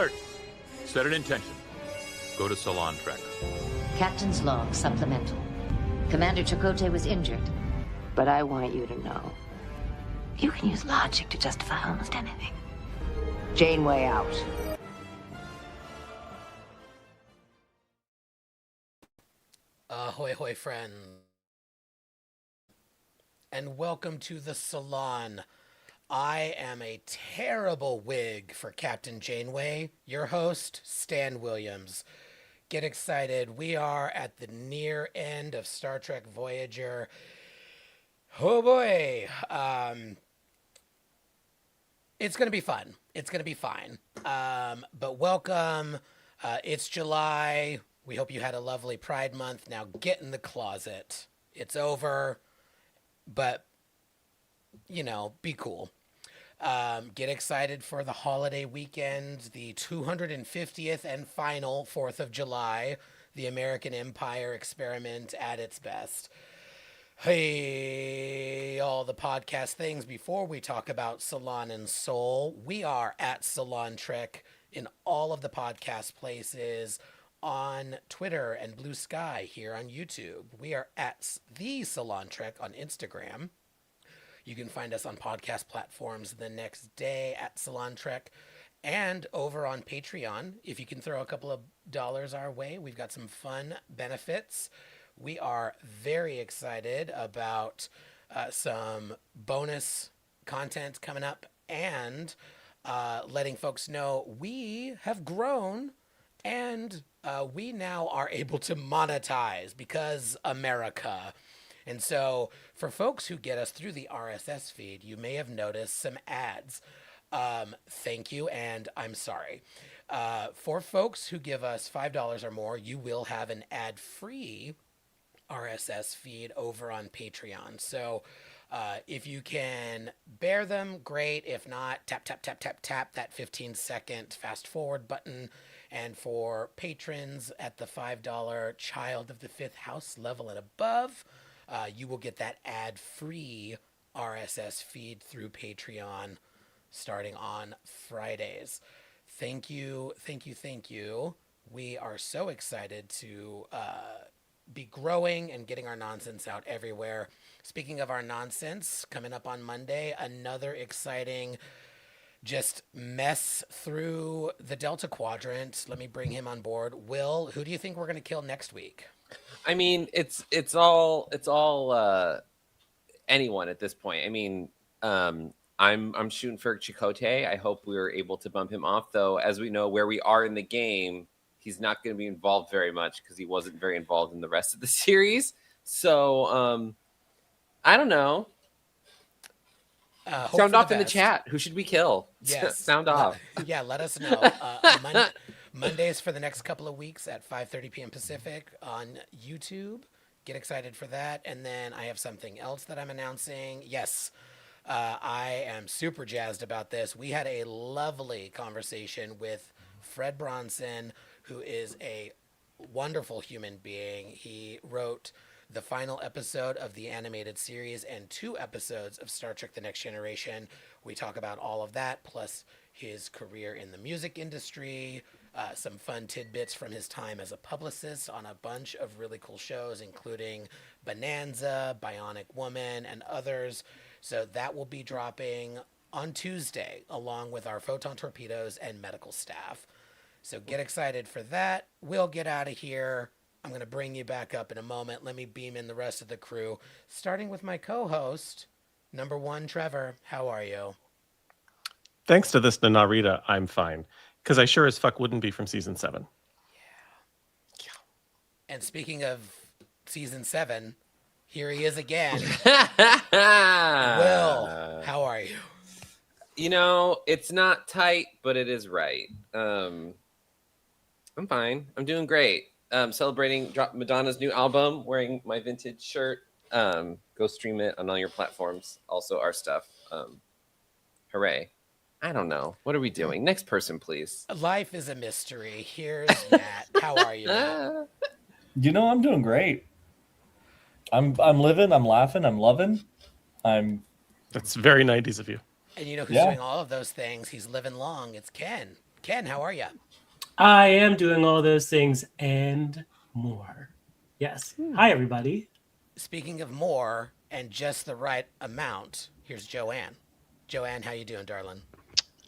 alert. Set an intention. Go to Salon Trek. Captain's log supplemental. Commander Chakotay was injured. But I want you to know, you can use logic to justify almost anything. Janeway out. Ahoy, hoy, friends. And welcome to the Salon. I am a terrible wig for Captain Janeway, your host, Stan Williams. Get excited. We are at the near end of Star Trek Voyager. Oh boy. It's going to be fun. It's going to be fine. But welcome. It's July. We hope you had a lovely Pride Month. Now get in the closet. It's over. But, you know, be cool. Get excited for the holiday weekend, the 250th and final 4th of July, the American Empire experiment at its best. Hey, all the podcast things. Before we talk about Salon and Soul, we are at Salon Trek in all of the podcast places, on Twitter and Blue Sky here on YouTube. We are at the Salon Trek on Instagram. You can find us on podcast platforms the next day at Salon Trek and over on Patreon. If you can throw a couple of dollars our way, we've got some fun benefits. We are very excited about some bonus content coming up and letting folks know we have grown and we now are able to monetize because America. And so for folks who get us through the RSS feed, you may have noticed some ads. Thank you, and I'm sorry. For folks who give us $5 or more, you will have an ad-free RSS feed over on Patreon. So if you can bear them, great. If not, tap, tap, tap, tap, tap that 15-second fast forward button. And for patrons at the $5 Child of the Fifth House level and above, you will get that ad-free RSS feed through Patreon starting on Fridays. Thank you, thank you, thank you. We are so excited to be growing and getting our nonsense out everywhere. Speaking of our nonsense, coming up on Monday, another exciting just mess through the Delta Quadrant. Let me bring him on board. Will, who do you think we're going to kill next week? I mean, it's all anyone at this point. I mean, I'm shooting for Chakotay. I hope we were able to bump him off, though. As we know, where we are in the game, he's not going to be involved very much because he wasn't very involved in the rest of the series. So, I don't know. Sound off in the chat. Who should we kill? Yes. Sound off. Yeah, let us know. Mondays for the next couple of weeks at 5:30 p.m. Pacific on YouTube. Get excited for that. And then I have something else that I'm announcing. Yes, I am super jazzed about this. We had a lovely conversation with Fred Bronson, who is a wonderful human being. He wrote the final episode of the animated series and 2 episodes of Star Trek The Next Generation. We talk about all of that, plus his career in the music industry, some fun tidbits from his time as a publicist on a bunch of really cool shows, including Bonanza, Bionic Woman, and others. So that will be dropping on Tuesday, along with our Photon Torpedoes and medical staff. So get excited for that. We'll get out of here. I'm going to bring you back up in a moment. Let me beam in the rest of the crew, starting with my co-host, number 1, Trevor. How are you? Thanks to this Narita, I'm fine. Because I sure as fuck wouldn't be from season 7. Yeah. And speaking of season 7, here he is again. Will, how are you? You know, it's not tight, but it is right. I'm fine. I'm doing great. Celebrating Madonna's new album, wearing my vintage shirt. Go stream it on all your platforms. Also our stuff. Hooray. I don't know. What are we doing? Next person, please. Life is a mystery. Here's Matt. How are you, Matt? You know, I'm doing great. I'm living, I'm laughing, I'm loving. That's very 90s of you. And you know who's doing all of those things? He's living long. It's Ken. Ken, how are you? I am doing all those things and more. Yes. Hi, everybody. Speaking of more and just the right amount, here's Joanne. Joanne, how you doing, darling?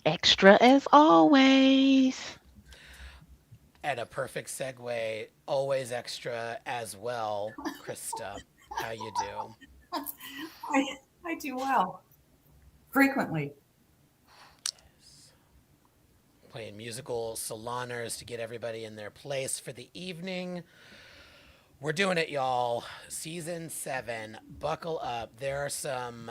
Extra as always. And a perfect segue, always extra as well, Krista. How you do? I do well. Frequently. Playing musical saloners to get everybody in their place for the evening. We're doing it, y'all. Season 7. Buckle up. There are some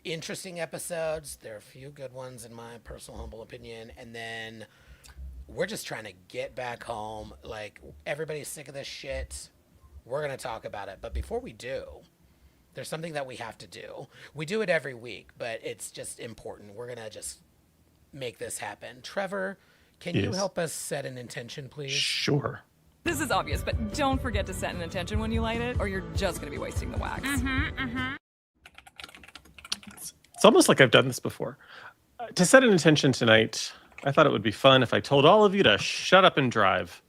interesting episodes. There are a few good ones, in my personal humble opinion. And then we're just trying to get back home. Like, everybody's sick of this shit. We're going to talk about it. But before we do, there's something that we have to do. We do it every week, but it's just important. We're going to just make this happen. Trevor, can you help us set an intention, please? Sure. This is obvious, but don't forget to set an intention when you light it, or you're just going to be wasting the wax. It's almost like I've done this before. To set an intention tonight, I thought it would be fun if I told all of you to shut up and drive.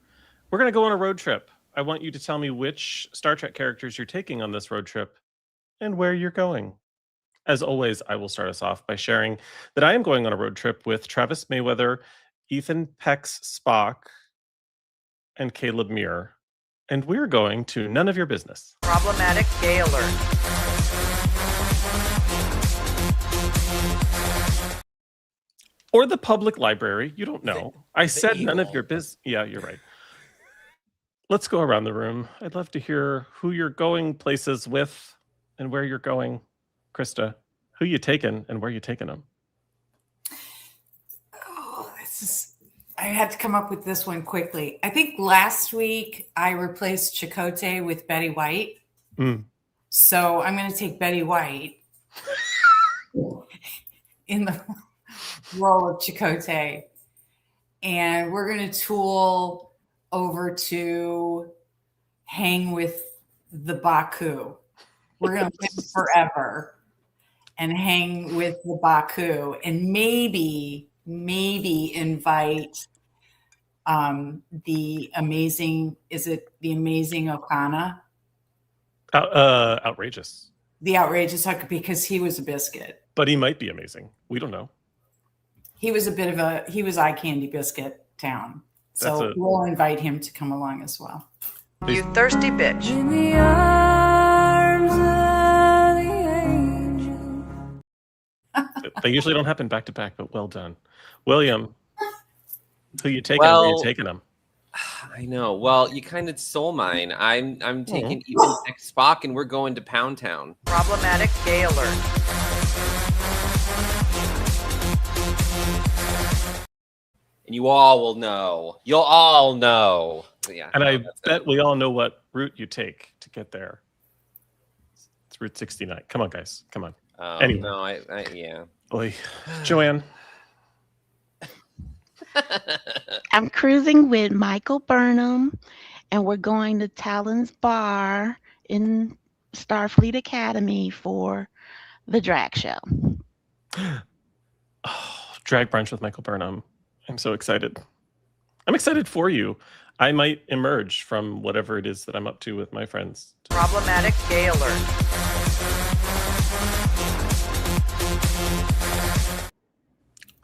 We're going to go on a road trip. I want you to tell me which Star Trek characters you're taking on this road trip and where you're going. As always, I will start us off by sharing that I am going on a road trip with Travis Mayweather, Ethan Peck's Spock, and Caleb Muir. And we're going to None of Your Business. Problematic gay alert. Or the public library. You don't know. I said Eagle. none of your business. Yeah, you're right. Let's go around the room. I'd love to hear who you're going places with and where you're going. Krista, who you taking and where you taking them? Oh, I had to come up with this one quickly. I think last week I replaced Chakotay with Betty White. So I'm going to take Betty White in the role of Chakotay. And we're going to tool over to hang with the Baku. We're going to live forever and hang with the Baku and maybe invite the amazing Okana? Outrageous. The outrageous Huck, because he was a biscuit. But he might be amazing. We don't know. He was eye candy biscuit town. So we'll invite him to come along as well. You thirsty bitch. In the arms of the angel. They usually don't happen back to back, but well done. William, who you taking? Where you taking them? I know. Well, you kind of stole mine. I'm taking Ethan X Spock, and we're going to Pound Town. Problematic gay alert. And you all will know. You'll all know. But yeah. And I bet we all know what route you take to get there. It's Route 69. Come on, guys. Come on. Anyway. No, yeah. Oy. Joanne. I'm cruising with Michael Burnham, and we're going to Talon's Bar in Starfleet Academy for the drag show. Oh, drag brunch with Michael Burnham. I'm so excited. I'm excited for you. I might emerge from whatever it is that I'm up to with my friends. Problematic gay alert.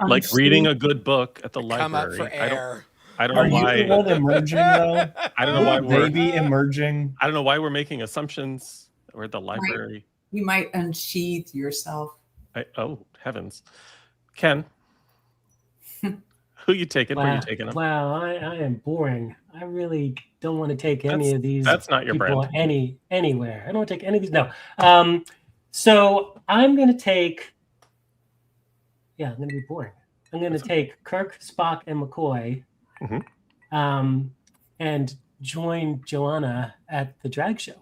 Like reading a good book at the library. Come up for air. I don't know why. Are you the one emerging though? I don't know why we're maybe emerging. I don't know why we're making assumptions. We're at the library. You might unsheath yourself. Oh heavens, Ken, who you taking? Where you taking them? Wow, I am boring. I really don't want to take any of these. That's not your people brand. Anywhere. I don't want to take any of these. No. So I'm going to take. Yeah, I'm going to be boring. I'm going to take Kirk, Spock, and McCoy, and join Joanna at the drag show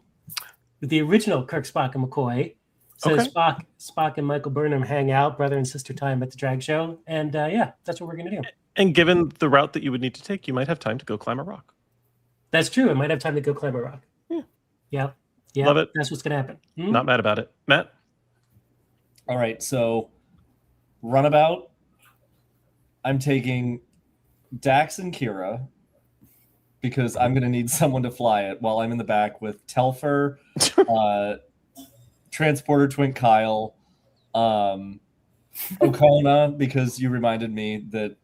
with the original Kirk, Spock, and McCoy. So Spock and Michael Burnham hang out, brother and sister time at the drag show, and yeah, that's what we're going to do. And given the route that you would need to take, you might have time to go climb a rock. That's true. I might have time to go climb a rock. Yeah. Love it. That's what's going to happen. Not mad about it, Matt. All right, so runabout. I'm taking Dax and Kira, because I'm going to need someone to fly it while I'm in the back with Telfer, Transporter Twink Kyle, Okona, because you reminded me that,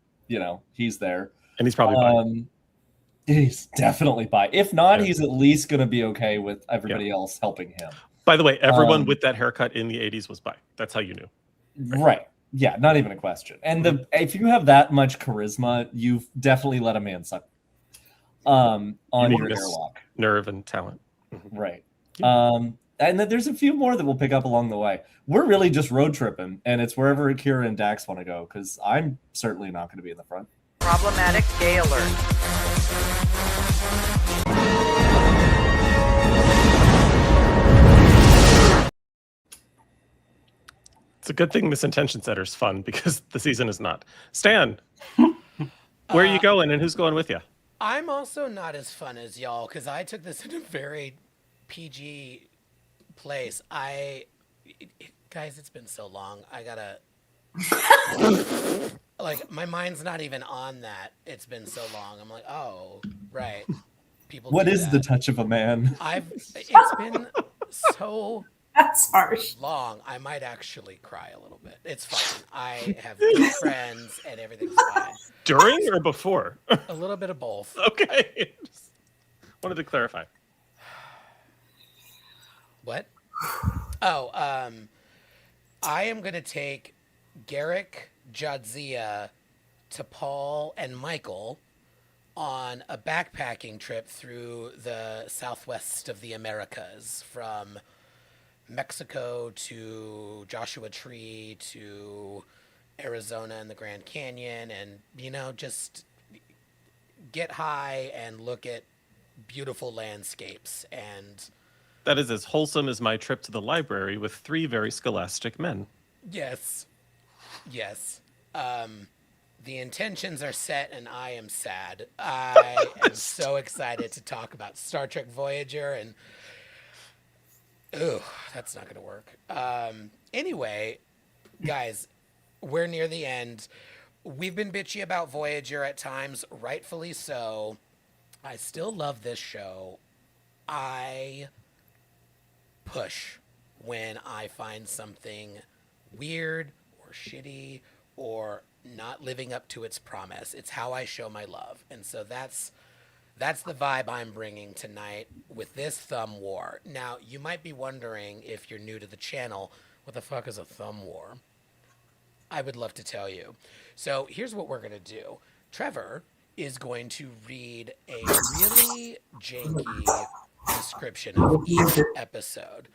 he's there. And he's probably bi. He's definitely bi. If not, he's at least going to be okay with everybody else helping him. By the way, everyone with that haircut in the 80s was bi. That's how you knew. Right. Yeah, not even a question. And if you have that much charisma, you've definitely let a man suck on your airlock. Nerve and talent. Right. And then there's a few more that we'll pick up along the way. We're really just road tripping, and it's wherever Kira and Dax want to go, because I'm certainly not going to be in the front. Problematic gay alert. It's a good thing this intention setter's fun, because the season is not. Stan, where are you going, and who's going with you? I'm also not as fun as y'all, because I took this in a very PG place. Guys, it's been so long. I gotta... like, my mind's not even on that. It's been so long. I'm like, oh, right. People. What is the touch of a man? It's been so... That's harsh. Long. I might actually cry a little bit. It's fine. I have good friends and everything's fine. During or before? A little bit of both. Okay. Just wanted to clarify. What? Oh, I am going to take Garrick, Jadzia, T'Pol, and Michael on a backpacking trip through the southwest of the Americas, from Mexico to Joshua Tree to Arizona and the Grand Canyon, and just get high and look at beautiful landscapes. And that is as wholesome as my trip to the library with 3 very scholastic men. Yes. The intentions are set, and I am sad. I am so excited to talk about Star Trek Voyager, and ooh, that's not going to work. Anyway, guys, we're near the end. We've been bitchy about Voyager at times, rightfully so. I still love this show. I push when I find something weird or shitty or not living up to its promise. It's how I show my love. And so that's the vibe I'm bringing tonight with this thumb war. Now, you might be wondering, if you're new to the channel, what the fuck is a thumb war? I would love to tell you. So here's what we're going to do. Trevor is going to read a really janky description of each episode,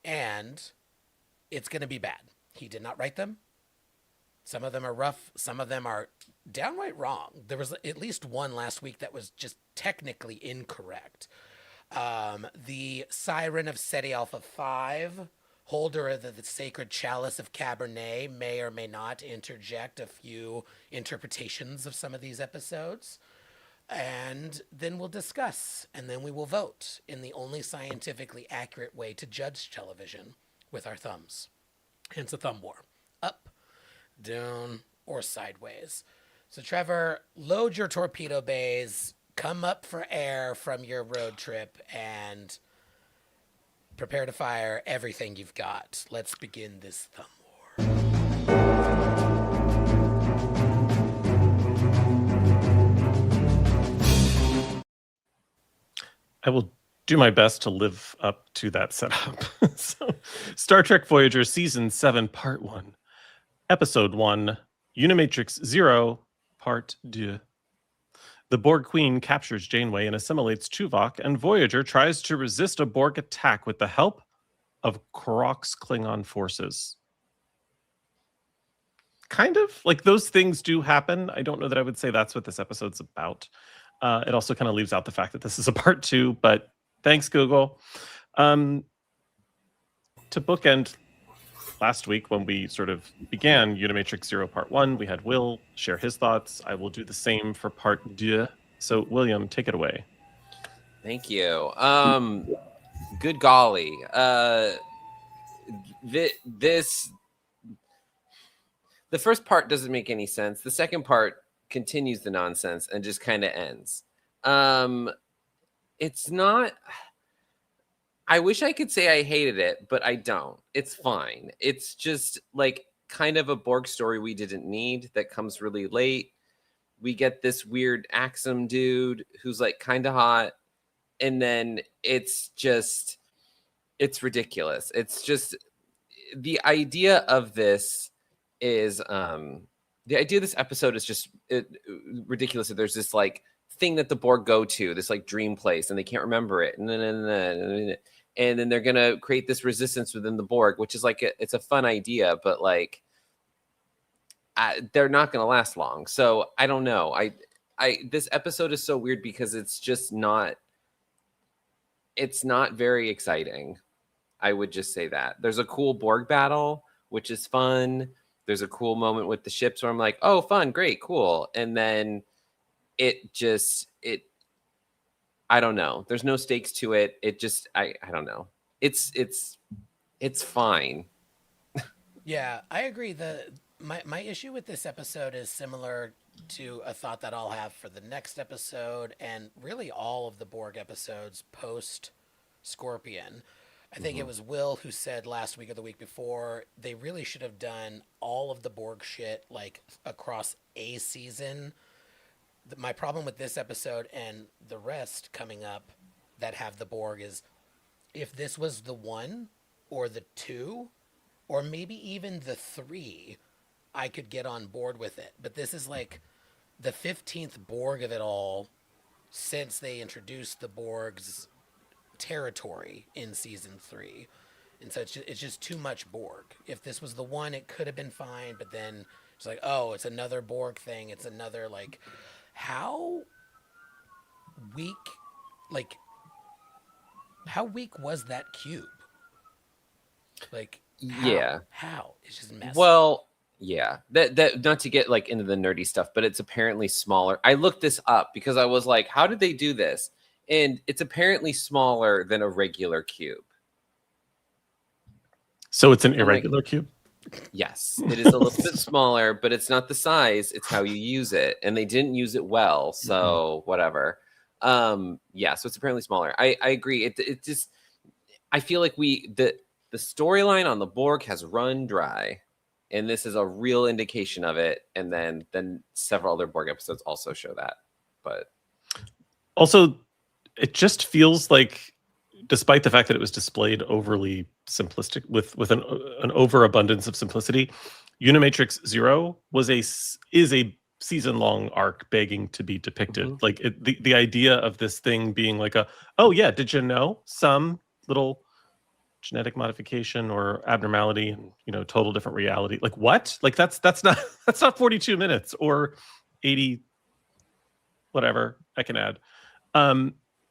and it's going to be bad. He did not write them. Some of them are rough. Some of them are downright wrong. There was at least one last week that was just technically incorrect. The Siren of SETI Alpha 5, holder of the sacred chalice of Cabernet, may or may not interject a few interpretations of some of these episodes. And then we'll discuss, and then we will vote in the only scientifically accurate way to judge television, with our thumbs. Hence a thumb war. Up, down, or sideways. So Trevor, load your torpedo bays, come up for air from your road trip, and prepare to fire everything you've got. Let's begin this thumb war. I will do my best to live up to that setup. So, Star Trek Voyager Season 7, Part 1. Episode 1, Unimatrix 0, Part 2. The Borg Queen captures Janeway and assimilates Tuvok, and Voyager tries to resist a Borg attack with the help of Krok's Klingon forces. Kind of. Like, those things do happen. I don't know that I would say that's what this episode's about. It also kind of leaves out the fact that this is a Part 2, but thanks, Google. To bookend last week, when we sort of began Unimatrix 0 Part 1, we had Will share his thoughts. I will do the same for Part 2. So, William, take it away. Thank you. Good golly. The first part doesn't make any sense. The second part continues the nonsense and just kind of ends. It's not. I wish I could say I hated it, but I don't. It's fine. It's just like kind of a Borg story we didn't need that comes really late. We get this weird Axum dude who's like kind of hot, and then it's ridiculous. It's just the idea of this is the idea of this episode is just ridiculous. There's this like thing that the Borg go to, this like dream place, and they can't remember it, and then they're gonna create this resistance within the Borg, which is like it's a fun idea, but like they're not gonna last long. So I don't know. This episode is so weird because it's just not. It's not very exciting. I would just say that. There's a cool Borg battle, which is fun. There's a cool moment with the ships where I'm like, oh, fun, great, cool. And then I don't know. There's no stakes to it. It just, I don't know. It's fine. Yeah, I agree. My issue with this episode is similar to a thought that I'll have for the next episode and really all of the Borg episodes post Scorpion. I think it was Will who said last week or the week before they really should have done all of the Borg shit like across a season. My problem with this episode and the rest coming up that have the Borg is if this was the 1 or the 2 or maybe even the 3, I could get on board with it. But this is like the 15th Borg of it all since they introduced the Borg's territory in season 3. And so it's just too much Borg. If this was the 1, it could have been fine, but then it's like, oh, it's another Borg thing. It's another, like, how weak was that cube? Like, how? It's just messy. Well, yeah, that not to get like into the nerdy stuff, but it's apparently smaller. I looked this up because I was like, how did they do this? And it's apparently smaller than a regular cube. So it's an irregular cube? Yes, it is a little bit smaller, but it's not the size. It's how you use it. And they didn't use it well. So whatever. So it's apparently smaller. I agree. It just, I feel like the storyline on the Borg has run dry. And this is a real indication of it. And then several other Borg episodes also show that. But also, it just feels like, despite the fact that it was displayed overly simplistic with an overabundance of simplicity, Unimatrix Zero is a season-long arc begging to be depicted. Like the idea of this thing being like oh yeah, did you know some little genetic modification or abnormality and total different reality? Like what? Like that's not 42 minutes or 80 whatever I can add.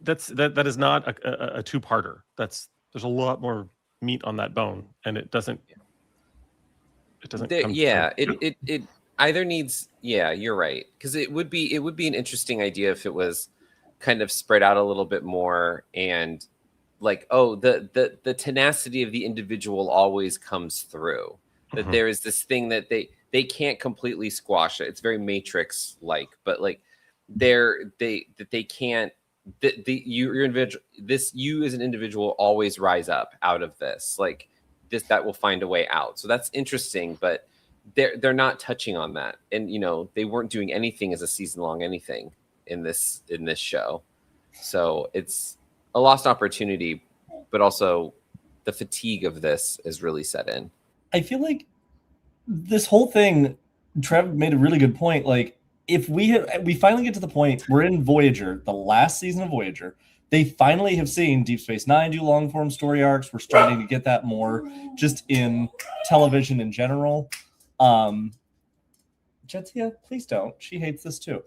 That is not a two-parter. There's a lot more meat on that bone, and it doesn't come it either needs, you're right, because it would be an interesting idea if it was kind of spread out a little bit more, and like, the tenacity of the individual always comes through, that there is this thing that they can't completely squash it. It's very Matrix like, but like they can't. You as an individual always rise up out of this, like this, that will find a way out. So that's interesting, but they're not touching on that, and they weren't doing anything as a season-long anything in this show. So it's a lost opportunity, but also the fatigue of this is really set in. I feel like this whole thing, Trev made a really good point. Like, if we finally get to the point, we're in Voyager, the last season of Voyager. They finally have seen Deep Space Nine do long form story arcs. We're starting to get that more just in television in general. Jetsia, please don't. She hates this too.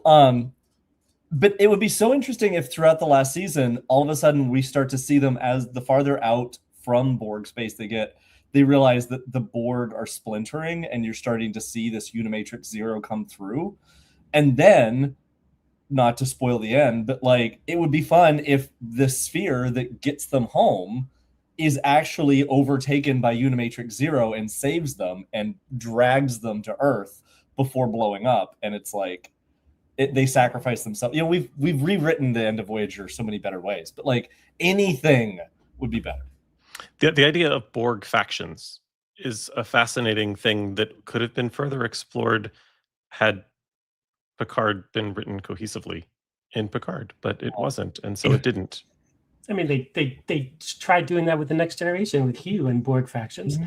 But it would be so interesting if throughout the last season, all of a sudden we start to see them as the farther out from Borg space they get, they realize that the Borg are splintering, and you're starting to see this Unimatrix Zero come through. And then, not to spoil the end, but like, it would be fun if the sphere that gets them home is actually overtaken by Unimatrix Zero and saves them and drags them to Earth, before blowing up, and it's like they sacrifice themselves. You know, we've rewritten the end of Voyager so many better ways, but like anything would be better. The idea of Borg factions is a fascinating thing that could have been further explored had Picard been written cohesively in Picard, but it wasn't, and so it didn't. I mean, they tried doing that with the Next Generation with Hugh and Borg factions.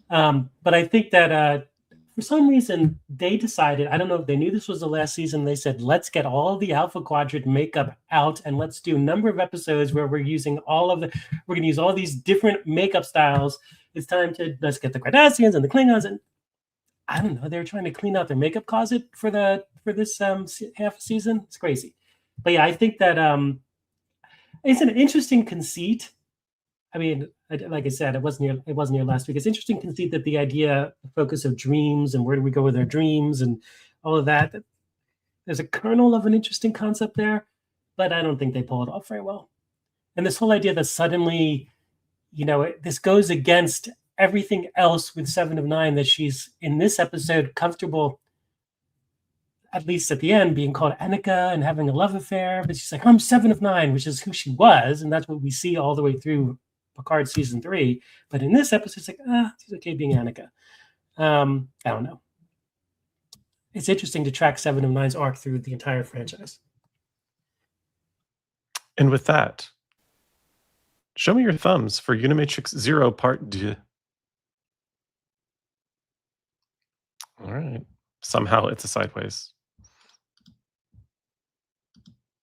But I think that for some reason they decided, I don't know if they knew this was the last season, they said, let's get all the Alpha Quadrant makeup out and let's do a number of episodes where we're using we're going to use all these different makeup styles. It's time let's get the Cardassians and the Klingons, and I don't know, they were trying to clean out their makeup closet for this half a season. It's crazy. But yeah, I think that it's an interesting conceit. I mean, like I said, it wasn't here last week. It's interesting conceit that the idea, the focus of dreams and where do we go with our dreams and all of that. There's a kernel of an interesting concept there, but I don't think they pull it off very well. And this whole idea that suddenly, this goes against everything else with 7 of 9, that she's in this episode comfortable, at least at the end, being called Annika and having a love affair. But she's like, I'm 7 of 9, which is who she was. And that's what we see all the way through Picard season 3. But in this episode, it's like, she's okay being Annika. I don't know. It's interesting to track 7 of 9's arc through the entire franchise. And with that, show me your thumbs for Unimatrix 0 Part 2. All right. Somehow it's a sideways,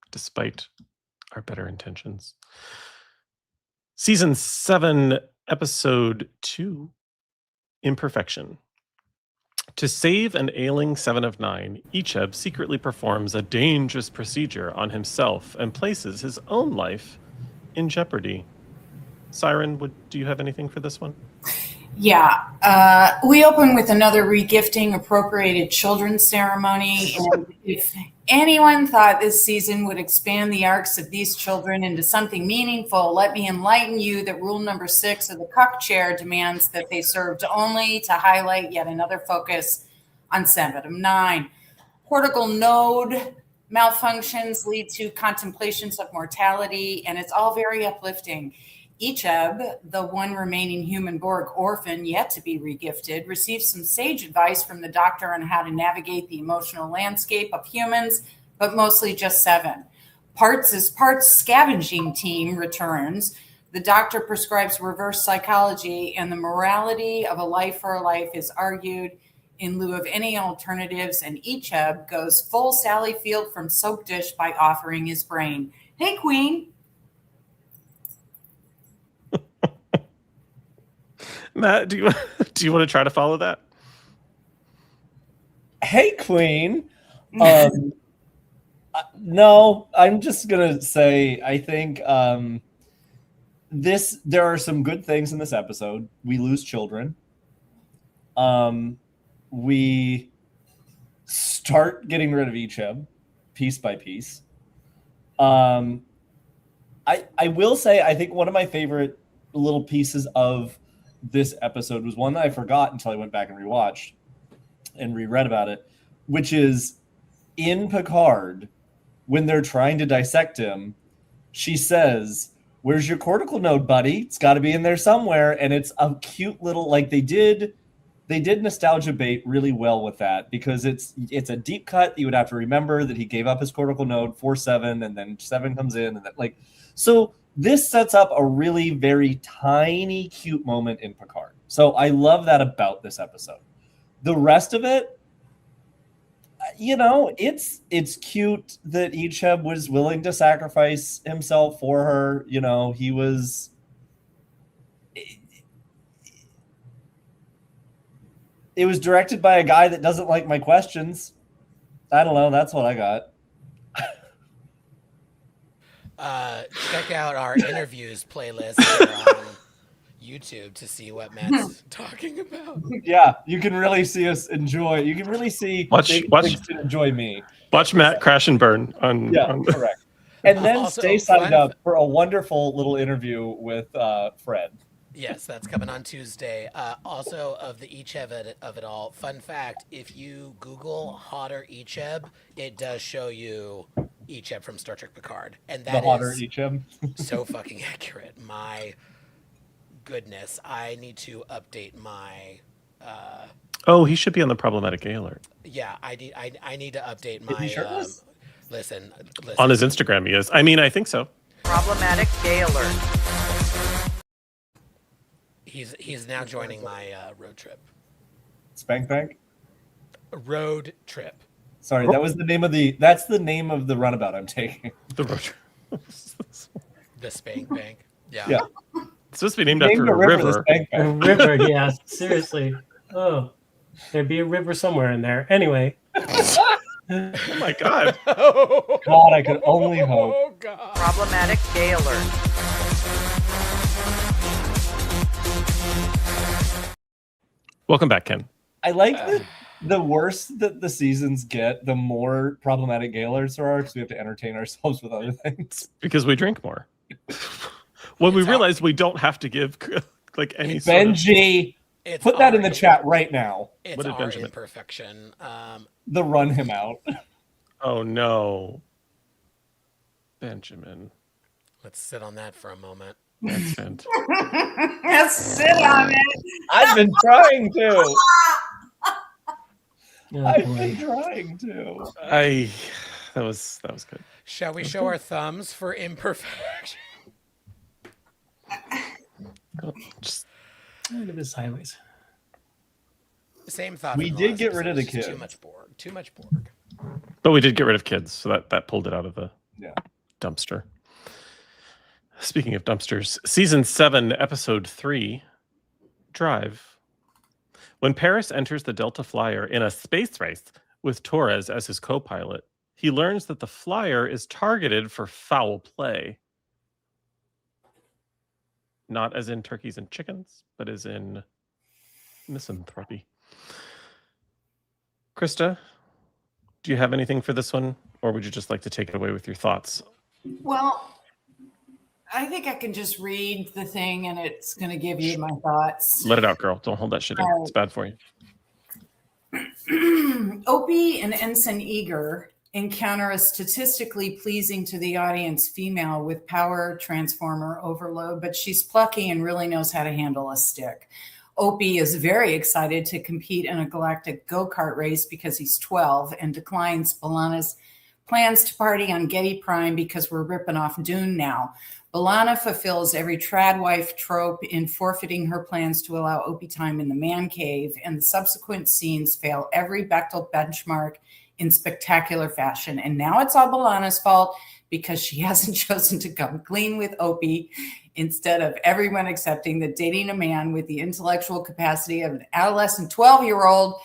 despite our better intentions. Season 7, Episode 2, Imperfection. To save an ailing 7 of 9, Icheb secretly performs a dangerous procedure on himself and places his own life in jeopardy. Siren, do you have anything for this one? Yeah. We open with another regifting appropriated children's ceremony. And if anyone thought this season would expand the arcs of these children into something meaningful, let me enlighten you that rule number 6 of the Cuck Chair demands that they served only to highlight yet another focus on 7 of 9. Cortical node malfunctions lead to contemplations of mortality, and it's all very uplifting. Icheb, the one remaining human Borg orphan yet to be regifted, receives some sage advice from the doctor on how to navigate the emotional landscape of humans, but mostly just 7. Parts' scavenging team returns. The doctor prescribes reverse psychology, and the morality of a life for a life is argued in lieu of any alternatives, and Icheb goes full Sally Field from Soap Dish by offering his brain. Hey, Queen. Matt, do you want to try to follow that? Hey, Queen. No, I'm just gonna say I think there are some good things in this episode. We lose children. We start getting rid of Icheb piece by piece. I will say I think one of my favorite little pieces of this episode was one that I forgot until I went back and rewatched and reread about it, which is in Picard, when they're trying to dissect him, she says, "Where's your cortical node, buddy? It's got to be in there somewhere." And it's a cute little, like they did nostalgia bait really well with that, because it's a deep cut. You would have to remember that he gave up his cortical node for 7, and then 7 comes in, and that, like, so this sets up a really very tiny, cute moment in Picard. So I love that about this episode. The rest of it, it's cute that Icheb was willing to sacrifice himself for her. He was... It was directed by a guy that doesn't like my questions. I don't know. That's what I got. Check out our interviews playlist on YouTube to see what Matt's talking about. Yeah, you can really see us enjoy. You can really see watch enjoy me. Watch Matt crash and burn on. Correct. And then Also, stay signed up for a wonderful little interview with Fred. Yes, that's coming on Tuesday. Also, of the Icheb of it all, fun fact, if you Google hotter Icheb, it does show you Icheb from Star Trek Picard. And The that hotter is Icheb. so fucking accurate. My goodness. I need to update my... Oh, he should be on the problematic gay alert. Yeah, I need to update Is he my... shirtless? Listen. On his Instagram, he is. I mean, I think so. Problematic gay alert. He's now joining my road trip. Spank Bank? Road trip. Sorry, that was the name of that's the name of the runabout I'm taking. The road trip. The Spank Bank. Yeah. Yeah. It's supposed to be named after a river. The Spank A Bank. river, yeah, seriously. Oh, there'd be a river somewhere in there. Anyway. Oh my God. God, I could only hope. Oh, God. Problematic gay alert. Welcome back, Ken. I like that the worse that the seasons get, the more problematic gay alerts there are because we have to entertain ourselves with other things. Because we drink more. When we realize we don't have to give like any Benji, put that in the chat right now. It's What did our Benjamin? imperfection. The run him out. Oh no. Benjamin. Let's sit on that for a moment. Accent. Let's sit on it. I've been trying to. Oh, I've boy. been trying to. That was good. Shall we show our thumbs for imperfection? Just Kind of is sideways. Same thought. We from did last get rid of the episode, just kids. Too much Borg. Too much Borg. but we did get rid of kids, so that pulled it out of the Yeah. dumpster. Speaking of dumpsters, season 7, episode 3, Drive. When Paris enters the Delta Flyer in a space race with Torres as his co-pilot, he learns that the flyer is targeted for foul play. Not as in turkeys and chickens, but as in misanthropy. Krista, do you have anything for this one? Or would you just like to take it away with your thoughts? Well, I think I can just read the thing and it's going to give you my thoughts. Let it out, girl. Don't hold that shit in. It's bad for you. Opie and Ensign Eager encounter a statistically pleasing to the audience female with power transformer overload, but she's plucky and really knows how to handle a stick. Opie is very excited to compete in a galactic go-kart race because he's 12 and declines B'Elanna's plans to party on Getty Prime because we're ripping off Dune now. B'Elanna fulfills every trad wife trope in forfeiting her plans to allow Opie time in the man cave, and the subsequent scenes fail every Bechdel benchmark in spectacular fashion. And now it's all B'Elanna's fault because she hasn't chosen to come clean with Opie instead of everyone accepting that dating a man with the intellectual capacity of an adolescent 12-year-old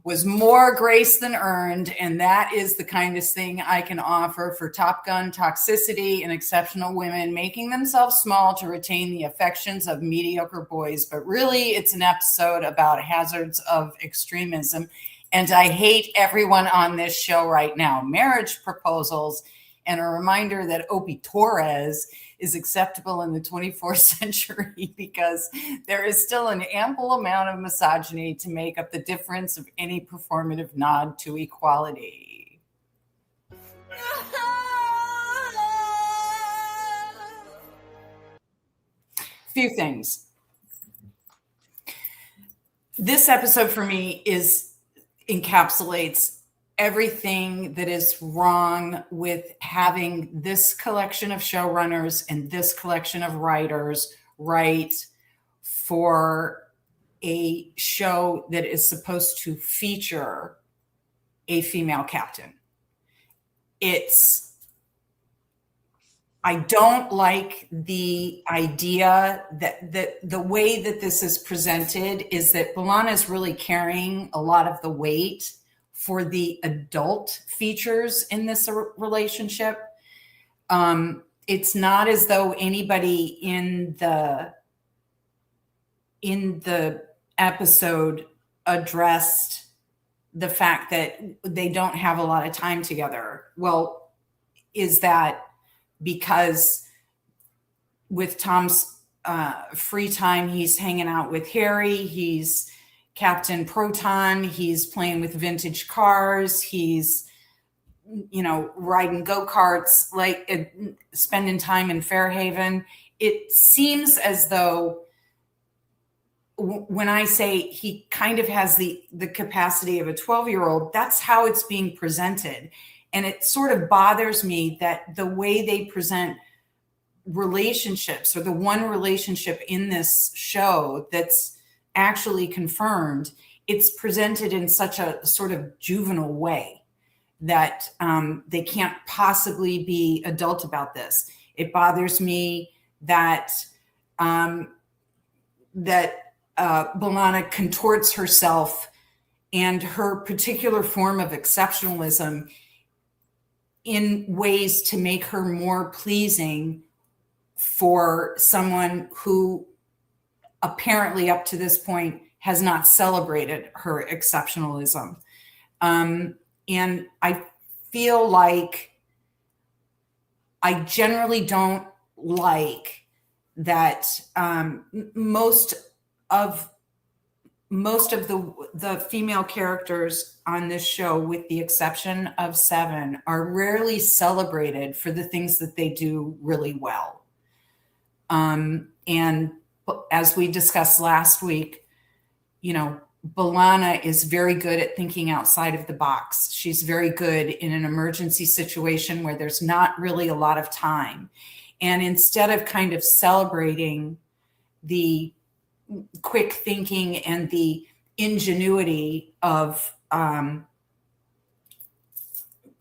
was more grace than earned. And that is the kindest thing I can offer for Top Gun toxicity and exceptional women making themselves small to retain the affections of mediocre boys. But really, it's an episode about hazards of extremism. And I hate everyone on this show right now. Marriage proposals and a reminder that Opie Torres is acceptable in the 24th century because there is still an ample amount of misogyny to make up the difference of any performative nod to equality. Few things. This episode for me encapsulates everything that is wrong with having this collection of showrunners and this collection of writers write for a show that is supposed to feature a female captain. I don't like the idea that the way that this is presented is that B'Elanna is really carrying a lot of the weight for the adult features in this relationship. It's not as though anybody in the episode addressed the fact that they don't have a lot of time together. Well, is that because with Tom's free time, he's hanging out with Harry. He's Captain Proton. He's playing with vintage cars. He's, riding go-karts, like spending time in Fairhaven. It seems as though when I say he kind of has the capacity of a 12-year-old, that's how it's being presented. And it sort of bothers me that the way they present relationships, or the one relationship in this show that's actually confirmed, it's presented in such a sort of juvenile way that they can't possibly be adult about this. It bothers me that B'Elanna contorts herself and her particular form of exceptionalism in ways to make her more pleasing for someone who apparently up to this point has not celebrated her exceptionalism. And I feel like I generally don't like that most of the female characters on this show, with the exception of Seven, are rarely celebrated for the things that they do really well. And as we discussed last week, B'Elanna is very good at thinking outside of the box. She's very good in an emergency situation where there's not really a lot of time. And instead of kind of celebrating the quick thinking and the ingenuity of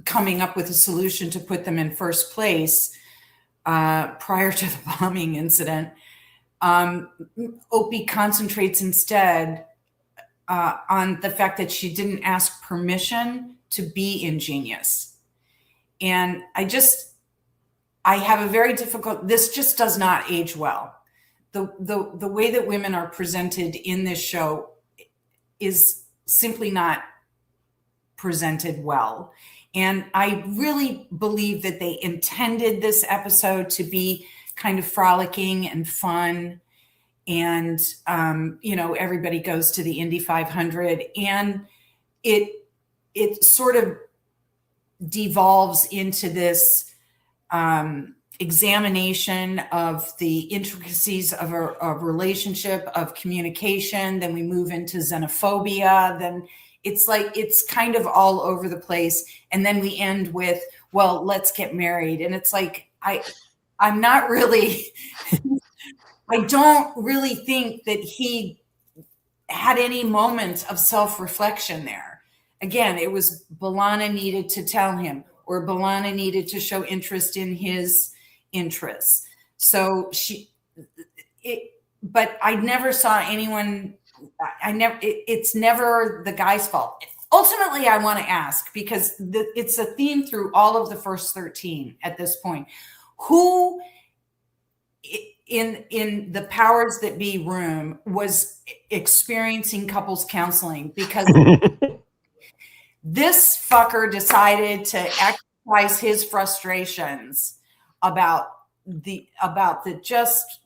coming up with a solution to put them in first place prior to the bombing incident, Opie concentrates instead on the fact that she didn't ask permission to be ingenious. And I have a very difficult, this just does not age well. The way that women are presented in this show is simply not presented well. And I really believe that they intended this episode to be kind of frolicking and fun. And, everybody goes to the Indy 500, and it sort of devolves into this examination of the intricacies of a relationship, of communication. Then we move into xenophobia. Then it's kind of all over the place. And then we end with, well, let's get married. And it's like, I'm not really, I don't really think that he had any moment of self-reflection there. Again, it was B'Elanna needed to tell him, or B'Elanna needed to show interest in his interests. So but I never saw anyone, it's never the guy's fault. Ultimately, I want to ask, because it's a theme through all of the first 13 at this point. Who in the powers that be room was experiencing couples counseling? Because this fucker decided to exercise his frustrations about the just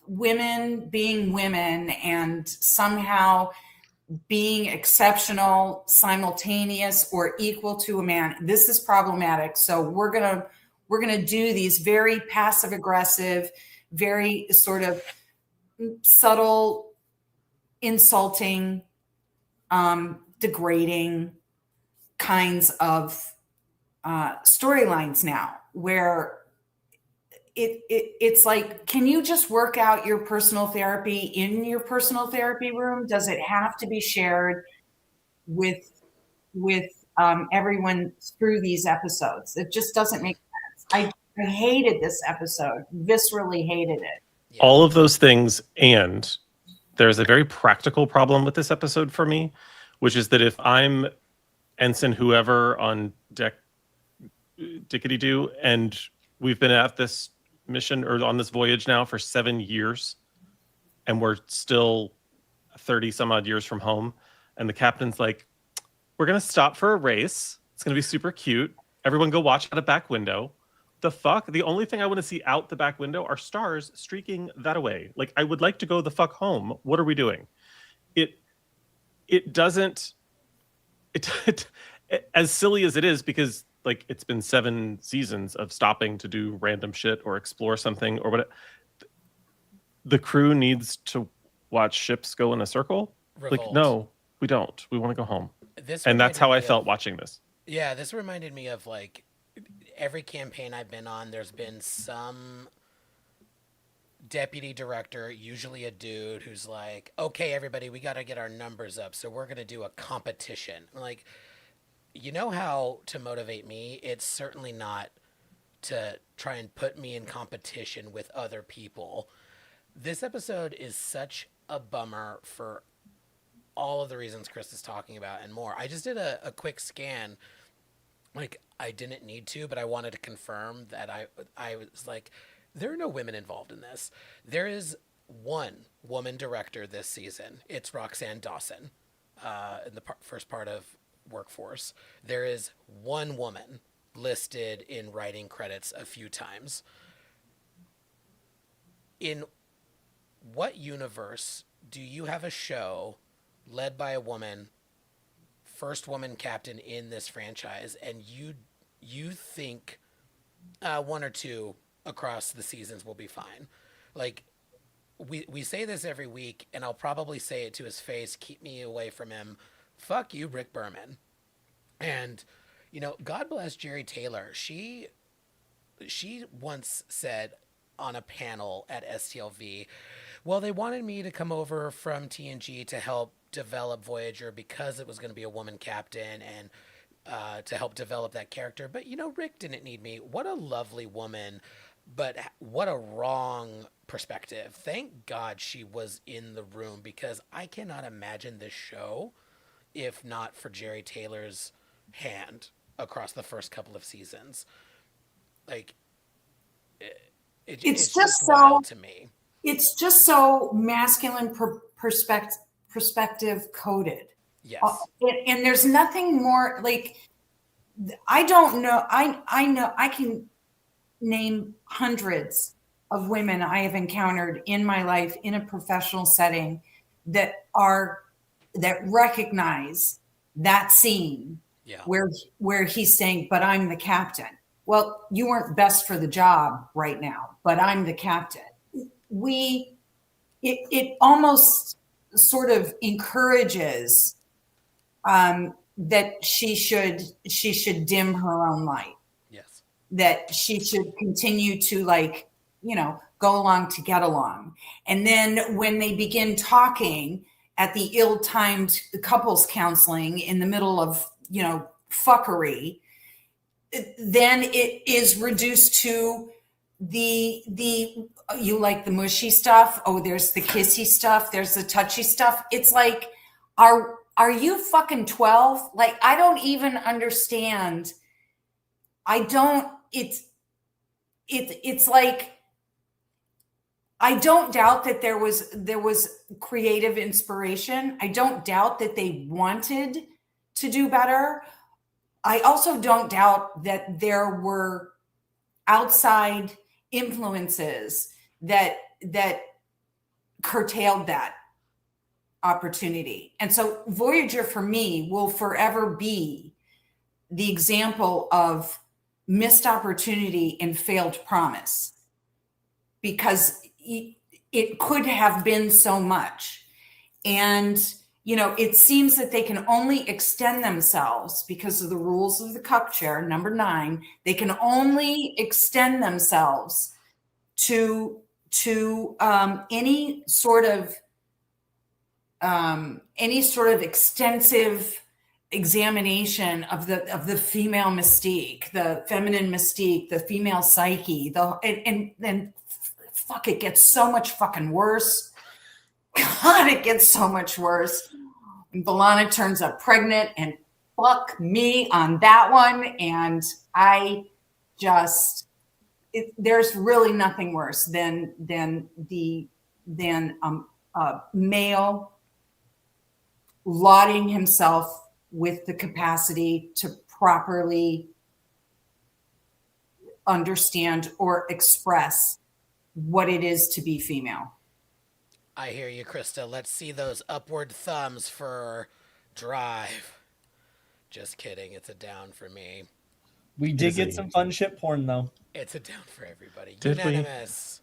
women being women and somehow being exceptional, simultaneous, or equal to a man. This is problematic. So we're gonna do these very passive aggressive, very sort of subtle, insulting, degrading kinds of storylines now, where it's like, can you just work out your personal therapy in your personal therapy room? Does it have to be shared with everyone through these episodes? It just doesn't make sense. I hated this episode, viscerally hated it. Yeah. All of those things, and there's a very practical problem with this episode for me, which is that if I'm Ensign whoever on deck Dickety-Doo, and we've been at this mission or on this voyage now for 7 years, and we're still 30 some odd years from home, and the captain's like, we're going to stop for a race. It's going to be super cute. Everyone go watch out a back window. the fuck? The only thing I want to see out the back window are stars streaking that away. Like, I would like to go the fuck home. What are we doing? It doesn't, it as silly as it is, because like it's been 7 seasons of stopping to do random shit or explore something or what. The crew needs to watch ships go in a circle. Revolt. Like, no, we don't. We want to go home. This And that's reminded how me I of- felt watching this. Yeah, this reminded me of like every campaign I've been on, there's been some deputy director, usually a dude, who's like, okay, everybody, we got to get our numbers up, so we're going to do a competition. I'm like, you know how to motivate me? It's certainly not to try and put me in competition with other people. This episode is such a bummer for all of the reasons Chris is talking about and more. I just did a quick scan. Like, I didn't need to, but I wanted to confirm that I was like, there are no women involved in this. There is one woman director this season. It's Roxanne Dawson in the first part of Workforce. There is one woman listed in writing credits a few times. In what universe do you have a show led by a woman, first woman captain in this franchise, and you think 1 or 2 across the seasons will be fine? Like, we say this every week, and I'll probably say it to his face, keep me away from him. Fuck you, Rick Berman. And, you know, God bless Jerry Taylor. She once said on a panel at STLV, well, they wanted me to come over from TNG to help develop Voyager because it was going to be a woman captain and to help develop that character. But, you know, Rick didn't need me. What a lovely woman, but what a wrong perspective. Thank God she was in the room, because I cannot imagine this show if not for Jerry Taylor's hand across the first couple of seasons. Like, it's just so wild to me. It's just so masculine perspective coded. Yes. And there's nothing more, like, I don't know. I know I can name hundreds of women I have encountered in my life in a professional setting that recognize that scene where he's saying, but I'm the captain. Well, you weren't best for the job right now, but I'm the captain. It almost sort of encourages that she should dim her own light. Yes. That she should continue to, like, you know, go along to get along. And then when they begin talking at the ill-timed couples counseling in the middle of, you know, fuckery, then it is reduced to the you like the mushy stuff. Oh, there's the kissy stuff. There's the touchy stuff. It's like, are you fucking 12? Like, I don't even understand. It's like, I don't doubt that there was creative inspiration. I don't doubt that they wanted to do better. I also don't doubt that there were outside influences that curtailed that opportunity. And so Voyager, for me, will forever be the example of missed opportunity and failed promise, because it could have been so much. And, you know, it seems that they can only extend themselves because of the rules of the cup chair, number 9. They can only extend themselves to any sort of extensive examination of the female mystique, the feminine mystique, the female psyche, and then fuck, it gets so much fucking worse. God, it gets so much worse. And B'Elanna turns up pregnant, and fuck me on that one. And I just, there's really nothing worse than a male lauding himself with the capacity to properly understand or express what it is to be female. I hear you, Krista. Let's see those upward thumbs for Drive. Just kidding. It's a down for me. We did get some fun ship porn, though. It's a down for everybody. Did we? Unanimous.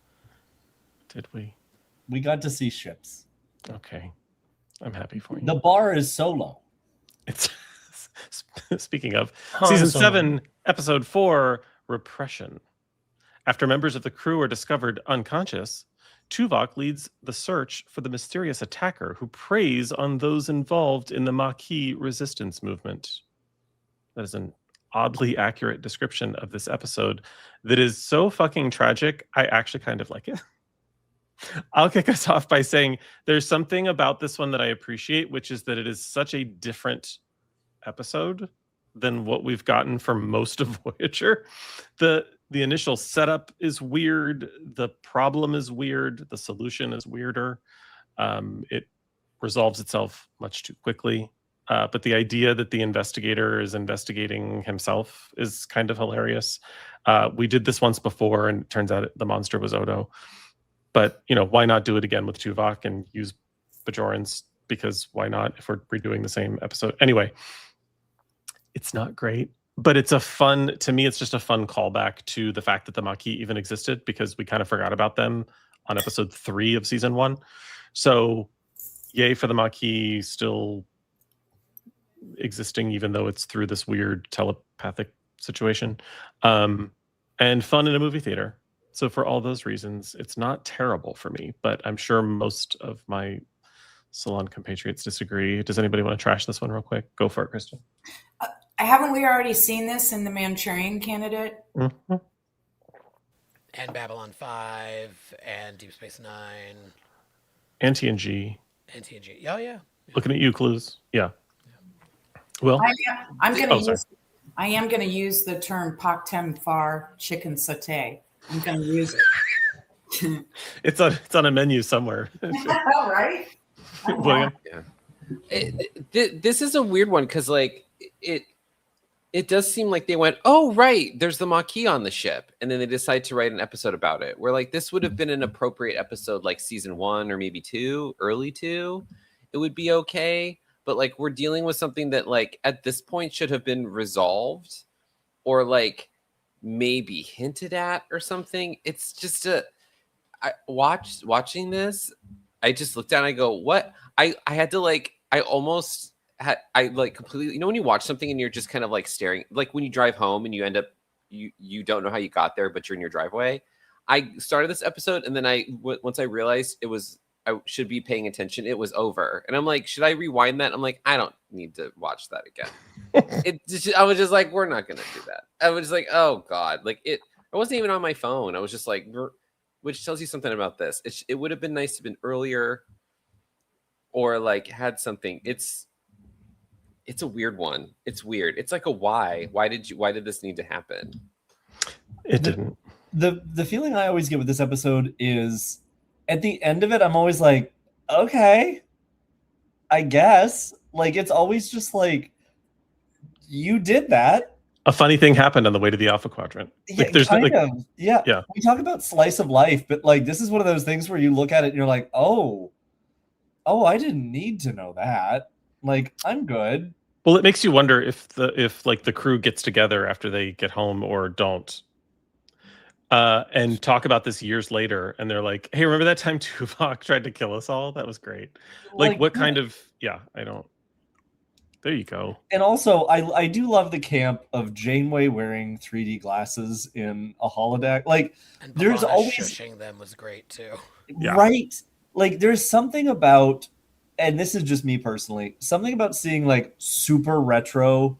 Did we? We got to see ships. Okay. I'm happy for you. The bar is solo. It's speaking of Han season Solo. 7, episode 4, Repression. After members of the crew are discovered unconscious, Tuvok leads the search for the mysterious attacker who preys on those involved in the Maquis resistance movement. That is an oddly accurate description of this episode that is so fucking tragic, I actually kind of like it. I'll kick us off by saying there's something about this one that I appreciate, which is that it is such a different episode than what we've gotten from most of Voyager. The initial setup is weird. The problem is weird. The solution is weirder. It resolves itself much too quickly. But the idea that the investigator is investigating himself is kind of hilarious. We did this once before, and it turns out the monster was Odo. But, why not do it again with Tuvok and use Bajorans? Because why not if we're redoing the same episode? Anyway, it's not great. But it's to me, it's just a fun callback to the fact that the Maquis even existed, because we kind of forgot about them on episode 3 of season 1. So yay for the Maquis still existing, even though it's through this weird telepathic situation. And fun in a movie theater. So for all those reasons, it's not terrible for me, but I'm sure most of my Salon compatriots disagree. Does anybody want to trash this one real quick? Go for it, Kristen. Haven't we already seen this in the Manchurian Candidate? Mm-hmm. And Babylon 5 and Deep Space Nine. And TNG. And TNG. Oh, yeah. Looking at you, Clues. Yeah. Well, I am going to use the term pak tem far chicken satay. I'm going to use it. it's on a menu somewhere. All right. William? Yeah. This is a weird one because it does seem like they went, oh, right, there's the Maquis on the ship. And then they decide to write an episode about it. Where this would have been an appropriate episode like season 1 or maybe 2, early 2. It would be okay. But we're dealing with something that at this point should have been resolved or maybe hinted at or something. It's just watching this, I just looked down and I go, what? I had to I almost had, completely, when you watch something and you're just kind of staring, when you drive home and you end up, you don't know how you got there, but you're in your driveway. I started this episode and then once I realized I should be paying attention, it was over. And I'm like, should I rewind that? I'm like, I don't need to watch that again. I was just like, we're not going to do that. I was just like, oh God, I wasn't even on my phone. I was just like, which tells you something about this. It would have been nice to have been earlier or had something. It's a weird one. It's weird. It's like a why. Why did this need to happen? It didn't. The feeling I always get with this episode is at the end of it, I'm always like, okay, I guess. It's always just you did that. A funny thing happened on the way to the Alpha Quadrant. Yeah, yeah. We talk about slice of life, but this is one of those things where you look at it and you're like, oh, I didn't need to know that. I'm good. Well, it makes you wonder if the crew gets together after they get home or don't. And talk about this years later, and they're like, "Hey, remember that time Tuvok tried to kill us all? That was great." What kind of? Yeah, I don't. There you go. And also, I do love the camp of Janeway wearing 3D glasses in a holodeck. And there's B'Elanna always shushing them was great too. Yeah. Right. There's something about, and this is just me personally, something about seeing super retro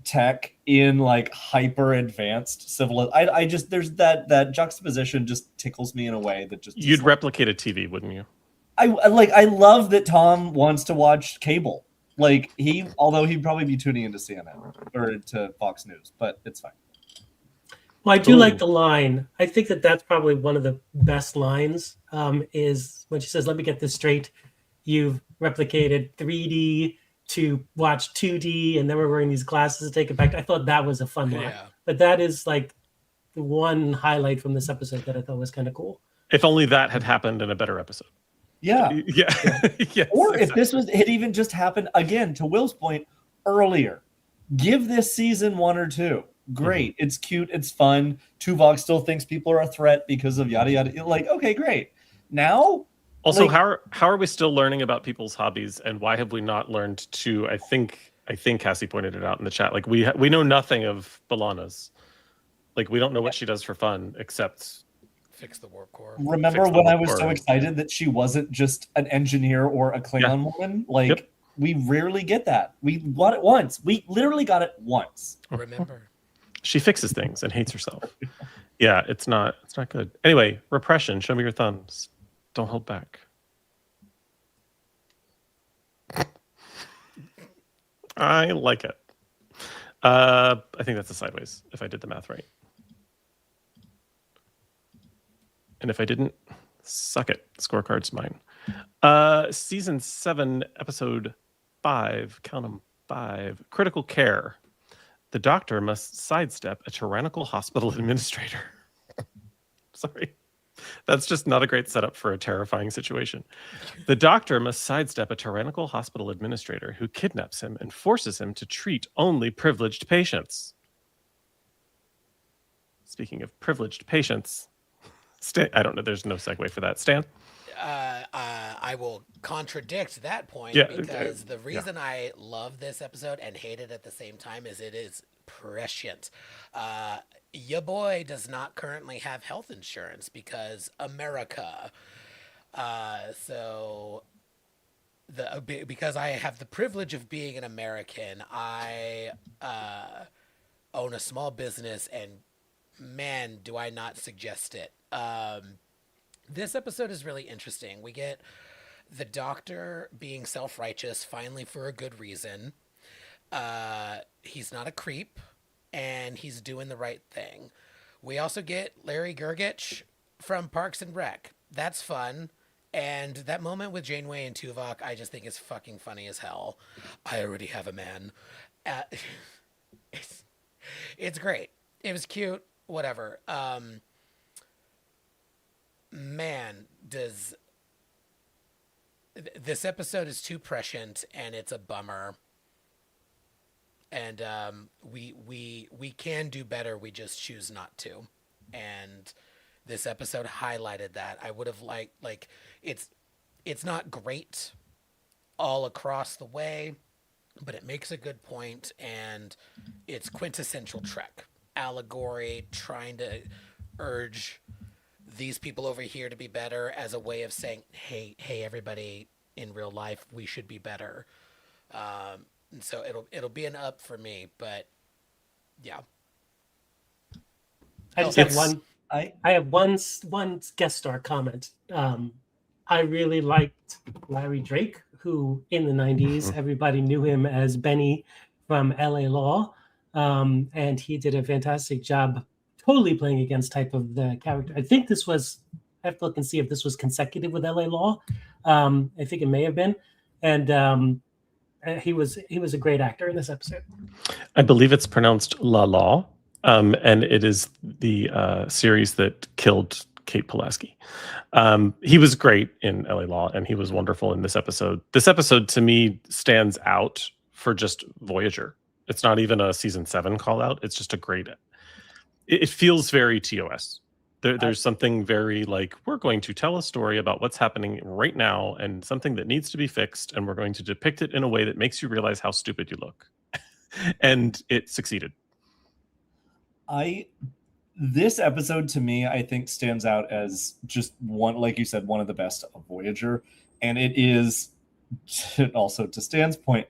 tech in hyper advanced civil. I just there's that juxtaposition just tickles me in a way that just you'd replicate a TV, wouldn't you? I love that Tom wants to watch cable. Although he'd probably be tuning into CNN or to Fox News, but it's fine. Well, I do like the line. I think that's probably one of the best lines. Is when she says, "Let me get this straight. You've replicated 3D to watch 2D, and then we're wearing these glasses to take it back." I thought that was a fun line. But that is like the one highlight from this episode that I thought was kind of cool. If only that had happened in a better episode. Yeah. Yeah. Yes, Or if exactly. this had even just happened, again, to Will's point, earlier. Give this season 1 or 2. Great. It's cute. It's fun. Tuvok still thinks people are a threat because of yada yada. Like, okay, great. Now, Also, like, how are we still learning about people's hobbies, and why have we not learned to? I think Cassie pointed it out in the chat. Like we know nothing of B'Elanna's. Like we don't know what she does for fun except Fix the warp core. remember Fix the when I warp was so core. excited that she wasn't just an engineer or a Klingon woman? Like, Yep. we rarely get that. We got it once. We literally got it once. Remember. She fixes things and hates herself. Yeah, it's not good. Anyway, repression. Show me your thumbs. Don't hold back. I like it. I think that's a sideways, if I did the math right. And if I didn't, suck it. Scorecard's mine. Season 7, episode 5. Count them 5. Critical care. The doctor must sidestep a tyrannical hospital administrator. Sorry. That's just not a great setup for a terrifying situation. The doctor must sidestep a tyrannical hospital administrator who kidnaps him and forces him to treat only privileged patients. Speaking of privileged patients, Stan, I don't know, there's no segue for that. Stan? I will contradict that point because the reason I love this episode and hate it at the same time is it is prescient. Your boy does not currently have health insurance because America. Because I have the privilege of being an American, I own a small business, and man, do I not suggest it. This episode is really interesting. We get the doctor being self-righteous, finally for a good reason. He's not a creep, and he's doing the right thing. We also get Larry Gergich from Parks and Rec. That's fun. And that moment with Janeway and Tuvok, I just think is fucking funny as hell. I already have a man. It's great. It was cute. Whatever. Man, this episode is too prescient, and it's a bummer. And we can do better. We just choose not to. And this episode highlighted that. I would have liked it's not great all across the way, but it makes a good point, and it's quintessential Trek allegory, trying to urge these people over here to be better as a way of saying, hey, everybody in real life, we should be better. And so it'll be an up for me, but yeah. I just have one. I have one guest star comment. I really liked Larry Drake, who in the 90s everybody knew him as Benny from LA Law, and he did a fantastic job, totally playing against type of the character. I think this was. I have to look and see if this was consecutive with LA Law. I think it may have been, and he was a great actor in this episode. I believe it's pronounced La Law, and it is the series that killed Kate Pulaski. He was great in LA Law, and he was wonderful in this episode. This episode, to me, stands out for just Voyager. It's not even a season 7 call out. It's just a great. It feels very TOS. There's something very like, we're going to tell a story about what's happening right now and something that needs to be fixed, and we're going to depict it in a way that makes you realize how stupid you look. And it succeeded. This episode to me, I think, stands out as just one, like you said, one of the best of Voyager. And it is also, to Stan's point,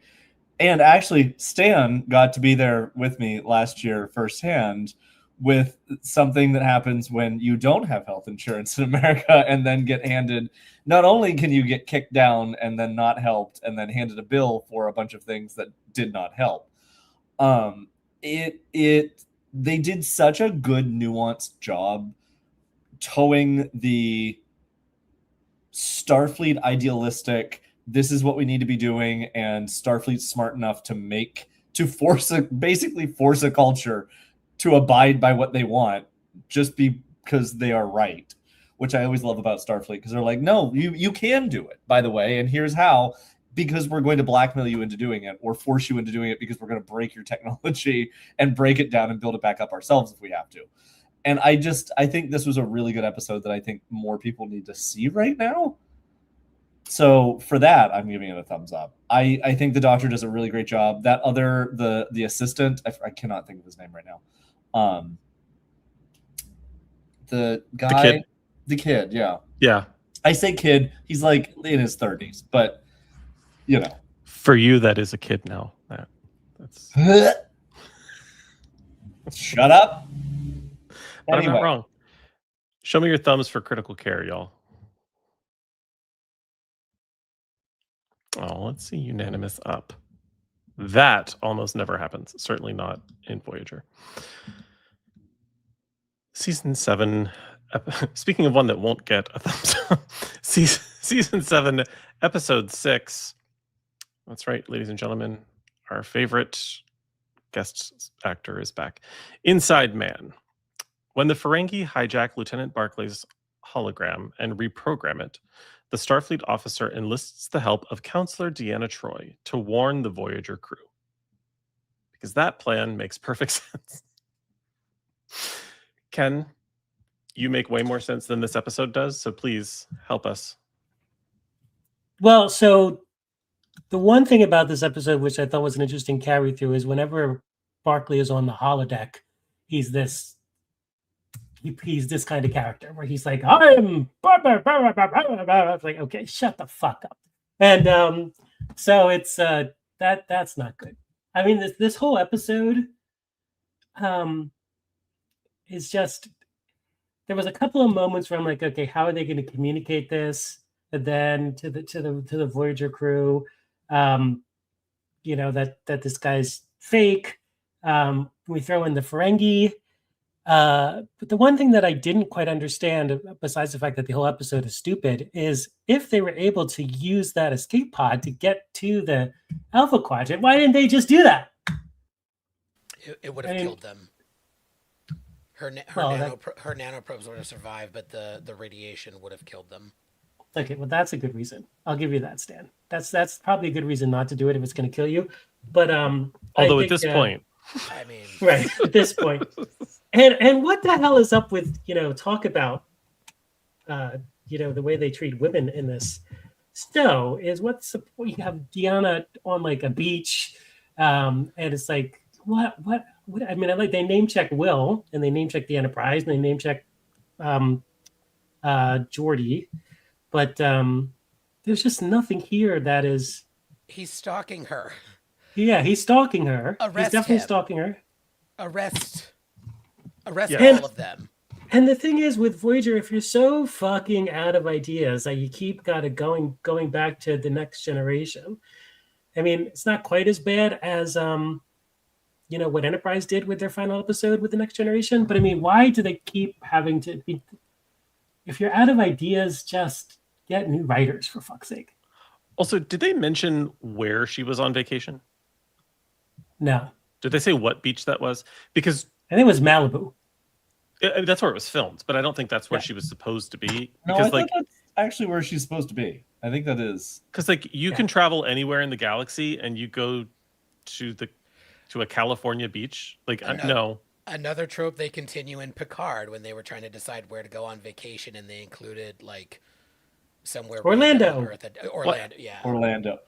and actually Stan got to be there with me last year firsthand with something that happens when you don't have health insurance in America and then get handed, not only can you get kicked down and then not helped and then handed a bill for a bunch of things that did not help. They did such a good nuanced job towing the Starfleet idealistic, this is what we need to be doing, and Starfleet's smart enough to basically force a culture to abide by what they want just because they are right, which I always love about Starfleet, because they're like, no, you can do it, by the way, and here's how, because we're going to blackmail you into doing it or force you into doing it because we're going to break your technology and break it down and build it back up ourselves if we have to. And I think this was a really good episode that I think more people need to see right now. So for that, I'm giving it a thumbs up. I think the Doctor does a really great job. That other, the assistant, I cannot think of his name right now. The guy, the kid, yeah. Yeah. I say kid, he's like in his 30s, but you know. For you, that is a kid now. That's Shut up. But anyway. I'm not wrong. Show me your thumbs for critical care, y'all. Oh, let's see. Unanimous up. That almost never happens. Certainly not in Voyager. Season 7. Speaking of one that won't get a thumbs up. Season 7, episode 6. That's right, ladies and gentlemen. Our favorite guest actor is back. Inside Man. When the Ferengi hijack Lieutenant Barclay's hologram and reprogram it, the Starfleet officer enlists the help of Counselor Deanna Troi to warn the Voyager crew. Because that plan makes perfect sense. Ken, you make way more sense than this episode does, so please help us. Well, so the one thing about this episode, which I thought was an interesting carry through, is whenever Barclay is on the holodeck, he's this kind of character where he's like, I'm like, okay, shut the fuck up. And so it's that's not good. I mean, this whole episode is just, there was a couple of moments where I'm like, okay, how are they going to communicate this? And then to the Voyager crew, you know, that this guy's fake. We throw in the Ferengi. But the one thing that I didn't quite understand, besides the fact that the whole episode is stupid, is if they were able to use that escape pod to get to the Alpha Quadrant, why didn't they just do that? It would have killed them. Her nanoprobes would have survived, but the radiation would have killed them. Okay, well, that's a good reason. I'll give you that, Stan. That's probably a good reason not to do it if it's going to kill you. But although at this point, I mean, right at this point. And what the hell is up with, you know, talk about, you know, the way they treat women in this show is you have Deanna on like a beach, and it's like, what? I mean, they name check Will, and they name check the Enterprise, and they name check Geordi, but there's just nothing here that is. He's stalking her. Yeah, he's stalking her. He's definitely stalking her. Arrest Yeah. all of them. And the thing is with Voyager, if you're so fucking out of ideas that you keep going back to the Next Generation, I mean, it's not quite as bad as you know, what Enterprise did with their final episode with the Next Generation. But I mean, why do they keep having to be? If you're out of ideas, just get new writers, for fuck's sake. Also, did they mention where she was on vacation? No. Did they say what beach that was? Because I think it was Malibu. That's where it was filmed, but I don't think that's where she was supposed to be. No, because, I think that's actually where she's supposed to be. I think that is. Because like you can travel anywhere in the galaxy, and you go to a California beach. Like no. Another trope they continue in Picard when they were trying to decide where to go on vacation, and they included like somewhere Orlando. on Earth. Orlando, yeah. Orlando.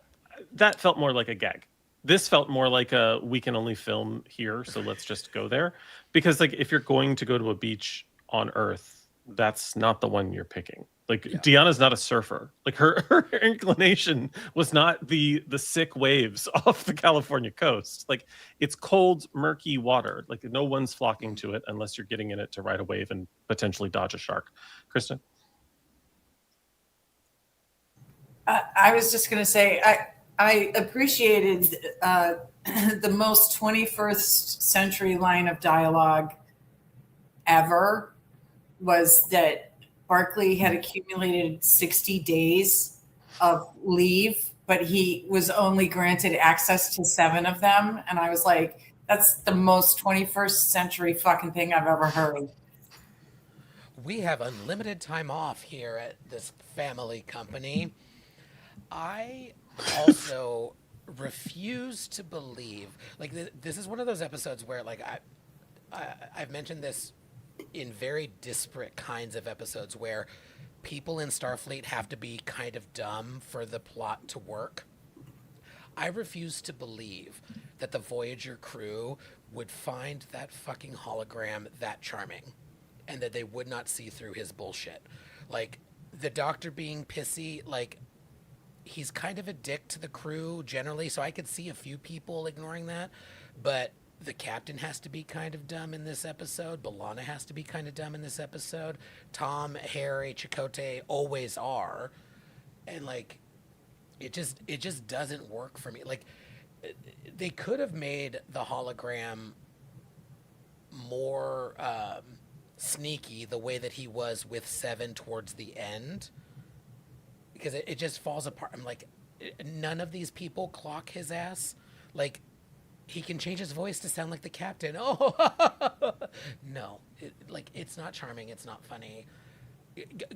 That felt more like a gag. This felt more like we can only film here, so let's just go there. Because like if you're going to go to a beach on Earth, that's not the one you're picking. Like Deanna's not a surfer. Like her inclination was not the sick waves off the California coast. Like it's cold, murky water. Like no one's flocking to it unless you're getting in it to ride a wave and potentially dodge a shark. Kristen? I was just going to say, I appreciated the most 21st century line of dialogue ever was that Barclay had accumulated 60 days of leave, but he was only granted access to 7 of them. And I was like, That's the most 21st century fucking thing I've ever heard. We have unlimited time off here at this family company. I also refuse to believe, like, this is one of those episodes where, like, I've mentioned this in very disparate kinds of episodes where people in Starfleet have to be kind of dumb for the plot to work. I refuse to believe that the Voyager crew would find that fucking hologram that charming and that they would not see through his bullshit. Like, the Doctor being pissy, like, he's kind of a dick to the crew generally, so I could see a few people ignoring that, but the captain has to be kind of dumb in this episode. B'Elanna has to be kind of dumb in this episode. Tom, Harry, Chakotay always are. And, like, it just doesn't work for me. Like, they could have made the hologram more sneaky the way that he was with Seven towards the end, because it just falls apart. I'm like, none of these people clock his ass. Like, he can change his voice to sound like the captain. Oh, no, it's not charming. It's not funny.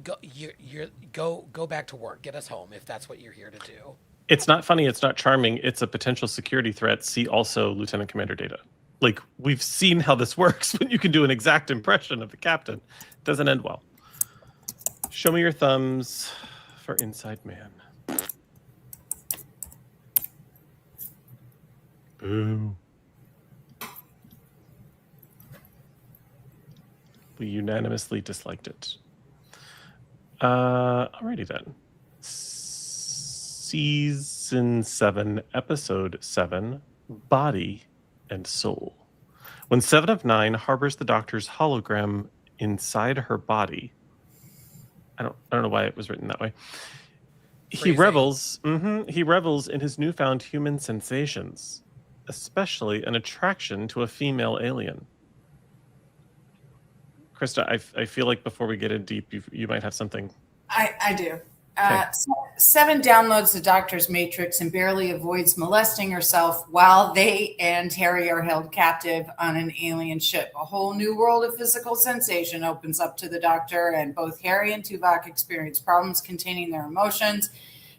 Go back to work. Get us home if that's what you're here to do. It's not funny. It's not charming. It's a potential security threat. See also Lieutenant Commander Data. Like, we've seen how this works when you can do an exact impression of the captain. It doesn't end well. Show me your thumbs for Inside Man. Boo. We unanimously disliked it. Alrighty then. Season 7, Episode 7, Body and Soul. When 7 of 9 harbors the Doctor's hologram inside her body. I don't know why it was written that way. He revels in his newfound human sensations, especially an attraction to a female alien. Krista, I feel like before we get in deep, you might have something. I do. Okay. Seven downloads the Doctor's matrix and barely avoids molesting herself while they and Harry are held captive on an alien ship. A whole new world of physical sensation opens up to the Doctor, and both Harry and Tuvok experience problems containing their emotions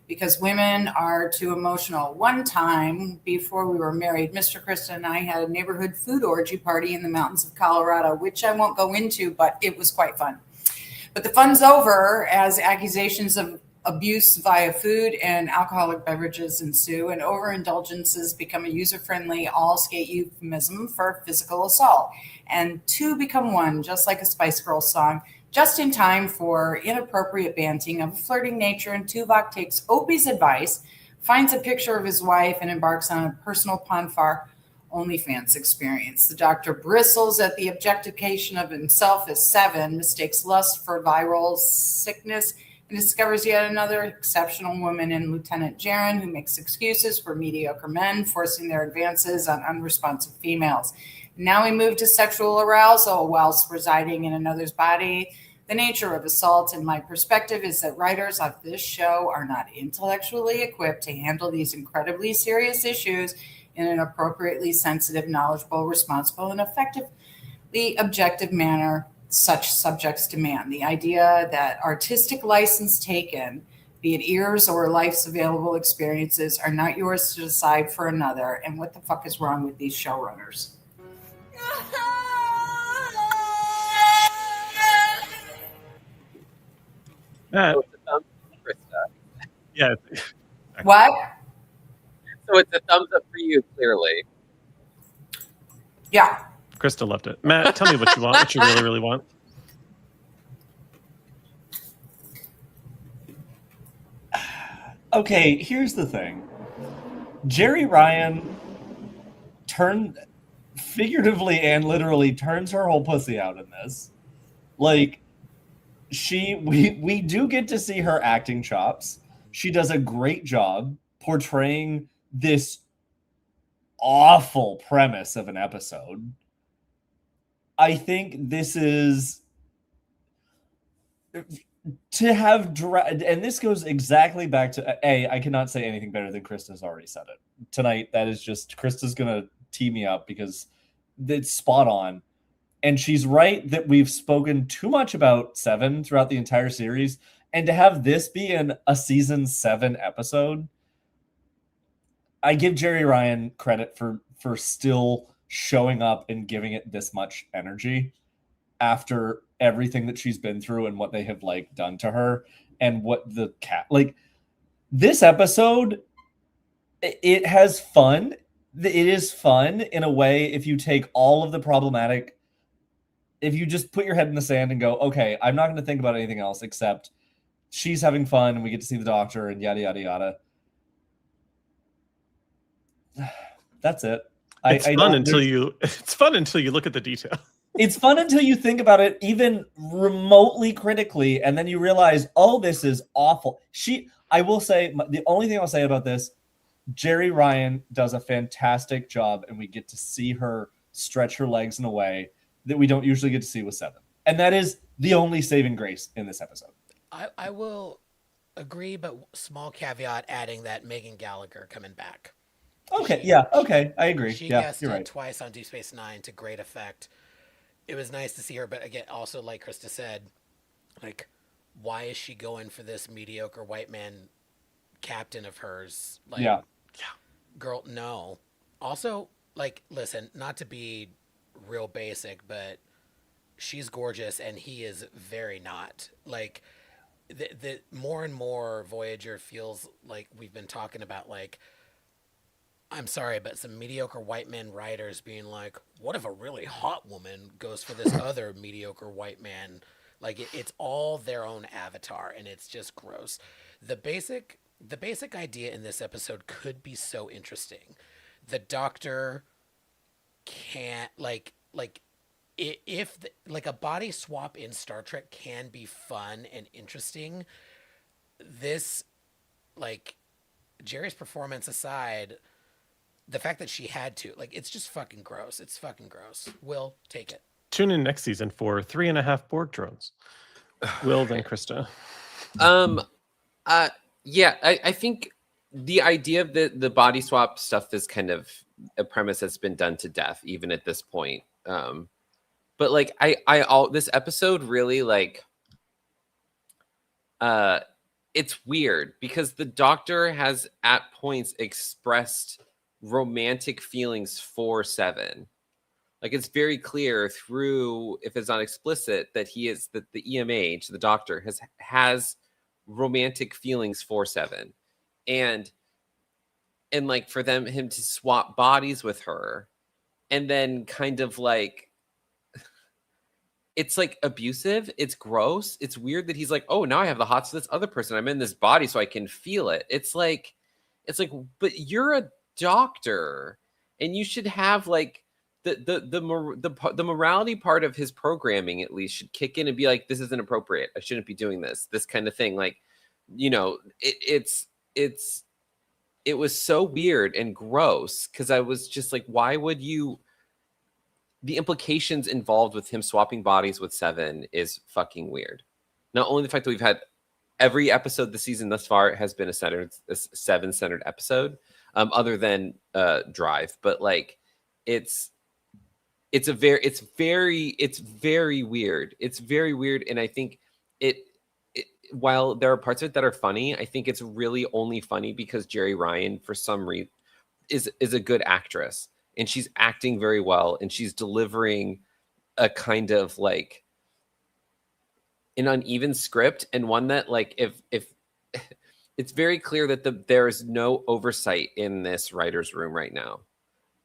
because women are too emotional. One time, before we were married, Mr. Krista and I had a neighborhood food orgy party in the mountains of Colorado, which I won't go into, but it was quite fun. But the fun's over as accusations of abuse via food and alcoholic beverages ensue, and overindulgences become a user-friendly all-skate euphemism for physical assault. And two become one, just like a Spice Girls song, just in time for inappropriate banting of a flirting nature. And Tuvok takes Opie's advice, finds a picture of his wife, and embarks on a personal Ponfar OnlyFans experience. The Doctor bristles at the objectification of himself as Seven, mistakes lust for viral sickness, and discovers yet another exceptional woman in Lieutenant Jaren, who makes excuses for mediocre men, forcing their advances on unresponsive females. Now we move to sexual arousal whilst residing in another's body. The nature of assault, in my perspective, is that writers of this show are not intellectually equipped to handle these incredibly serious issues in an appropriately sensitive, knowledgeable, responsible, and effectively objective manner such subjects demand. The idea that artistic license taken, be it ears or life's available experiences, are not yours to decide for another. And what the fuck is wrong with these showrunners? So it's a thumbs up, Krista. Yeah. What? So it's a thumbs up for you, clearly. Yeah. Krista loved it. Matt, tell me what you want, what you really, really want. Okay, here's the thing. Jerry Ryan figuratively and literally turns her whole pussy out in this. Like, we do get to see her acting chops. She does a great job portraying this awful premise of an episode. I think this is to have and this goes exactly back to I cannot say anything better than Krista's already said it tonight. That is just Krista's gonna tee me up because it's spot on. And she's right that we've spoken too much about Seven throughout the entire series. And to have this be a season 7 episode, I give Jerry Ryan credit for still showing up and giving it this much energy after everything that she's been through and what they have like done to her and what the cat like this episode, it has fun. It is fun in a way if you take all of the problematic, if you just put your head in the sand and go, okay, I'm not going to think about anything else except she's having fun and we get to see the doctor and yada, yada, yada. That's it. It's fun until you look at the detail. It's fun until you think about it even remotely critically, and then you realize, oh, this is awful. I will say, the only thing I'll say about this, Jerry Ryan does a fantastic job, and we get to see her stretch her legs in a way that we don't usually get to see with Seven. And that is the only saving grace in this episode. I will agree, but small caveat adding that Megan Gallagher coming back. Okay, I agree. She guested right. twice on Deep Space Nine to great effect. It was nice to see her, but again, also like Krista said, like, why is she going for this mediocre white man captain of hers? Like, yeah, girl, no. Also, like, listen, not to be real basic, but she's gorgeous and he is very not. Like, the more and more Voyager feels like we've been talking about, like, I'm sorry, but some mediocre white men writers being like, what if a really hot woman goes for this other mediocre white man? Like, it's all their own avatar, and it's just gross. The basic idea in this episode could be so interesting. The doctor can't, if a body swap in Star Trek can be fun and interesting, this, like, Jerry's performance aside, the fact that she had to, like, it's just fucking gross. It's fucking gross. Will, take it. Tune in next season for 3.5 Borg drones. Will, then Krista. Yeah, I think the idea of the body swap stuff is kind of a premise that's been done to death, even at this point. But like, this episode really, like, it's weird because the doctor has at points expressed romantic feelings for Seven. Like, it's very clear through, if it's not explicit, that the EMH, the doctor, has romantic feelings for Seven. And like, for him to swap bodies with her and then kind of like, it's like abusive. It's gross. It's weird that he's like, oh, now I have the hots for this other person. I'm in this body so I can feel it. It's like, but you're a doctor and you should have like the morality part of his programming at least should kick in and be like, this is inappropriate. I shouldn't be doing this kind of thing. Like, you know, it was so weird and gross because I was just like, why would you? The implications involved with him swapping bodies with Seven is fucking weird. Not only the fact that we've had every episode this season thus far has been a Seven-centered episode, other than Drive, but like it's very weird. It's very weird, and I think it while there are parts of it that are funny, I think it's really only funny because Jerry Ryan, for some reason, is a good actress. And she's acting very well, and she's delivering a kind of like an uneven script, and one that, like, if it's very clear that there is no oversight in this writer's room right now.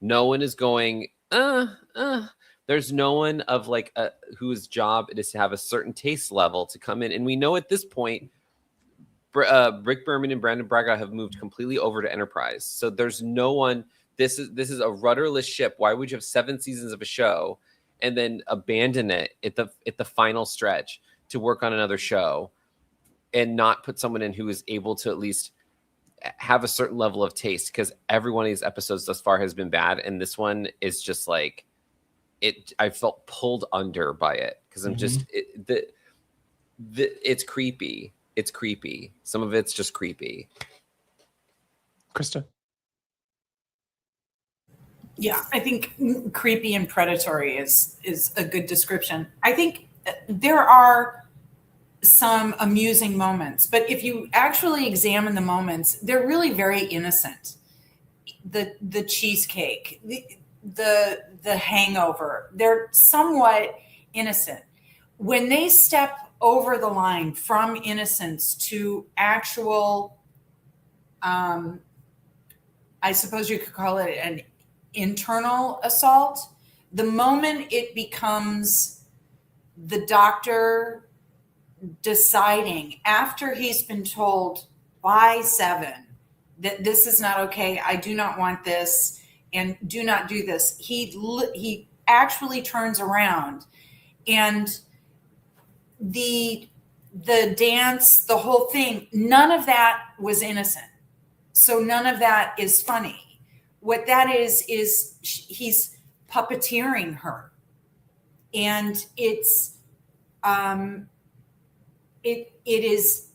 No one is going, There's no one of like whose job it is to have a certain taste level to come in, and we know at this point, Rick Berman and Brandon Braga have moved completely over to Enterprise, so there's no one. This is a rudderless ship. Why would you have 7 seasons of a show and then abandon it at the final stretch to work on another show and not put someone in who is able to at least have a certain level of taste? Because every one of these episodes thus far has been bad, and this one is just like it. I felt pulled under by it because I'm just it's creepy. It's creepy. Some of it's just creepy. Krista. Yeah, I think creepy and predatory is a good description. I think there are some amusing moments, but if you actually examine the moments, they're really very innocent. The cheesecake, the hangover, they're somewhat innocent. When they step over the line from innocence to actual, I suppose you could call it an internal assault, the moment it becomes the doctor deciding after he's been told by Seven that this is not okay, I do not want this, and do not do this, he actually turns around, and the dance, the whole thing, none of that was innocent. So none of that is funny. What that is he's puppeteering her, and it's it is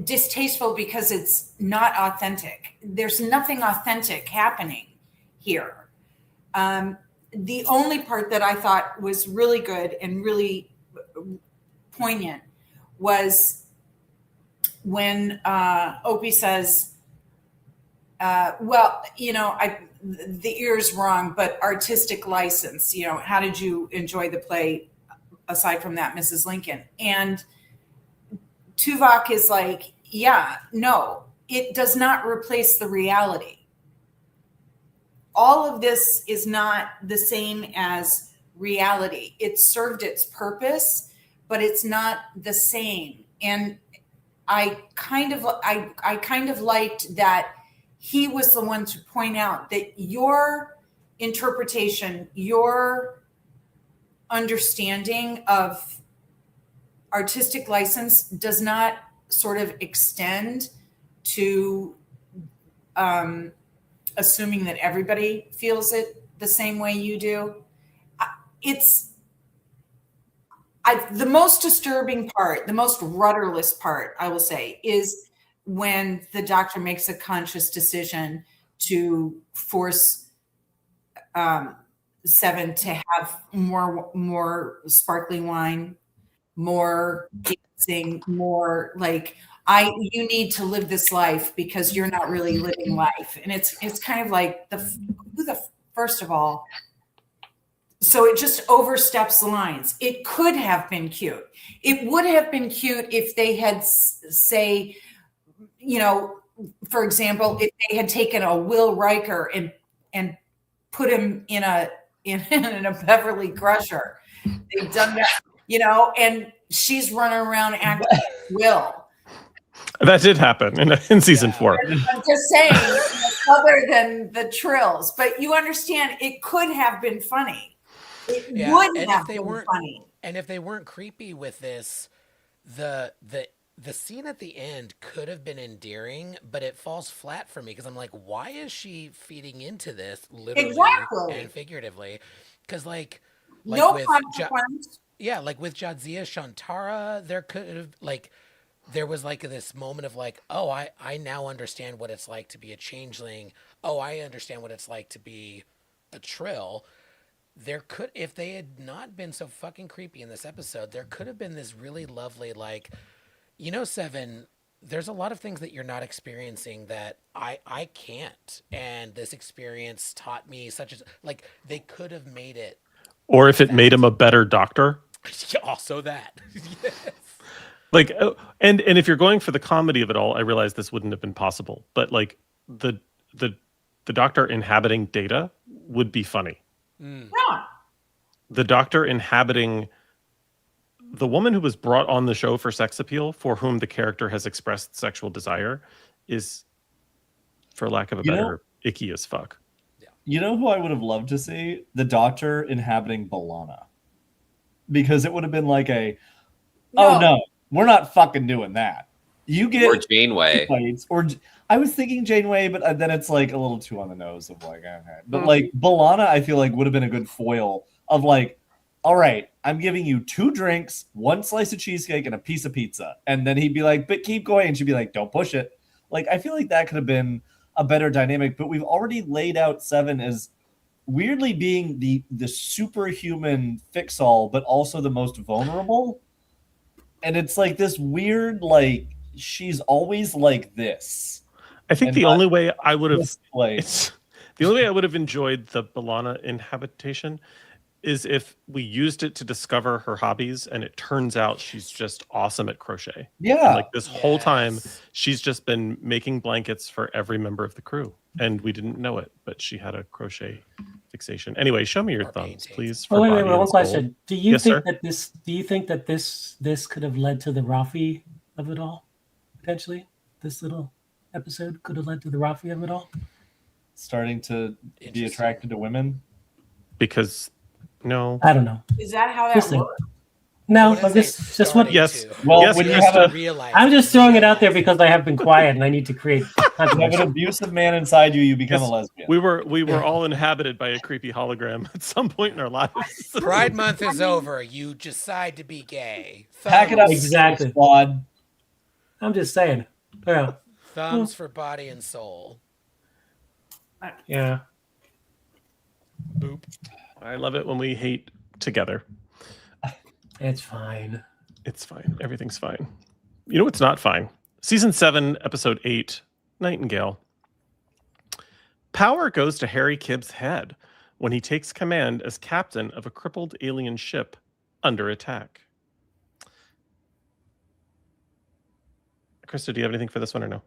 distasteful because it's not authentic. There's nothing authentic happening here. The only part that I thought was really good and really poignant was when Opie says, well, the ear's wrong, but artistic license, how did you enjoy the play aside from that, Mrs. Lincoln? And Tuvok is like, yeah, no, it does not replace the reality. All of this is not the same as reality. It served its purpose, but it's not the same. And I kind of liked that he was the one to point out that your interpretation, your understanding of artistic license does not sort of extend to assuming that everybody feels it the same way you do. The most disturbing part, the most rudderless part, I will say, is when the doctor makes a conscious decision to force Seven to have more sparkling wine, more dancing, more like, you need to live this life because you're not really living life. And it's kind of like first of all, so it just oversteps the lines. It could have been cute. It would have been cute if they had say, for example, if they had taken a Will Riker and put him in a Beverly Crusher. They've done that, and she's running around acting like Will. That did happen in season 4. I'm just saying, other than the trills, but you understand, it could have been funny. It would have been funny. And if they weren't creepy with this, the scene at the end could have been endearing, but it falls flat for me because I'm like, why is she feeding into this literally and figuratively? Because like no with consequence. like with Jadzia Shantara, there could have there was like this moment of like, oh, I now understand what it's like to be a changeling. Oh, I understand what it's like to be a Trill. There could, if they had not been so fucking creepy in this episode, there could have been this really lovely, like, Seven, there's a lot of things that you're not experiencing that I can't. And this experience taught me such as, like, they could have made it. Or if it made him a better doctor. Also that. Yes. Like, and if you're going for the comedy of it all, I realize this wouldn't have been possible. But like the doctor inhabiting Data would be funny. Yeah. The doctor inhabiting the woman who was brought on the show for sex appeal, for whom the character has expressed sexual desire, is, for lack of a better, icky as fuck. Yeah. You know who I would have loved to see? The doctor inhabiting B'Elanna. Because it would have been like oh no, we're not fucking doing that. You get or Janeway. Or I was thinking Janeway, but then it's like a little too on the nose of like, okay. But like B'Elanna, I feel like would have been a good foil of like, all right, I'm giving you 2 drinks, 1 slice of cheesecake, and a piece of pizza. And then he'd be like, but keep going. And she'd be like, don't push it. Like, I feel like that could have been a better dynamic, but we've already laid out Seven as weirdly being the superhuman fix-all, but also the most vulnerable. And it's like this weird, like, she's always like this. I think And the not only way I would have this, like, the only way I would have enjoyed the B'Elanna inhabitation is if we used it to discover her hobbies, and it turns out she's just awesome at crochet. yeah. And like this whole time, Yes. she's just been making blankets for every member of the crew, and we didn't know it, but she had a crochet fixation. Anyway, show me your Or thumbs, painting. please. Oh, for wait, Body one and Soul. question. Do you Yes, think sir? that this could have led to the Rafi of it all? Potentially, this little episode could have led to the Rafi of it all. Starting to be Interesting. attracted to women. Because no, I don't know. Is that how that Listen. works? No, What is I'm they just what starting Yes. to? Well, Yes, when you Krista. have I'm just throwing it out there Realize because I have been quiet and I need to create you have an controversy. abusive man inside you, you become Yes, a lesbian. we were all inhabited by a creepy hologram at some point in our lives. Pride Month is over. You decide to be gay. Pack it up, Exactly. squad. I'm just saying. Yeah, Thumbs for Body and Soul. yeah. Boop. I love it when we hate together. It's fine. It's fine. Everything's fine. You know what's not fine? Season 7, Episode 8, Nightingale. Power goes to Harry Kibb's head when he takes command as captain of a crippled alien ship under attack. Krista, do you have anything for this one or no?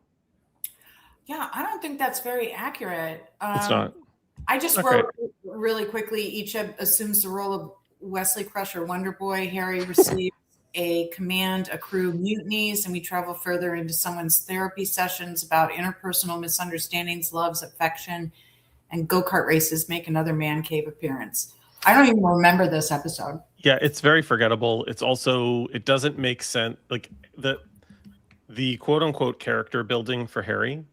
Yeah, I don't think that's very accurate. It's not. I just Okay. wrote really quickly. Each assumes the role of Wesley Crusher, Wonder Boy. Harry receives a command, a crew mutinies, and we travel further into someone's therapy sessions about interpersonal misunderstandings, loves, affection, and go-kart races make another man cave appearance. I don't even remember this episode. Yeah, it's very forgettable. It's also, it doesn't make sense. Like the quote unquote character building for Harry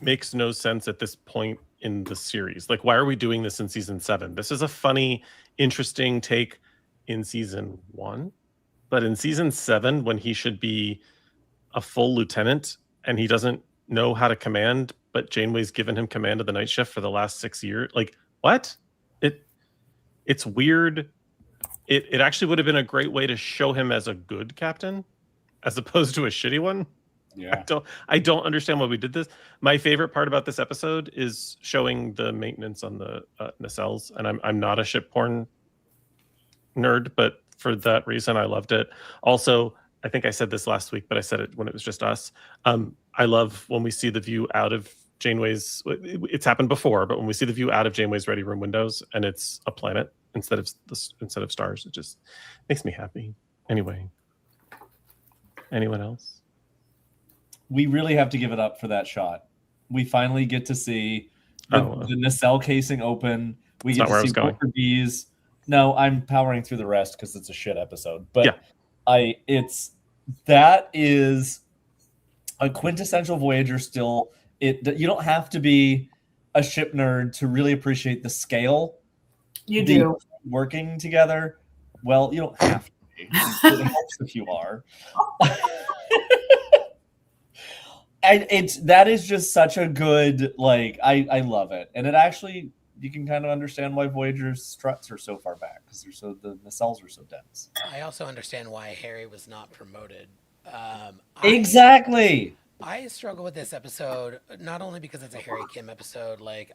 makes no sense at this point in the series. Like, why are we doing this in season 7? This is a funny, interesting take in season 1, but in season 7, when he should be a full lieutenant and he doesn't know how to command, but Janeway's given him command of the night shift for the last 6 years. Like, what? It's weird. It actually would have been a great way to show him as a good captain as opposed to a shitty one. Yeah. I don't understand why we did this. My favorite part about this episode is showing the maintenance on the nacelles, and I'm not a ship porn nerd, but for that reason I loved it. Also, I think I said this last week, but I said it when it was just us. I love when we see the view out of Janeway's. It's happened before, but when we see the view out of Janeway's ready room windows and it's a planet instead of stars, it just makes me happy. Anyway, anyone else? We really have to give it up for that shot. We finally get to see the nacelle casing open. We get to see Walker Bees. No, I'm powering through the rest because it's a shit episode. But yeah. That is a quintessential Voyager still. You don't have to be a ship nerd to really appreciate the scale. You do. Working together. Well, you don't have to be. It helps if you are. That is just such a good, like, I love it. And it actually, you can kind of understand why Voyager's struts are so far back because the nacelles are so dense. I also understand why Harry was not promoted. Exactly. I struggle with this episode not only because it's a Harry Kim episode. Like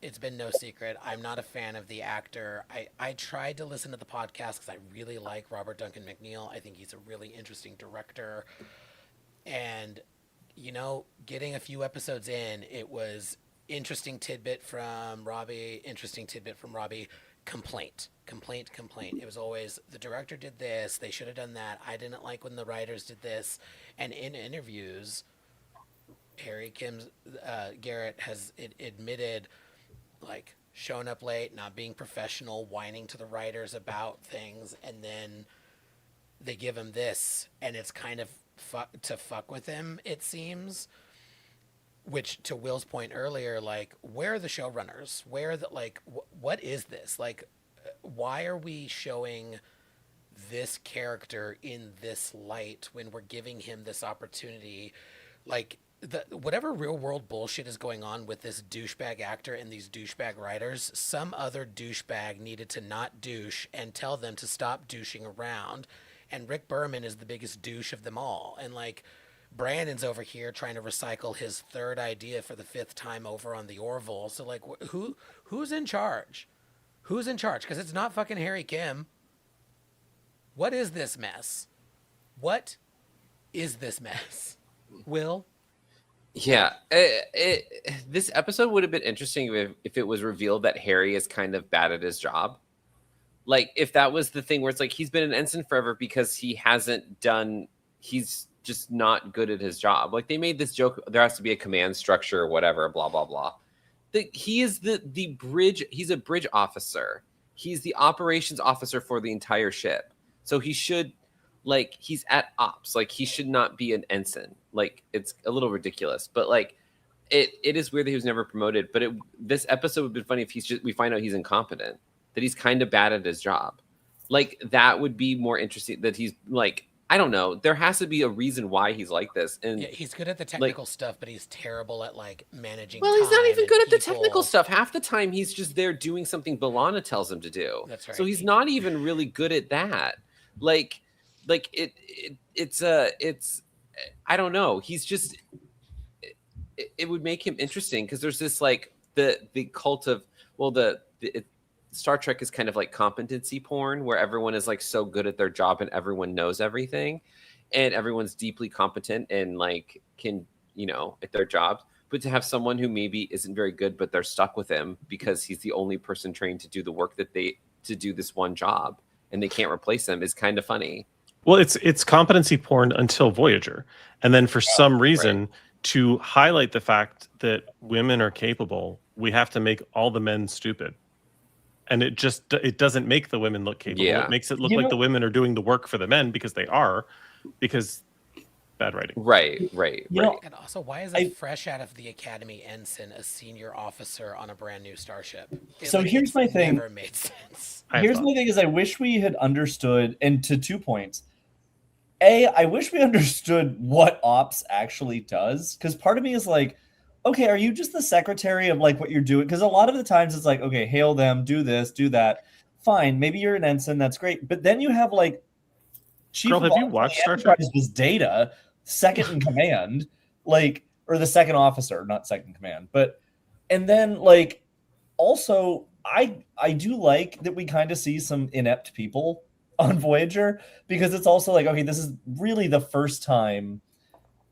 it's been no secret. I'm not a fan of the actor. I tried to listen to the podcast because I really like Robert Duncan McNeil. I think he's a really interesting director, and getting a few episodes in, it was interesting tidbit from Robbie, complaint. It was always, the director did this, they should have done that, I didn't like when the writers did this. And in interviews, Harry Kim's Garrett has admitted, like, showing up late, not being professional, whining to the writers about things, and then they give him this, and it's kind of fuck with him, it seems. Which, to Will's point earlier, like, where are the showrunners? What is this? Like, why are we showing this character in this light when we're giving him this opportunity? Like, whatever real world bullshit is going on with this douchebag actor and these douchebag writers, some other douchebag needed to not douche and tell them to stop douching around. And Rick Berman is the biggest douche of them all. And like, Brandon's over here trying to recycle his third idea for the fifth time over on the Orville. So like, who's in charge? Who's in charge? Because it's not fucking Harry Kim. What is this mess? What is this mess? Will? Yeah, this episode would have been interesting if it was revealed that Harry is kind of bad at his job. Like, if that was the thing where it's like he's been an ensign forever because he's just not good at his job. Like, they made this joke, there has to be a command structure or whatever, blah, blah, blah. He is the bridge, he's a bridge officer. He's the operations officer for the entire ship. So he should, like, he's at ops. Like, he should not be an ensign. Like, it's a little ridiculous, but like, it is weird that he was never promoted. But this episode would have been funny if we find out he's incompetent, that he's kind of bad at his job. Like, that would be more interesting. That he's like, I don't know. There has to be a reason why he's like this. And yeah, he's good at the technical stuff, but he's terrible at like managing. Well, he's not even good at the people. technical stuff. Half the time, he's just there doing something B'Elanna tells him to do. That's right. So he's not even really good at that. It's I don't know. He's just, it would make him interesting because there's this like the cult of, well, Star Trek is kind of like competency porn where everyone is like so good at their job and everyone knows everything and everyone's deeply competent and like can, at their jobs. But to have someone who maybe isn't very good, but they're stuck with him because he's the only person trained to do the work to do this one job and they can't replace him is kind of funny. Well, it's competency porn until Voyager. And then for some reason, to highlight the fact that women are capable, we have to make all the men stupid. And it doesn't make the women look capable. Yeah. It makes it look like the women are doing the work for the men because bad writing. Right. And also, why is a fresh out of the academy ensign a senior officer on a brand new starship? Here's my thing. Never made sense. Here's my thing is I wish we had understood, and to 2 points. I wish we understood what ops actually does. Because part of me is like, okay, are you just the secretary of like what you're doing? Because a lot of the times it's like, okay, hail them, do this, do that. Fine, maybe you're an ensign, that's great. But then you have like Chief Girl, have you watched Star Trek? Was Data, second in command, like, or the second officer, not second in command. But and then like also I do like that we kind of see some inept people on Voyager because it's also like, okay, this is really the first time.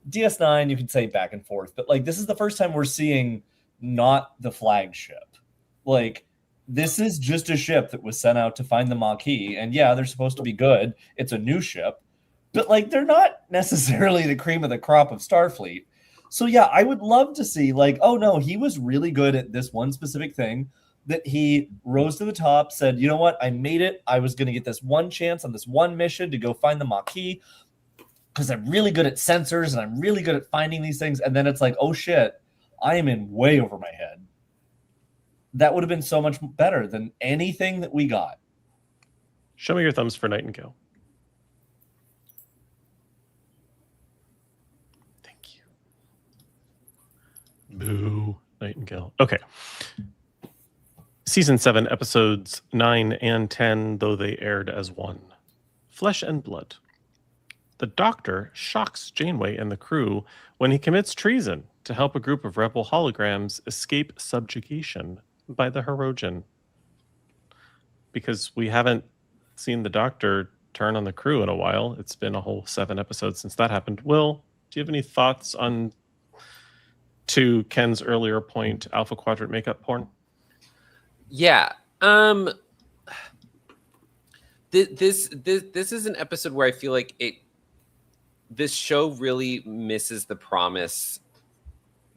DS9, you could say back and forth, but like this is the first time we're seeing not the flagship. Like, this is just a ship that was sent out to find the Maquis, and yeah, they're supposed to be good. It's a new ship, but like they're not necessarily the cream of the crop of Starfleet. So yeah, I would love to see like, oh no, he was really good at this one specific thing that he rose to the top, said, you know what, I made it. I was going to get this one chance on this one mission to go find the Maquis because I'm really good at sensors and I'm really good at finding these things. And then it's like, oh shit, I am in way over my head. That would have been so much better than anything that we got. Show me your thumbs for Nightingale. Thank you. Boo, Nightingale. Okay. Season 7, episodes 9 and 10, though they aired as one. Flesh and Blood. The Doctor shocks Janeway and the crew when he commits treason to help a group of rebel holograms escape subjugation by the Hirogen. Because we haven't seen the Doctor turn on the crew in a while. It's been a whole 7 episodes since that happened. Will, do you have any thoughts on, to Ken's earlier point, Alpha Quadrant makeup porn? Yeah. This is an episode where I feel like this show really misses the promise.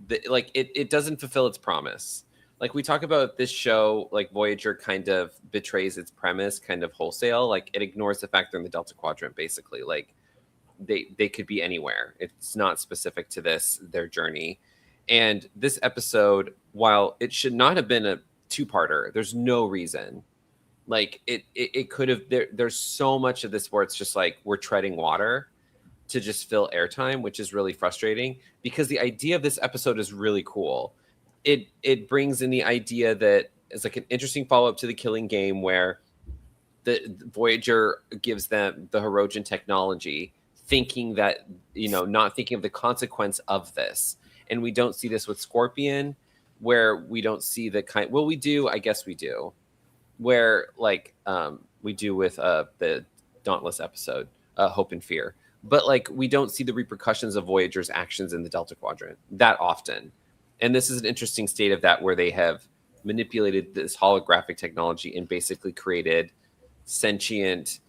It doesn't fulfill its promise. Like, we talk about this show, like Voyager kind of betrays its premise kind of wholesale. Like, it ignores the fact they're in the Delta Quadrant, basically. Like, they could be anywhere. It's not specific to their journey. And this episode, while it should not have been a two-parter, there's no reason. Like, it could have, there's so much of this where it's just like we're treading water to just fill airtime, which is really frustrating because the idea of this episode is really cool. It brings in the idea that it's like an interesting follow-up to the Killing Game where the Voyager gives them the Hirogen technology, thinking that, not thinking of the consequence of this. And we don't see this with Scorpion, where we don't see the kind. Well, we do. I guess we do. Where like we do with the Dauntless episode, Hope and Fear. But like we don't see the repercussions of Voyager's actions in the Delta Quadrant that often. And this is an interesting state of that where they have manipulated this holographic technology and basically created sentient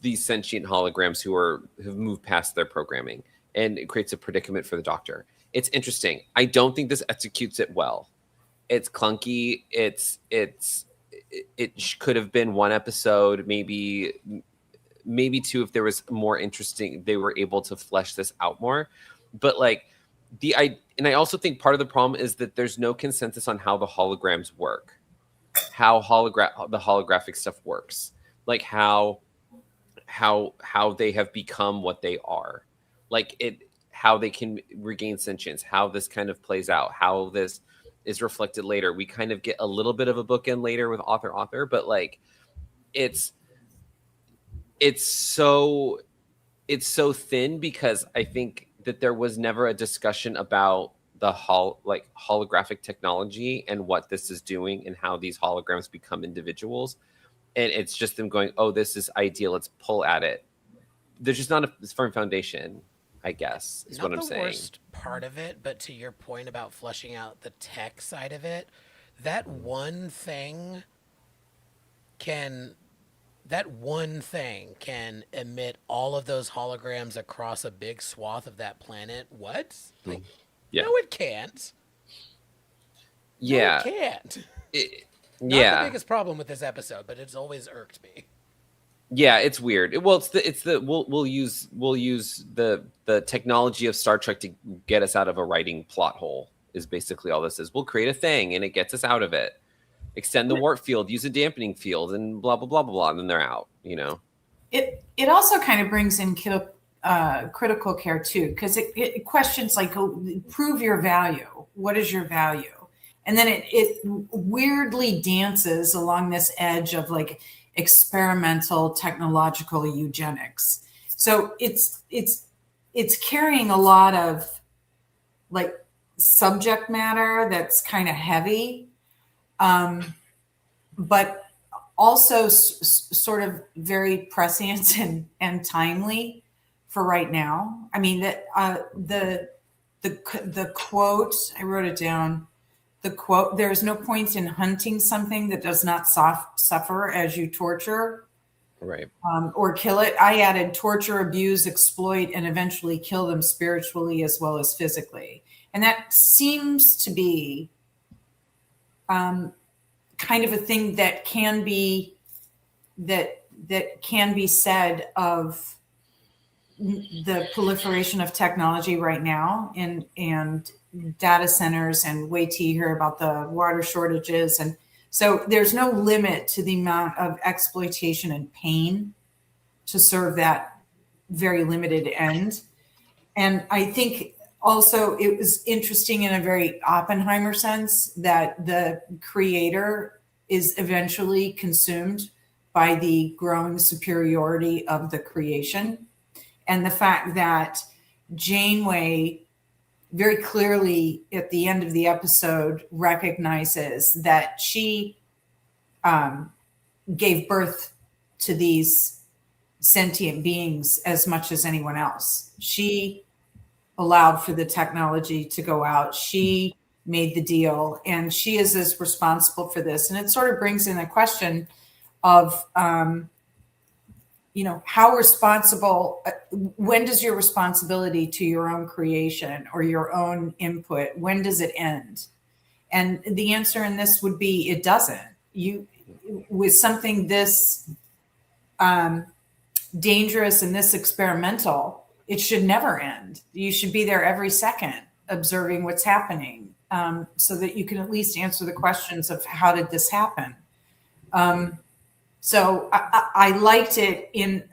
these sentient holograms who have moved past their programming, and it creates a predicament for the Doctor. It's interesting. I don't think this executes it well. It's clunky. It could have been one episode, maybe two, if there was more interesting, they were able to flesh this out more. But like and I also think part of the problem is that there's no consensus on how the holograms work, how the holographic stuff works, like how they have become what they are, how they can regain sentience, how this kind of plays out, how this is reflected later. We kind of get a little bit of a bookend later with author, but like it's so thin because I think that there was never a discussion about the holographic technology and what this is doing and how these holograms become individuals. And it's just them going, oh, this is ideal, let's pull at it. There's just not a firm foundation, I guess, is what I'm saying. Not the worst part of it, but to your point about fleshing out the tech side of it, that one thing can emit all of those holograms across a big swath of that planet. What? Like, yeah. No, it can't. Yeah. No, it can't. Not the biggest problem with this episode, but it's always irked me. Yeah, it's weird. Well, we'll use the technology of Star Trek to get us out of a writing plot hole is basically all this is. We'll create a thing and it gets us out of it. Extend the warp field, use a dampening field, and blah blah blah blah blah, and then they're out. It also kind of brings in critical care too, because it questions like, prove your value. What is your value? And then it weirdly dances along this edge of like experimental technological eugenics. So it's carrying a lot of like subject matter that's kind of heavy, but also sort of very prescient and timely for right now. I mean, that the quote, I wrote it down. The quote, there is no point in hunting something that does not suffer as you torture, right, or kill it. I added torture, abuse, exploit, and eventually kill them spiritually as well as physically. And that seems to be kind of a thing that can be said of the proliferation of technology right now and data centers, and wait till you hear about the water shortages. And so there's no limit to the amount of exploitation and pain to serve that very limited end. And I think also it was interesting in a very Oppenheimer sense that the creator is eventually consumed by the growing superiority of the creation. And the fact that Janeway very clearly at the end of the episode recognizes that she gave birth to these sentient beings as much as anyone else. She allowed for the technology to go out. She made the deal, and she is as responsible for this. And it sort of brings in a question of, how responsible, when does your responsibility to your own creation or your own input, when does it end? And the answer in this would be, it doesn't. With something this dangerous and this experimental, it should never end. You should be there every second observing what's happening, so that you can at least answer the questions of how did this happen? So I liked it in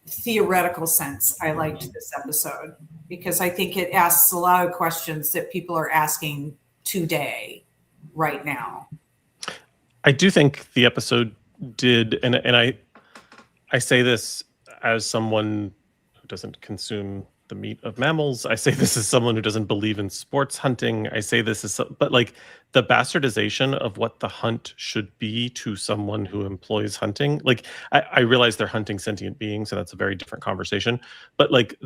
theoretical sense. I liked this episode because I think it asks a lot of questions that people are asking today, right now. I do think the episode did, and I say this as someone who doesn't consume the meat of mammals. I say this as someone who doesn't believe in sports hunting. I say this as, but like the bastardization of what the hunt should be to someone who employs hunting. Like I realize they're hunting sentient beings, and that's a very different conversation. But like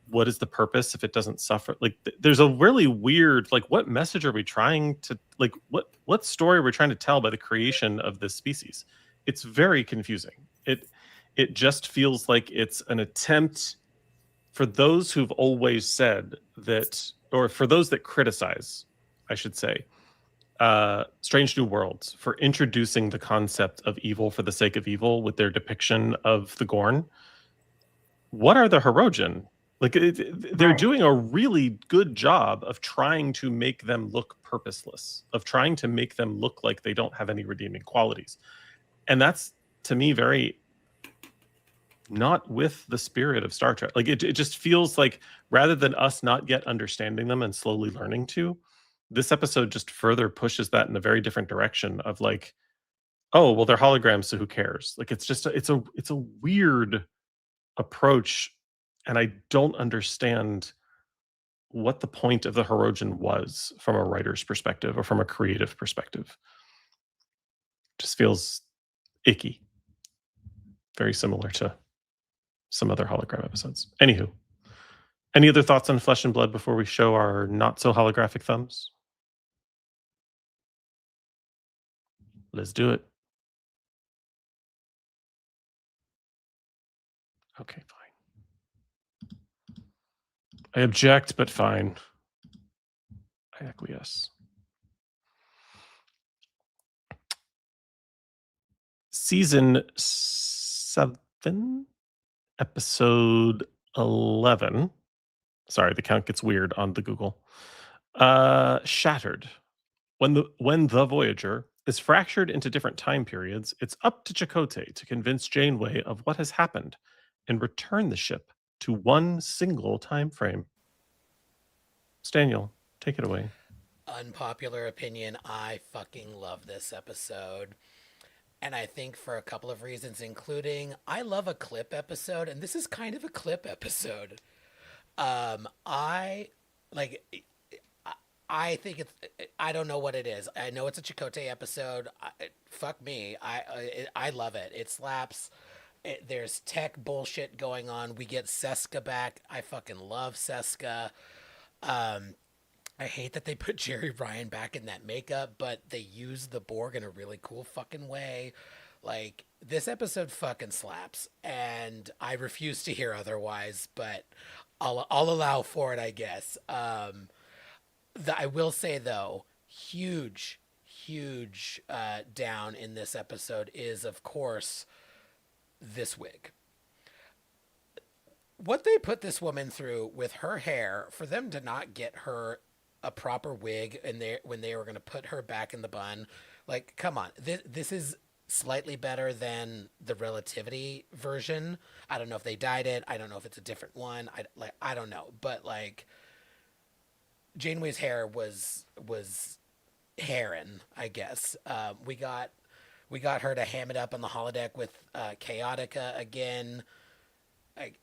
what is the purpose if it doesn't suffer? Like there's a really weird, like, what message are we trying to, like, what story are we trying to tell by the creation of this species? It's very confusing. It just feels like it's an attempt for those who've always said that, or for those that criticize, I should say, Strange New Worlds for introducing the concept of evil for the sake of evil with their depiction of the Gorn. What are the Hirogen? Like, they're doing a really good job of trying to make them look purposeless, of trying to make them look like they don't have any redeeming qualities. And that's, to me, very not with the spirit of Star Trek. Like it just feels like, rather than us not yet understanding them and slowly learning to, this episode just further pushes that in a very different direction of like, oh, well, they're holograms, so who cares? Like it's just it's a weird approach, and I don't understand what the point of the Hirogen was from a writer's perspective or from a creative perspective. Just feels icky. Very similar to some other hologram episodes. Anywho, any other thoughts on Flesh and Blood before we show our not so holographic thumbs? Let's do it. Okay, fine. I object, but fine. I acquiesce. Season 7, episode 11. Sorry, the count gets weird on the Google. Shattered. When the Voyager is fractured into different time periods, it's up to Chakotay to convince Janeway of what has happened and return the ship to one single time frame. Staniel, take it away. Unpopular opinion, I fucking love this episode. And I think for a couple of reasons, including I love a clip episode, and this is kind of a clip episode. I think it's, I don't know what it is. I know it's a Chakotay episode. Fuck me. I love it. It slaps. There's tech bullshit going on. We get Seska back. I fucking love Seska. I hate that they put Jerry Ryan back in that makeup, but they use the Borg in a really cool fucking way. Like, this episode fucking slaps, and I refuse to hear otherwise, but I'll allow for it, I guess. I will say, though, huge down in this episode is, of course, this wig. What they put this woman through with her hair, for them to not get her a proper wig when they were going to put her back in the bun, like, come on. This is slightly better than the Relativity version. I don't know if they dyed it. I don't know if it's a different one. I don't know, but like, Janeway's hair was hairin', I guess. We got her to ham it up on the holodeck with Chaotica again. I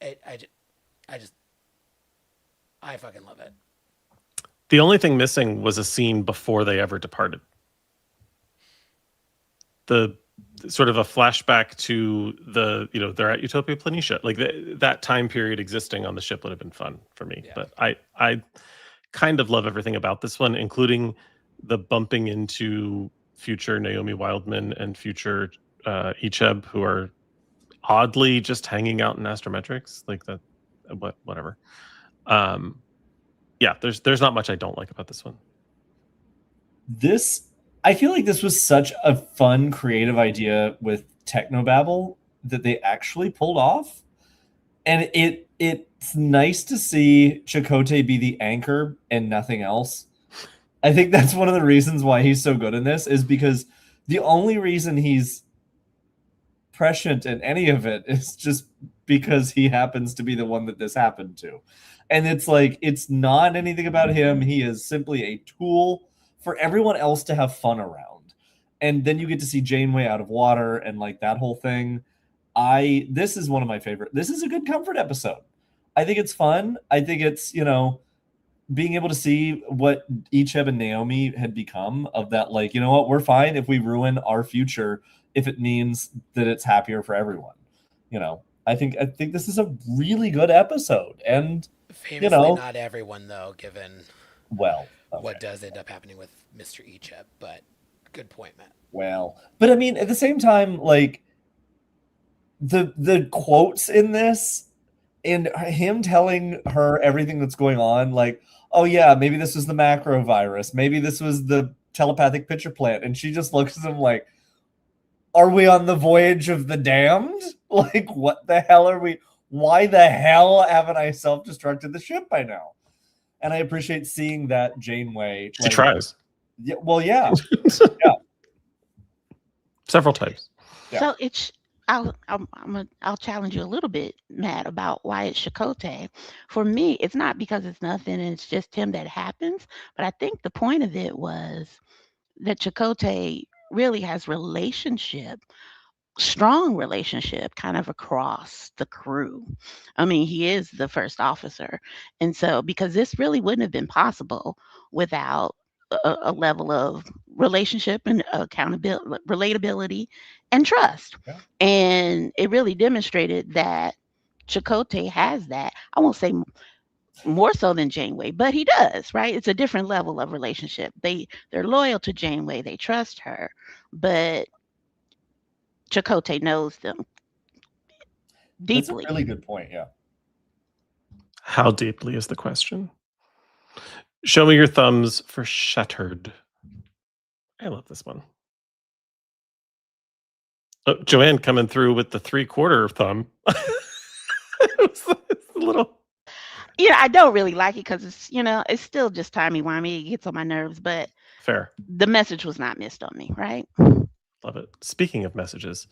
fucking love it. The only thing missing was a scene before they ever departed. The sort of a flashback to they're at Utopia Planitia. Like that time period existing on the ship would have been fun for me. Yeah. But I kind of love everything about this one, including the bumping into future Naomi Wildman and future Icheb, who are oddly just hanging out in astrometrics. Like that, whatever. Yeah, there's not much I don't like about this one. I feel like this was such a fun, creative idea with Technobabble that they actually pulled off. And it's nice to see Chakotay be the anchor and nothing else. I think that's one of the reasons why he's so good in this, is because the only reason he's prescient in any of it is just because he happens to be the one that this happened to. And it's like, it's not anything about him. He is simply a tool for everyone else to have fun around. And then you get to see Janeway out of water and like that whole thing. This is one of my favorite. This is a good comfort episode. I think it's fun. I think it's, being able to see what Icheb and Naomi had become, of that, like, you know what, we're fine if we ruin our future if it means that it's happier for everyone. I think this is a really good episode. And famously not everyone, though, given what does end up happening with Mr. Icheb. But good point, Matt. Well, but I mean, at the same time, like, the quotes in this and him telling her everything that's going on, like, oh yeah, maybe this was the macro virus, maybe this was the telepathic pitcher plant, and she just looks at him like, are we on the voyage of the damned? Like, what the hell are we? Why the hell haven't I self-destructed the ship by now? And I appreciate seeing that Janeway. She tries. Yeah, well, yeah. Yeah. Several times. Yeah. So it's I'll challenge you a little bit, Matt, about why it's Chakotay. For me, it's not because it's nothing and it's just him that happens, but I think the point of it was that Chakotay really has strong relationship kind of across the crew. I mean, he is the first officer. And so, because this really wouldn't have been possible without a level of relationship and accountability, relatability, and trust. Yeah. And it really demonstrated that Chakotay has that. I won't say more so than Janeway, but he does, right? It's a different level of relationship. They're loyal to Janeway, they trust her, but Chakotay knows them deeply. That's a really good point, yeah. How deeply is the question? Show me your thumbs for Shattered. I love this one. Oh, Joanne coming through with the 3/4 thumb. it's a little. Yeah, I don't really like it because it's still just timey-wimey. It gets on my nerves, but Fair. The message was not missed on me, right? Love it. Speaking of messages,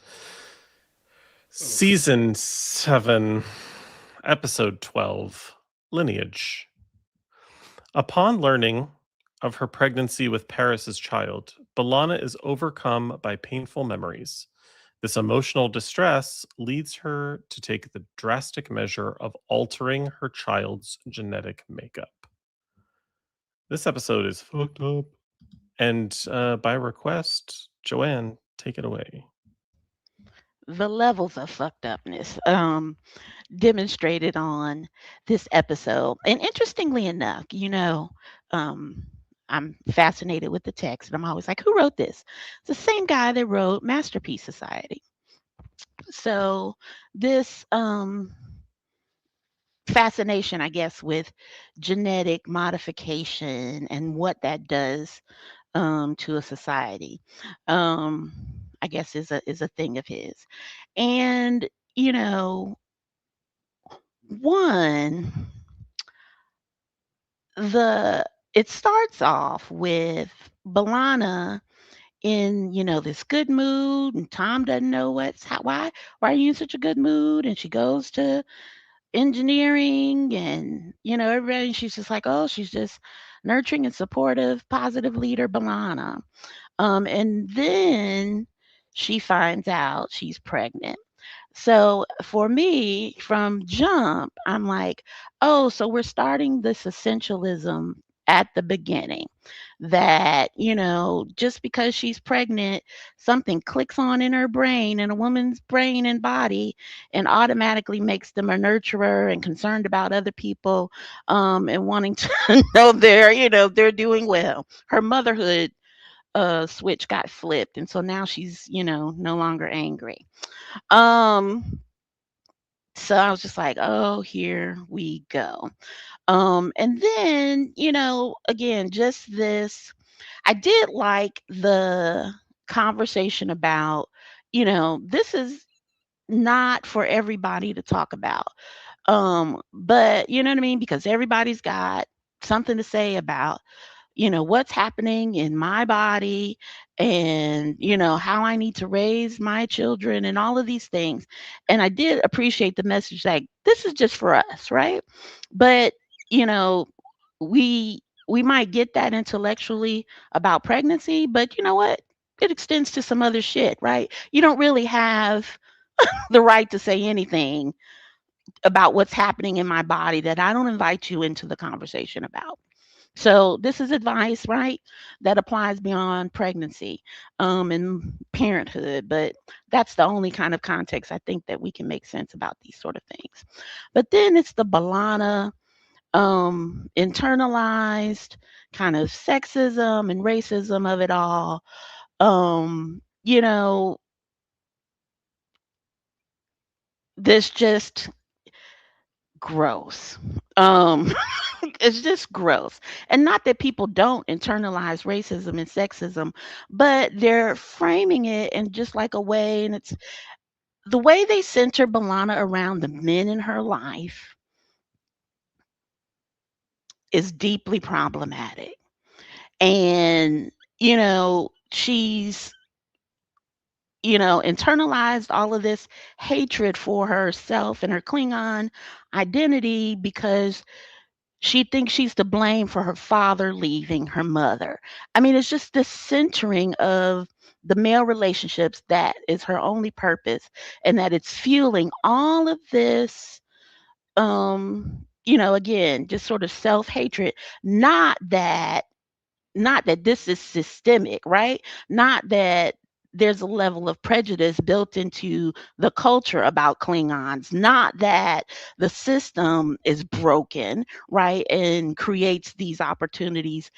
Season 7, Episode 12, Lineage. Upon learning of her pregnancy with Paris's child, B'Elanna is overcome by painful memories. This emotional distress leads her to take the drastic measure of altering her child's genetic makeup. This episode is fucked up. And by request, Joanne, take it away. The levels of fucked upness demonstrated on this episode. And interestingly enough, I'm fascinated with the text, and I'm always like, who wrote this? It's the same guy that wrote Masterpiece Society. So this fascination, I guess, with genetic modification and what that does to a society, I guess is a thing of his. And one, it starts off with B'Elanna in this good mood, and Tom doesn't know why are you in such a good mood, and she goes to engineering, and everybody, she's just like, oh, she's just nurturing and supportive, positive leader B'Elanna. And then she finds out she's pregnant. So for me, from jump, I'm like, oh, so we're starting this essentialism at the beginning, that just because she's pregnant, something clicks on in her brain, in a woman's brain and body, and automatically makes them a nurturer and concerned about other people, and wanting to know they're doing well. Her motherhood switch got flipped, and so now she's no longer angry. So I was just like, oh, here we go. And then, again, just this, I did like the conversation about, this is not for everybody to talk about. But you know what I mean? Because everybody's got something to say about what's happening in my body, and how I need to raise my children and all of these things. And I did appreciate the message that this is just for us, right? But you know we might get that intellectually about pregnancy, but you know what, it extends to some other shit, right? You don't really have the right to say anything about what's happening in my body that I don't invite you into the conversation about. So this is advice, right, that applies beyond pregnancy, and parenthood, but that's the only kind of context I think that we can make sense about these sort of things. But then it's the Balana internalized kind of sexism and racism of it all. Um, you know, this just gross. Um, it's just gross. And not that people don't internalize racism and sexism, but they're framing it in just like a way, and it's the way they center Balana around the men in her life is deeply problematic. And, she's, internalized all of this hatred for herself and her Klingon identity because she thinks she's to blame for her father leaving her mother. I mean, it's just this centering of the male relationships that is her only purpose, and that it's fueling all of this, again, just sort of self-hatred. Not that this is systemic, right? Not that there's a level of prejudice built into the culture about Klingons, not that the system is broken, right? And creates these opportunities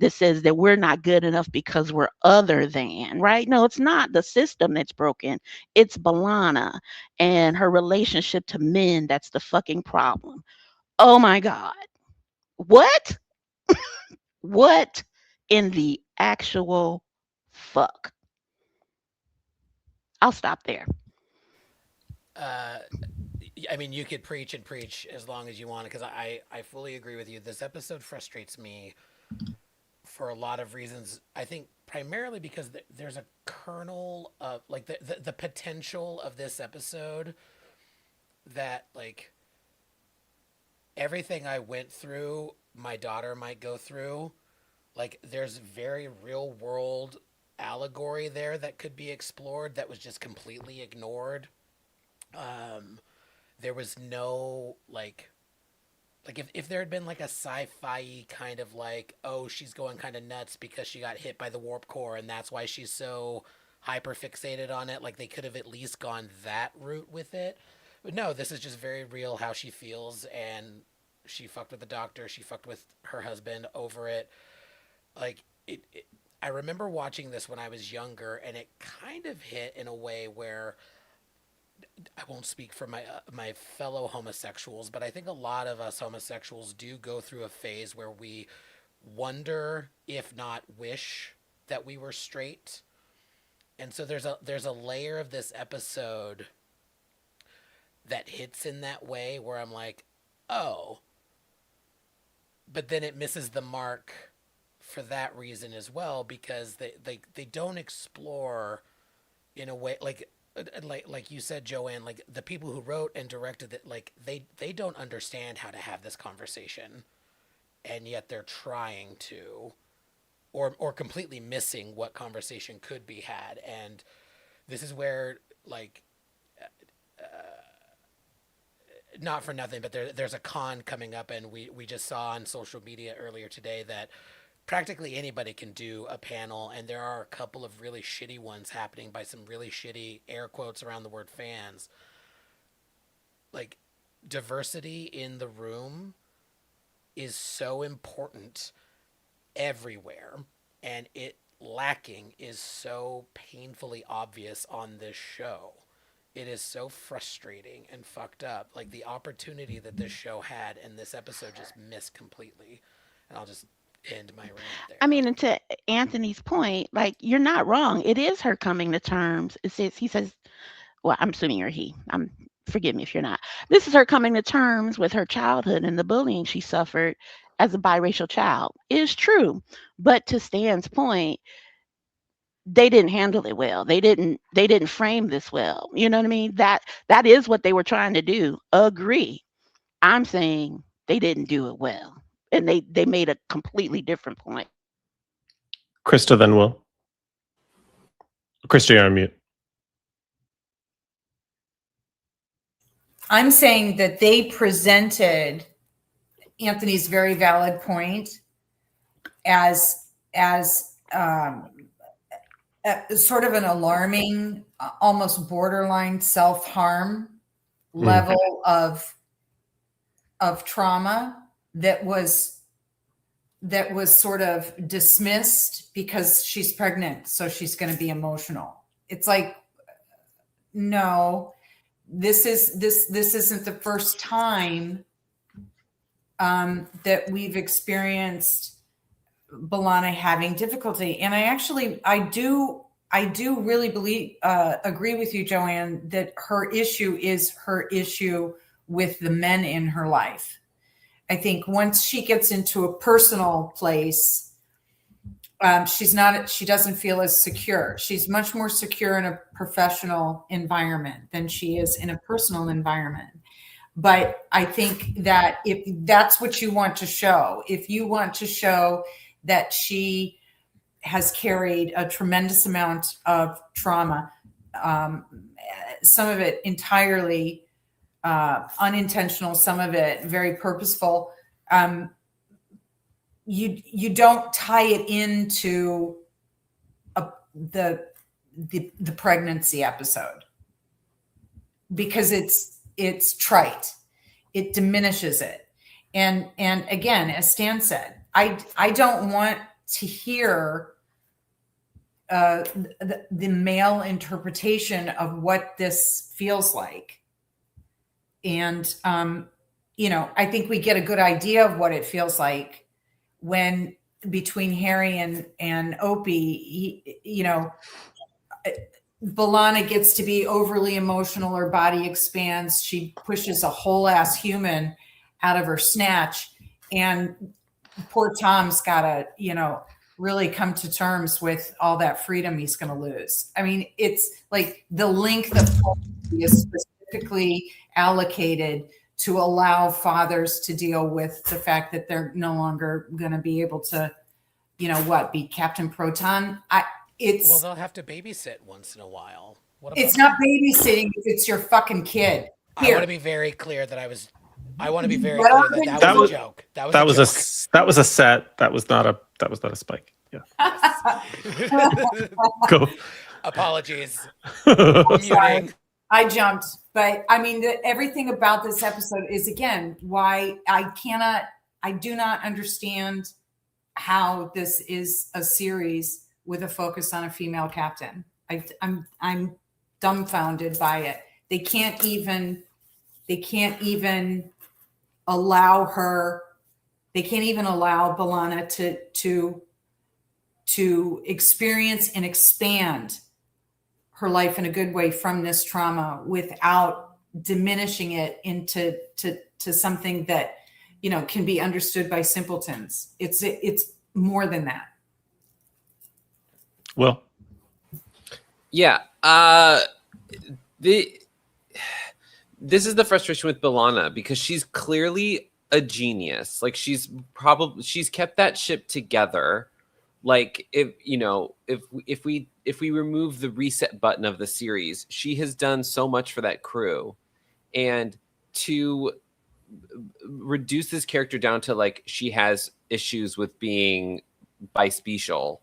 that says that we're not good enough because we're other than, right? No, it's not the system that's broken. It's Balana and her relationship to men that's the fucking problem. Oh my God. What? What in the actual fuck? I'll stop there. Uh, I mean, you could preach and preach as long as you want, because I fully agree with you. This episode frustrates me for a lot of reasons. I think primarily because there's a kernel of like the potential of this episode that like everything I went through, my daughter might go through. Like there's very real world allegory there that could be explored that was just completely ignored. Um, there was no like if there had been like a sci-fi kind of like, oh, she's going kind of nuts because she got hit by the warp core and that's why she's so hyper fixated on it, like they could have at least gone that route with it. But no, this is just very real how she feels, and she fucked with the doctor, she fucked with her husband over it. Like it I remember watching this when I was younger, and it kind of hit in a way where I won't speak for my fellow homosexuals, but I think a lot of us homosexuals do go through a phase where we wonder, if not wish, that we were straight. And so there's a layer of this episode that hits in that way where I'm like, oh, but then it misses the mark for that reason as well, because they don't explore in a way like you said, Joanne, like the people who wrote and directed it, like they don't understand how to have this conversation, and yet they're trying to, or completely missing what conversation could be had. And this is where like not for nothing, but there's a con coming up, and we just saw on social media earlier today that practically anybody can do a panel, and there are a couple of really shitty ones happening by some really shitty air quotes around the word fans. Like, diversity in the room is so important everywhere, and it lacking is so painfully obvious on this show. It is so frustrating and fucked up. Like the opportunity that this show had, and this episode just missed completely. And I'll just end my rant there. I mean, and to Anthony's point, like you're not wrong. It is her coming to terms. He says, well, I'm assuming you're he. Forgive me if you're not. This is her coming to terms with her childhood and the bullying she suffered as a biracial child is true. But to Stan's point, they didn't handle it well. They didn't frame this well. You know what I mean? That is what they were trying to do. Agree. I'm saying they didn't do it well. And they made a completely different point. Krista, then Will. Krista, you're on mute. I'm saying that they presented Anthony's very valid point as sort of an alarming, almost borderline self-harm level of trauma that was sort of dismissed because she's pregnant, so she's going to be emotional. It's like, no, this isn't the first time that we've experienced B'Elanna having difficulty. And I do really agree with you, Joanne, that her issue is her issue with the men in her life. I think once she gets into a personal place, she doesn't feel as secure. She's much more secure in a professional environment than she is in a personal environment. But I think that if that's what you want to show, if you want to show that she has carried a tremendous amount of trauma, some of it entirely unintentional, some of it very purposeful, you don't tie it into the pregnancy episode, because it's trite. It diminishes it. And again, as Stan said, I don't want to hear the male interpretation of what this feels like. And, I think we get a good idea of what it feels like when between Harry and Opie, B'Elanna gets to be overly emotional. Her body expands. She pushes a whole ass human out of her snatch. And poor Tom's got to, really come to terms with all that freedom he's going to lose. I mean, it's like the length of pregnancy is specifically allocated to allow fathers to deal with the fact that they're no longer going to be able to, be Captain Proton. Well, they'll have to babysit once in a while. It's not babysitting if it's your fucking kid. Here. I want to be very clear that that was a joke. That was a set. That was not a spike. Yeah. Go. Apologies. Sorry. I jumped, but I mean, everything about this episode is, again, why I do not understand how this is a series with a focus on a female captain. I'm dumbfounded by it. They can't even allow B'Elanna to experience and expand her life in a good way from this trauma without diminishing it into something that can be understood by simpletons. It's more than that. Well, yeah. This is the frustration with B'Elanna, because she's clearly a genius. Like, she's kept that ship together. Like, if we remove the reset button of the series, she has done so much for that crew. And to reduce this character down to, like, she has issues with being bispecial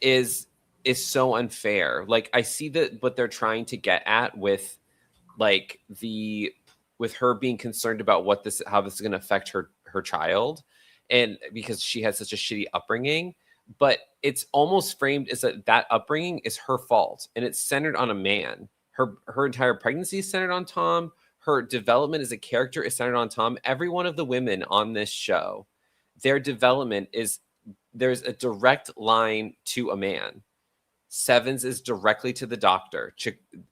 is so unfair. Like, I see that what they're trying to get at with, like, with her being concerned about how this is going to affect her child, and because she has such a shitty upbringing. But it's almost framed as that upbringing is her fault, and it's centered on a man. Her entire pregnancy is centered on Tom. Her development as a character is centered on Tom. Every one of the women on this show, their development there's a direct line to a man. Seven's is directly to the doctor.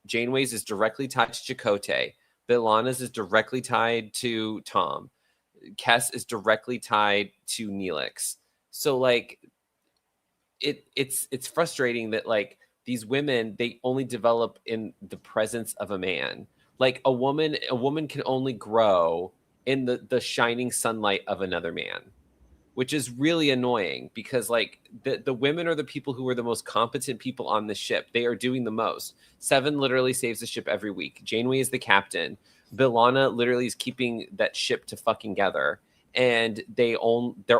Janeway's is directly tied to Chakotay. B'Elanna's is directly tied to Tom. Kes is directly tied to Neelix. So like it's frustrating that like these women, they only develop in the presence of a man. Like a woman can only grow in the shining sunlight of another man, which is really annoying because like the women are the people who are the most competent people on the ship. They are doing the most. Seven literally saves the ship every week. Janeway is the captain. B'Elanna literally is keeping that ship to fucking together. And they're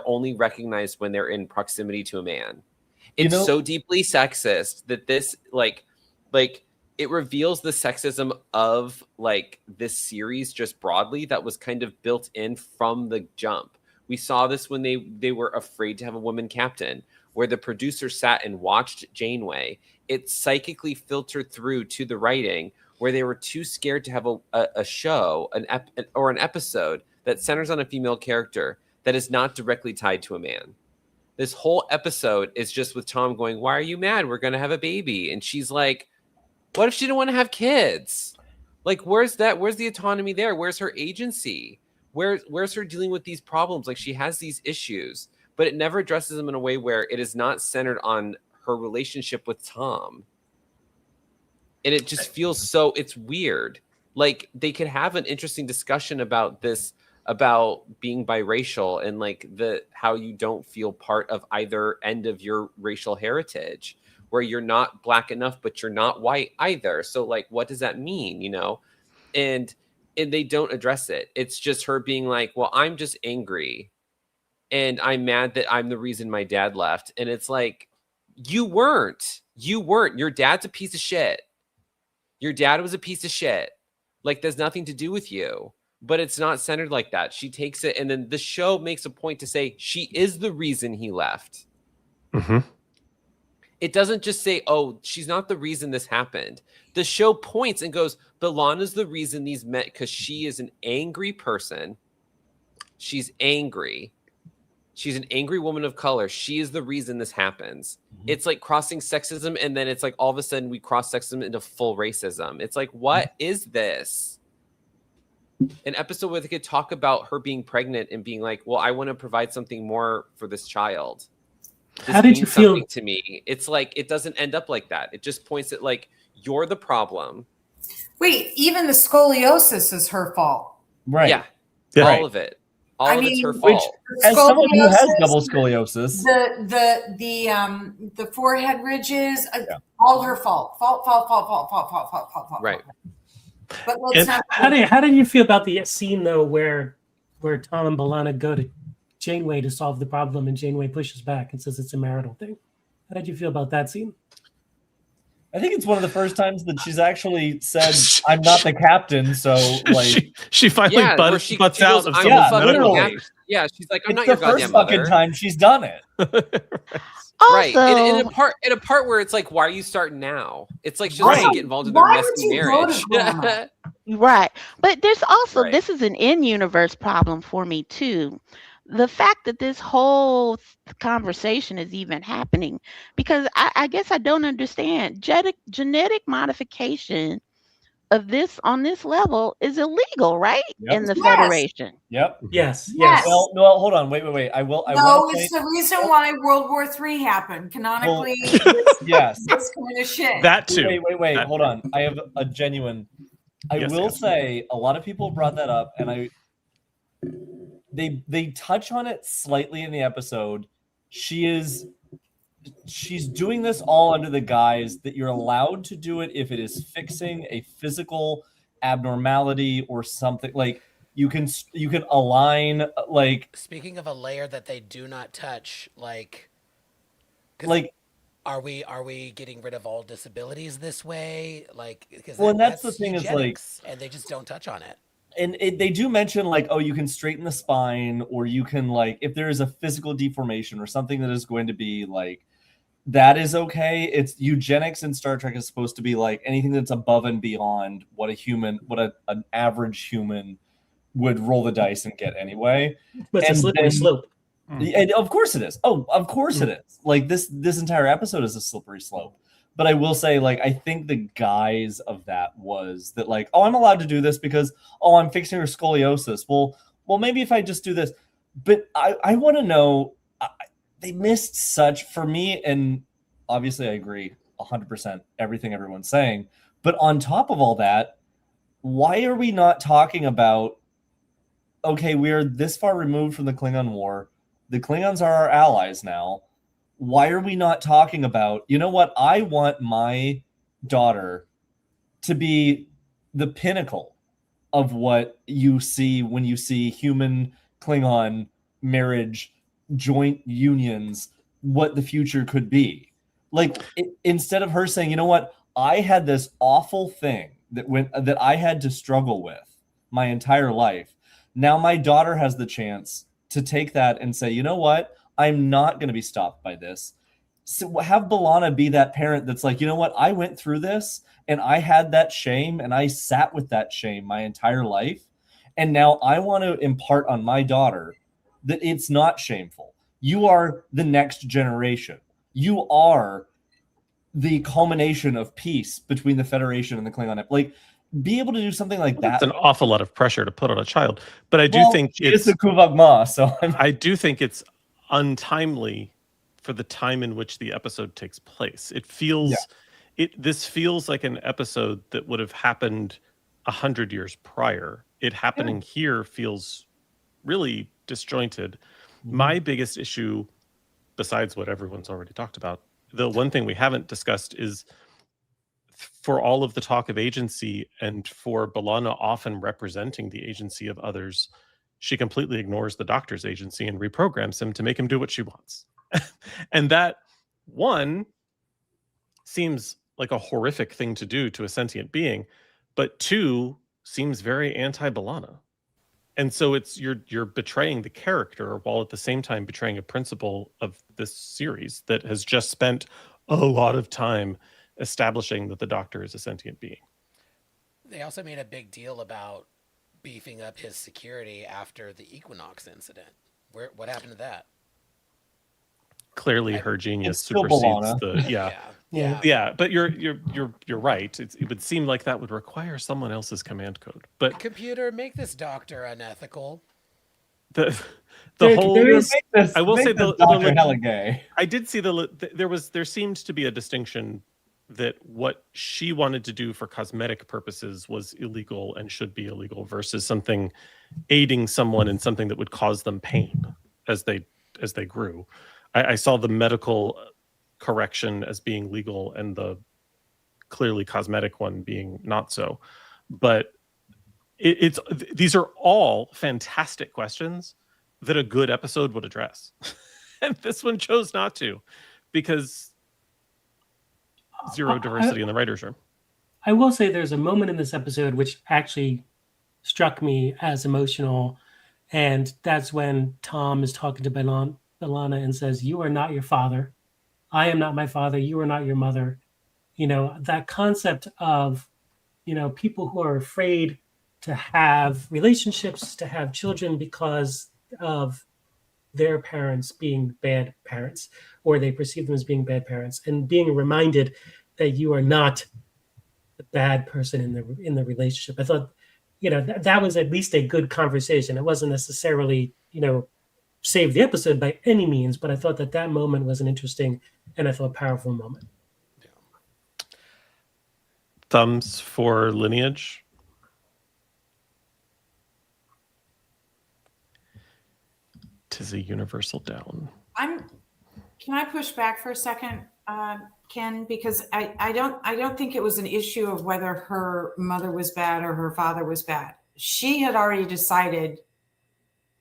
only recognized when they're in proximity to a man. It's so deeply sexist that this like it reveals the sexism of like this series just broadly that was kind of built in from the jump. We saw this when they were afraid to have a woman captain, where the producer sat and watched Janeway. It psychically filtered through to the writing where they were too scared to have a show, an episode that centers on a female character that is not directly tied to a man. This whole episode is just with Tom going, "Why are you mad? We're going to have a baby." And she's like, what if she didn't want to have kids? Like, where's the autonomy there? Where's her agency? Where's her dealing with these problems? Like, she has these issues, but it never addresses them in a way where it is not centered on her relationship with Tom. And it just feels so, it's weird. Like, they could have an interesting discussion about this, about being biracial and like how you don't feel part of either end of your racial heritage, where you're not black enough, but you're not white either. So like, what does that mean? You know? And they don't address it. It's just her being like, well, I'm just angry and I'm mad that I'm the reason my dad left. And it's like, you weren't, your dad's a piece of shit. Your dad was a piece of shit. Like, there's nothing to do with you. But it's not centered like that. She takes it, and then the show makes a point to say she is the reason he left. Mm-hmm. It doesn't just say, oh, she's not the reason this happened. The show points and goes, B'Elanna's the reason these met, because she is an angry person. She's angry. She's an angry woman of color. She is the reason this happens. Mm-hmm. It's like crossing sexism, and then it's like all of a sudden we cross sexism into full racism. It's like, what is this? An episode where they could talk about her being pregnant and being like, well, I want to provide something more for this child. How did you feel to me? It's like, it doesn't end up like that. It just points at like, you're the problem. Wait, even the scoliosis is her fault. Right. Yeah. Right. All of it. All of it's her fault. Which, as someone who has double scoliosis, the forehead ridges, all her fault. Fault. Right. But let's not. How did you feel about the scene though, where Tom and B'Elanna go to Janeway to solve the problem, and Janeway pushes back and says it's a marital thing? How did you feel about that scene? I think it's one of the first times that she's actually said, "I'm not the captain." So, like, she finally butts out of someone's literally. Yeah, she's like, "I'm it's not your goddamn first fucking mother." time she's done it. Right. In a part where it's like, why are you starting now? It's like she doesn't get involved in their messy marriage. Right. But there's also, this is an in-universe problem for me too. The fact that this whole conversation is even happening, because I guess I don't understand. Genetic modification of this on this level is illegal, right? Yep. In the Federation. Yep. Yes. Well, no, hold on. Wait. No, it's the reason why World War III happened. Canonically, yes. This kind of shit. That too. Wait. Hold on. I have a genuine. I will say a lot of people brought that up, and they touch on it slightly in the episode. She's doing this all under the guise that you're allowed to do it if it is fixing a physical abnormality or something. Like you can align, like, speaking of a layer that they do not touch, like are we getting rid of all disabilities this way? Like, because and that's the thing, is like, and they just don't touch on it. And they do mention, like, oh, you can straighten the spine, or you can, like, if there is a physical deformation or something that is going to be, like, that is okay. It's eugenics in Star Trek is supposed to be, like, anything that's above and beyond what an average human would roll the dice and get anyway. But it's a slippery slope. And of course it is. Oh, of course it is. Like, this entire episode is a slippery slope. But I will say, like, I think the guise of that was that, like, oh, I'm allowed to do this because, oh, I'm fixing her scoliosis. Well, well, maybe if I just do this. But I want to know, they missed such, for me, and obviously I agree 100% everything everyone's saying. But on top of all that, why are we not talking about, okay, we're this far removed from the Klingon War. The Klingons are our allies now. Why are we not talking about, you know what? I want my daughter to be the pinnacle of what you see when you see human Klingon marriage, joint unions, what the future could be. Like, instead of her saying, you know what? I had this awful thing that I had to struggle with my entire life. Now my daughter has the chance to take that and say, you know what? I'm not going to be stopped by this. So have B'Elanna be that parent that's like, you know what? I went through this and I had that shame and I sat with that shame my entire life. And now I want to impart on my daughter that it's not shameful. You are the next generation. You are the culmination of peace between the Federation and the Klingon. Like, be able to do something like that. That's an awful lot of pressure to put on a child. But I do think it's a Kuvag Ma, so I do think it's untimely for the time in which the episode takes place. It feels this feels like an episode that would have happened 100 years prior. It happening here feels really disjointed. My biggest issue, besides what everyone's already talked about, the one thing we haven't discussed is, for all of the talk of agency and for B'Elanna often representing the agency of others, she completely ignores the Doctor's agency and reprograms him to make him do what she wants. And that, one, seems like a horrific thing to do to a sentient being, but two, seems very anti-B'Elanna. And so it's you're betraying the character while at the same time betraying a principle of this series that has just spent a lot of time establishing that the Doctor is a sentient being. They also made a big deal about beefing up his security after the Equinox incident. What happened to that? Clearly, her genius still supersedes B'Elanna. Yeah. But you're right. It would seem like that would require someone else's command code. But computer, make this Doctor unethical. The whole I will say the Doctor hella gay. I did see there seemed to be a distinction that what she wanted to do for cosmetic purposes was illegal and should be illegal versus something aiding someone in something that would cause them pain as they grew. I saw the medical correction as being legal and the clearly cosmetic one being not so. But these are all fantastic questions that a good episode would address. And this one chose not to because zero diversity in the writer's room. I will say there's a moment in this episode which actually struck me as emotional, and that's when Tom is talking to B'Elanna and says, "You are not your father. I am not my father. You are not your mother." You know, that concept of, you know, people who are afraid to have relationships, to have children because of their parents being bad parents, or they perceive them as being bad parents, and being reminded that you are not the bad person in the relationship. I thought, you know, that was at least a good conversation. It wasn't necessarily, you know, save the episode by any means, but I thought that moment was an interesting and I thought powerful moment. Thumbs for Lineage. Tis a universal down. Can I push back for a second, Ken? Because I don't think it was an issue of whether her mother was bad or her father was bad. She had already decided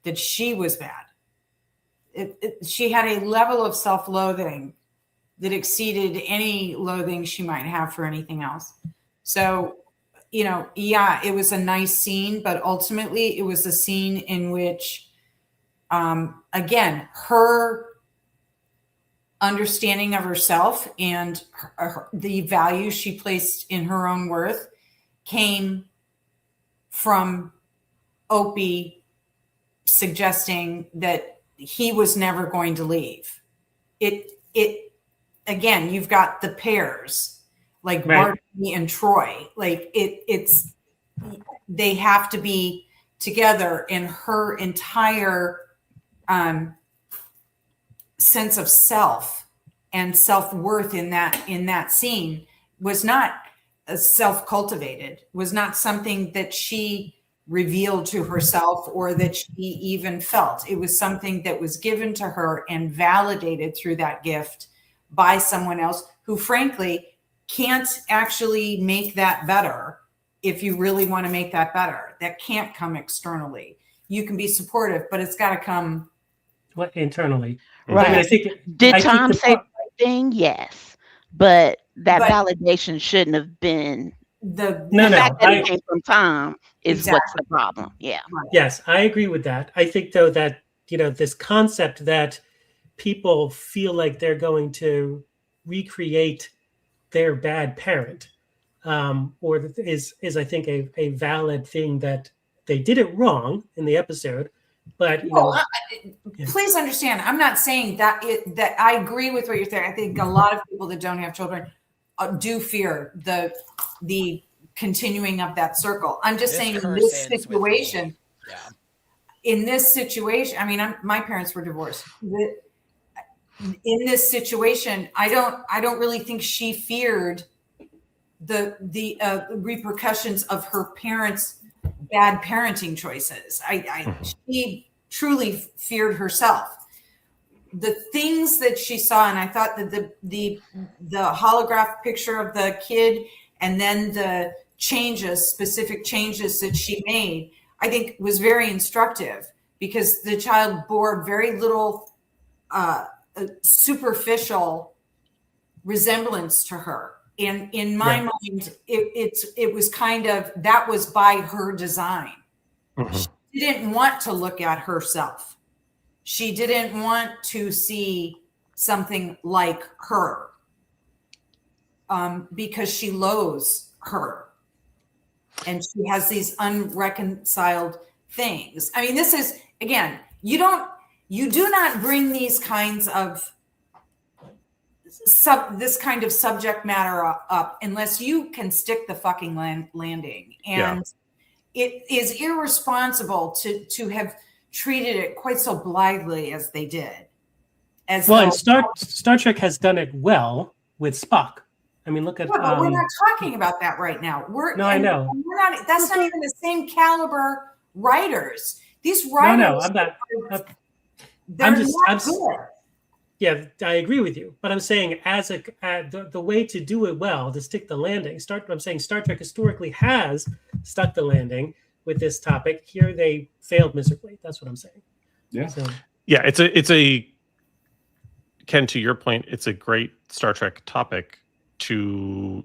that she was bad. She had a level of self-loathing that exceeded any loathing she might have for anything else. So, you know, yeah, it was a nice scene, but ultimately it was a scene in which, again, her understanding of herself and the value she placed in her own worth came from Opie suggesting that he was never going to leave. It again, you've got the pairs like Marty and Troy. Like it's they have to be together, and her entire sense of self and self-worth in that scene was not self-cultivated, was not something that she revealed to herself or that she even felt. It was something that was given to her and validated through that gift by someone else who frankly can't actually make that better. If you really want to make that better, that can't come externally. You can be supportive, but it's got to come internally. Right. I mean, I think, Did I think Tom the say part- the right thing? Yes. But that But- validation shouldn't have been the fact that it came from Tom is what's Exactly. the problem. Yeah. Yes, I agree with that. I think though that, this concept that people feel like they're going to recreate their bad parent, or that is I think a valid thing, that they did it wrong in the episode, but please understand, I'm not saying that that I agree with what you're saying. I think a lot of people that don't have children do fear the continuing of that circle. I'm just saying in this situation, I mean, my parents were divorced. In this situation, I don't really think she feared the repercussions of her parents' bad parenting choices. She truly feared herself. The things that she saw, and I thought that the holograph picture of the kid, and then the specific changes that she made, I think was very instructive, because the child bore very little superficial resemblance to her. And in my mind, it was kind of, that was by her design. She didn't want to look at herself. She didn't want to see something like her, because she loathes her. And she has these unreconciled things. I mean, this is, again, you do not bring these kinds of this kind of subject matter up unless you can stick the fucking landing. And it is irresponsible to have treated it quite so blithely as they did. And Star Trek has done it well with Spock. I mean, look at. But we're not talking about that right now. I know. We're not. That's not even the same caliber writers. These writers. No, I'm not. They're not good. Yeah, I agree with you, but I'm saying the way to do it well, to stick the landing. I'm saying Star Trek historically has stuck the landing with this topic. Here they failed miserably. That's what I'm saying. Yeah. So. Yeah, it's a Ken, to your point, it's a great Star Trek topic. To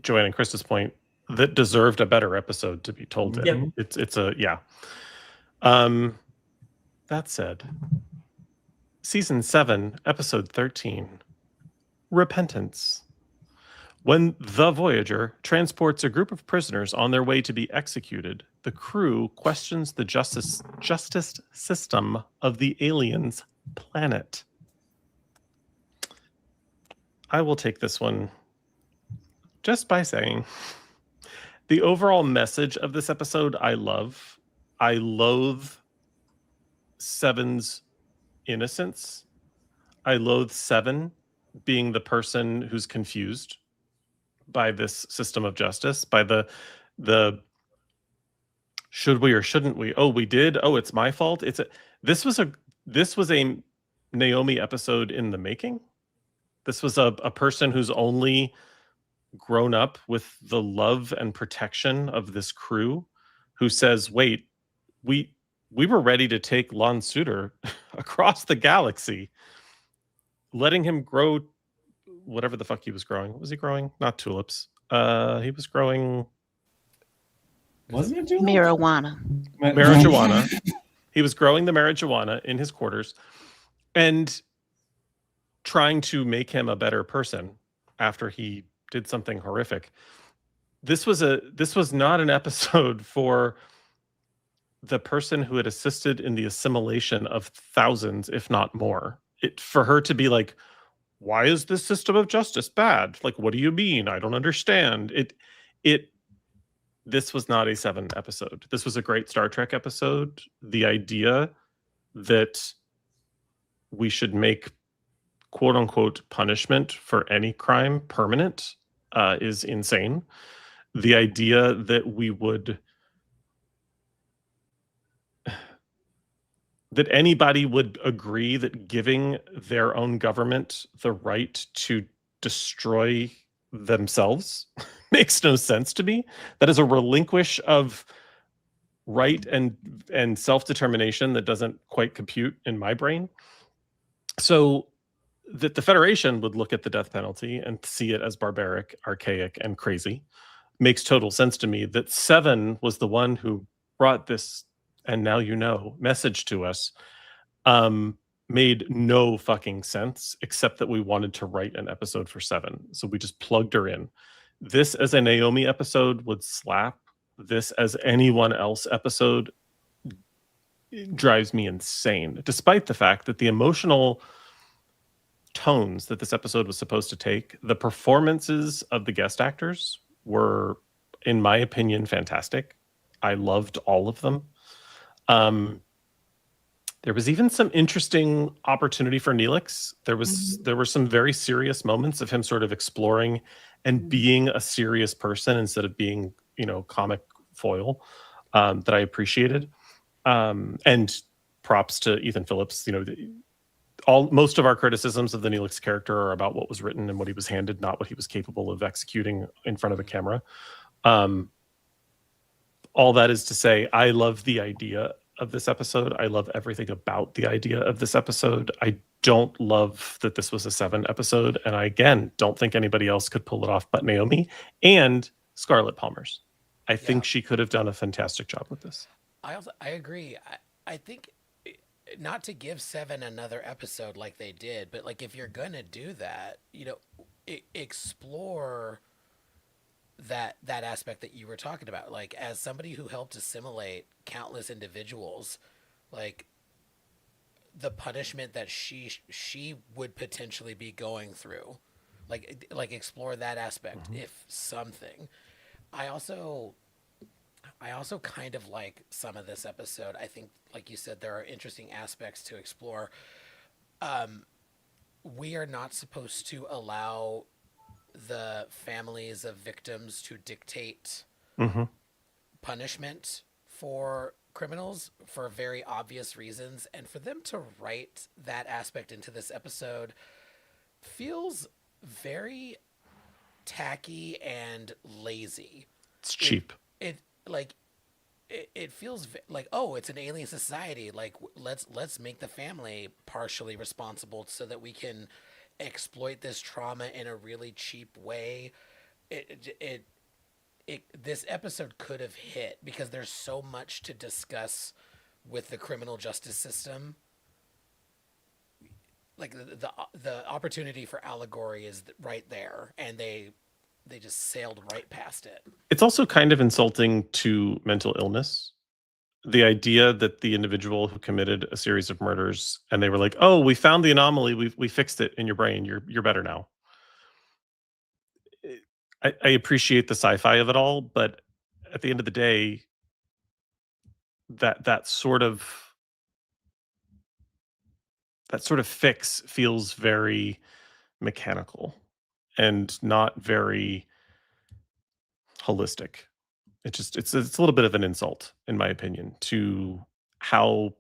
Joanne and Krista's point, that deserved a better episode to be told in. Yep. That said, season 7, episode 13, Repentance. When the Voyager transports a group of prisoners on their way to be executed, the crew questions the justice system of the aliens' planet. I will take this one just by saying the overall message of this episode I love. I loathe Seven's innocence. I loathe Seven being the person who's confused by this system of justice, by the should we or shouldn't we? Oh, we did. Oh, it's my fault. This was a Naomi episode in the making. This was a person who's only grown up with the love and protection of this crew, who says, wait, we were ready to take Lon Suter across the galaxy, letting him grow whatever the fuck he was growing. What was he growing? Not tulips. He was growing... Wasn't it tulips? Marijuana. Marijuana. He was growing the marijuana in his quarters and trying to make him a better person after he did something horrific. This was not an episode for the person who had assisted in the assimilation of thousands, if not more. For her to be like, why is this system of justice bad? Like, what do you mean? I don't understand. It this was not a 7 episode. This was a great Star Trek episode. The idea that we should make quote unquote punishment for any crime permanent is insane. The idea that we would, that anybody would agree that giving their own government the right to destroy themselves makes no sense to me. That is a relinquish of right and self-determination that doesn't quite compute in my brain. So that the Federation would look at the death penalty and see it as barbaric, archaic, and crazy makes total sense to me. That Seven was the one who brought this "and now you know" message to us made no fucking sense, except that we wanted to write an episode for Seven. So we just plugged her in. This as a Naomi episode would slap. This as anyone else episode drives me insane, despite the fact that the emotional tones that this episode was supposed to take, the performances of the guest actors were, in my opinion, fantastic. I loved all of them. There was even some interesting opportunity for Neelix. There were some very serious moments of him sort of exploring and being a serious person instead of being, comic foil, that I appreciated. And props to Ethan Phillips. Most of our criticisms of the Neelix character are about what was written and what he was handed, not what he was capable of executing in front of a camera. All that is to say, I love the idea of this episode. I love everything about the idea of this episode. I don't love that this was a 7 episode. And I, again, don't think anybody else could pull it off but Naomi and Scarlett Palmers. I think she could have done a fantastic job with this. I agree. I think not to give 7 another episode like they did, but like if you're gonna do that, explore that aspect that you were talking about. Like, as somebody who helped assimilate countless individuals, like the punishment that she would potentially be going through, like explore that aspect. If something, I also kind of like some of this episode. I think, like you said, there are interesting aspects to explore. We are not supposed to allow the families of victims to dictate punishment for criminals for very obvious reasons. And for them to write that aspect into this episode feels very tacky and lazy. It's cheap. It feels like, oh, it's an alien society. Like, let's make the family partially responsible so that we can exploit this trauma in a really cheap way. This episode could have hit because there's so much to discuss with the criminal justice system. Like the opportunity for allegory is right there, and they just sailed right past it. It's also kind of insulting to mental illness. The idea that the individual who committed a series of murders and they were like, "Oh, we found the anomaly. We fixed it in your brain. You're better now." I appreciate the sci-fi of it all, but at the end of the day, that sort of fix feels very mechanical and not very holistic. It's a little bit of an insult, in my opinion, to how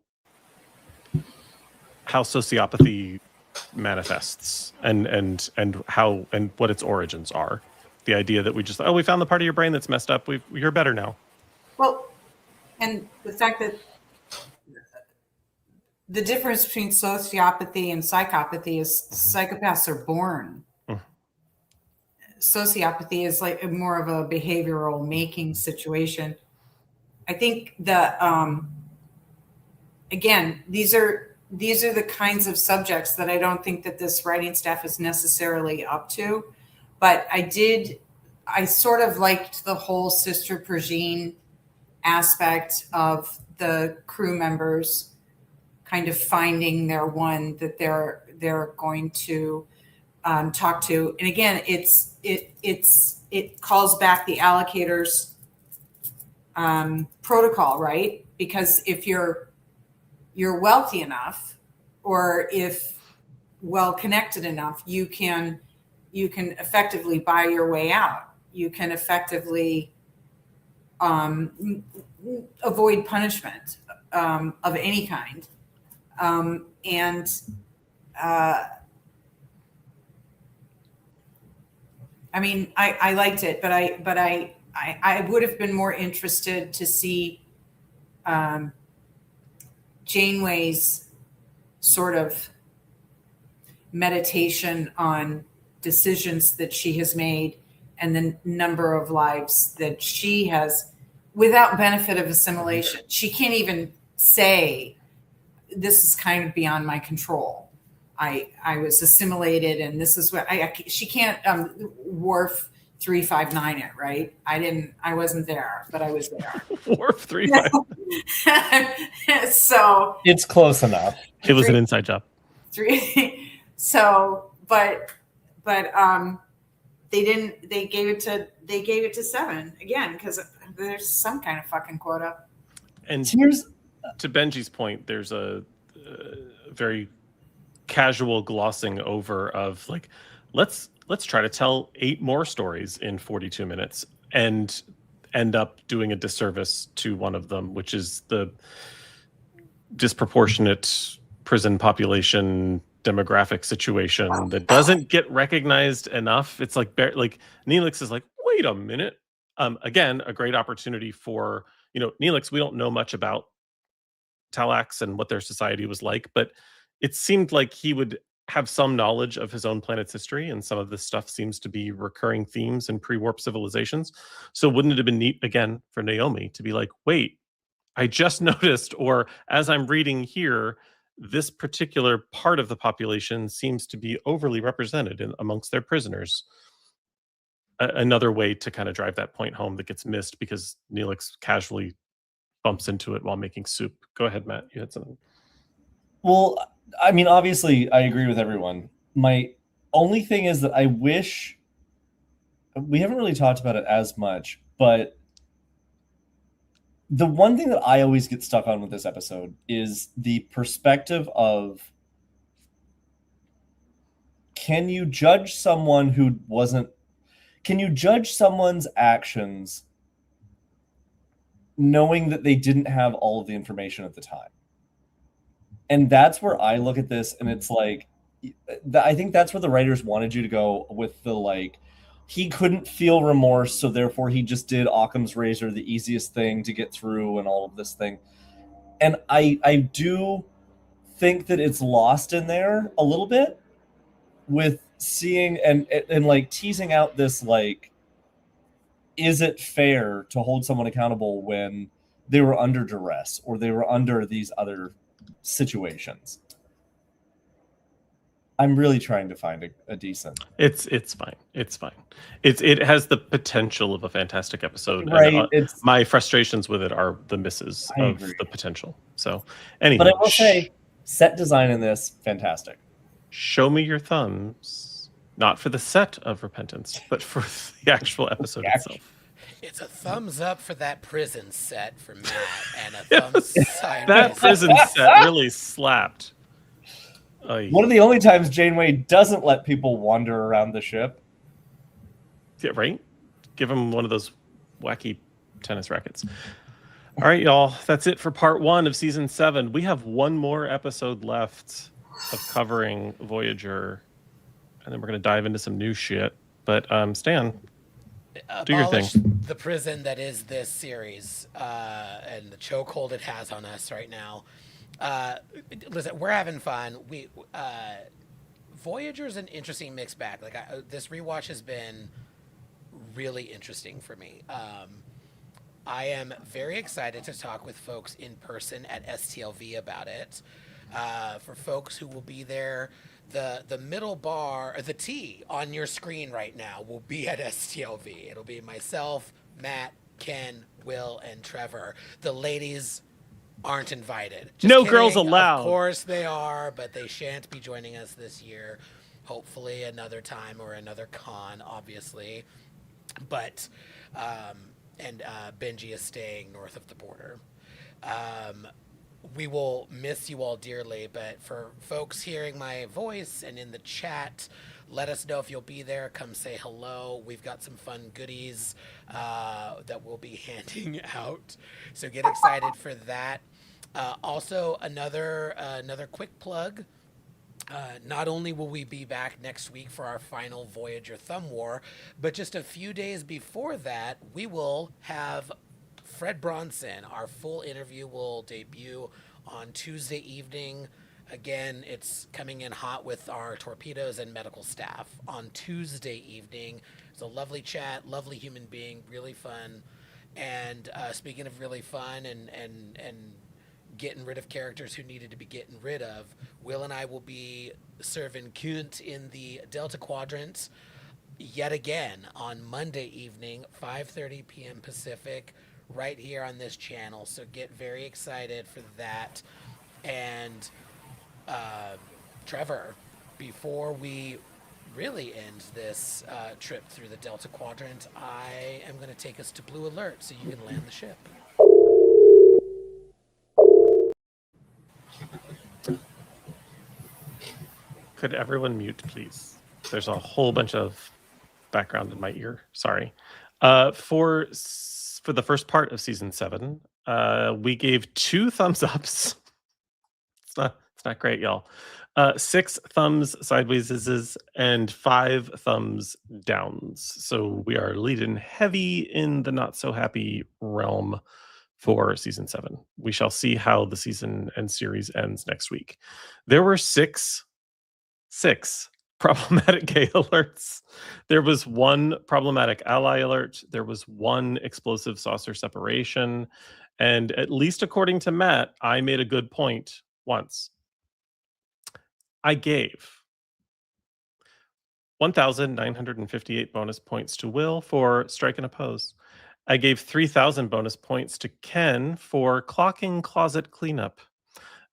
sociopathy manifests and how and what its origins are. The idea that we found the part of your brain that's messed up. You're better now. Well, and the fact that the difference between sociopathy and psychopathy is psychopaths are born. Sociopathy is like more of a behavioral making situation. I think that again, these are the kinds of subjects that I don't think that this writing staff is necessarily up to. But I sort of liked the whole Sister Pergine aspect of the crew members kind of finding their one that they're going to talk to. And again, it calls back the allocators protocol, right? Because if you're wealthy enough, or if well connected enough, you can effectively buy your way out. You can effectively avoid punishment of any kind. I mean, I liked it, but I would have been more interested to see Janeway's sort of meditation on decisions that she has made and the number of lives that she has without benefit of assimilation. She can't even say, this is kind of beyond my control. I was assimilated, and this is what she can't Worf 359 it, right? I wasn't there, but I was there. Worf 359. So it's close enough. It was an inside job. So, but they gave it to 7 again because there's some kind of fucking quota. And to Benji's point, there's a very casual glossing over of like, let's try to tell 8 more stories in 42 minutes and end up doing a disservice to one of them, which is the disproportionate prison population demographic situation that doesn't get recognized enough. It's like Neelix is like, wait a minute. Again, a great opportunity for, Neelix, we don't know much about Talax and what their society was like, but it seemed like he would have some knowledge of his own planet's history, and some of this stuff seems to be recurring themes in pre-warp civilizations. So wouldn't it have been neat, again, for Naomi to be like, wait, I just noticed, or as I'm reading here, this particular part of the population seems to be overly represented amongst their prisoners. Another way to kind of drive that point home that gets missed because Neelix casually bumps into it while making soup. Go ahead, Matt. You had something. Well, I mean, obviously, I agree with everyone. My only thing is that I wish we haven't really talked about it as much, but the one thing that I always get stuck on with this episode is the perspective of, can you judge someone's actions knowing that they didn't have all of the information at the time? And that's where I look at this, and it's like, I think that's where the writers wanted you to go with the, like, he couldn't feel remorse, so therefore he just did Occam's razor, the easiest thing to get through and all of this thing. And I do think that it's lost in there a little bit with seeing and like teasing out this, like, is it fair to hold someone accountable when they were under duress or they were under these other situations? I'm really trying to find a decent. It's fine. It has the potential of a fantastic episode. Right. And, my frustrations with it are the misses of the potential. So, anyway. But I will say, set design in this, fantastic. Show me your thumbs, not for the set of Repentance, but for the actual episode itself. It's a thumbs up for that prison set for Matt, and a thumbs sideways. That prison set really slapped. One of the only times Janeway doesn't let people wander around the ship. Yeah, right? Give him one of those wacky tennis rackets. All right, y'all. That's it for part 1 of season 7. We have one more episode left of covering Voyager, and then we're going to dive into some new shit. But Stan, do your thing. The prison that is this series, and the chokehold it has on us right now. Listen, we're having fun. Voyager's an interesting mixed bag. Like this rewatch has been really interesting for me. I am very excited to talk with folks in person at STLV about it. For folks who will be there, the middle bar, the T on your screen right now will be at STLV. It'll be myself, Matt, Ken, Will, and Trevor. The ladies aren't invited. Just no kidding. Girls allowed. Of course they are, but they shan't be joining us this year. Hopefully another time or another con, obviously. But and Benji is staying north of the border. We will miss you all dearly, but for folks hearing my voice and in the chat, let us know if you'll be there. Come say hello. We've got some fun goodies that we'll be handing out, so get excited for that. Also, another quick plug. Not only will we be back next week for our final Voyager Thumb War, but just a few days before that, we will have Fred Bronson. Our full interview will debut on Tuesday evening. Again, it's coming in hot with our torpedoes and medical staff on Tuesday evening. It's a lovely chat, lovely human being, really fun. And speaking of really fun and getting rid of characters who needed to be getting rid of, Will and I will be serving Kunt in the Delta Quadrant yet again on Monday evening, 5:30 p.m. Pacific, right here on this channel. So get very excited for that. And Trevor, before we really end this trip through the Delta Quadrant, I am going to take us to Blue Alert so you can land the ship. Could everyone mute, please? There's a whole bunch of background in my ear. Sorry. For the first part of season 7, we gave 2 thumbs ups. It's not great, y'all. 6 thumbs sidewayses and 5 thumbs downs. So we are leading heavy in the not so happy realm for season 7. We shall see how the season and series ends next week. There were 6 problematic gay alerts. There was 1 problematic ally alert. There was 1 explosive saucer separation. And at least according to Matt, I made a good point once. I gave 1,958 bonus points to Will for strike and oppose. I gave 3,000 bonus points to Ken for clocking closet cleanup.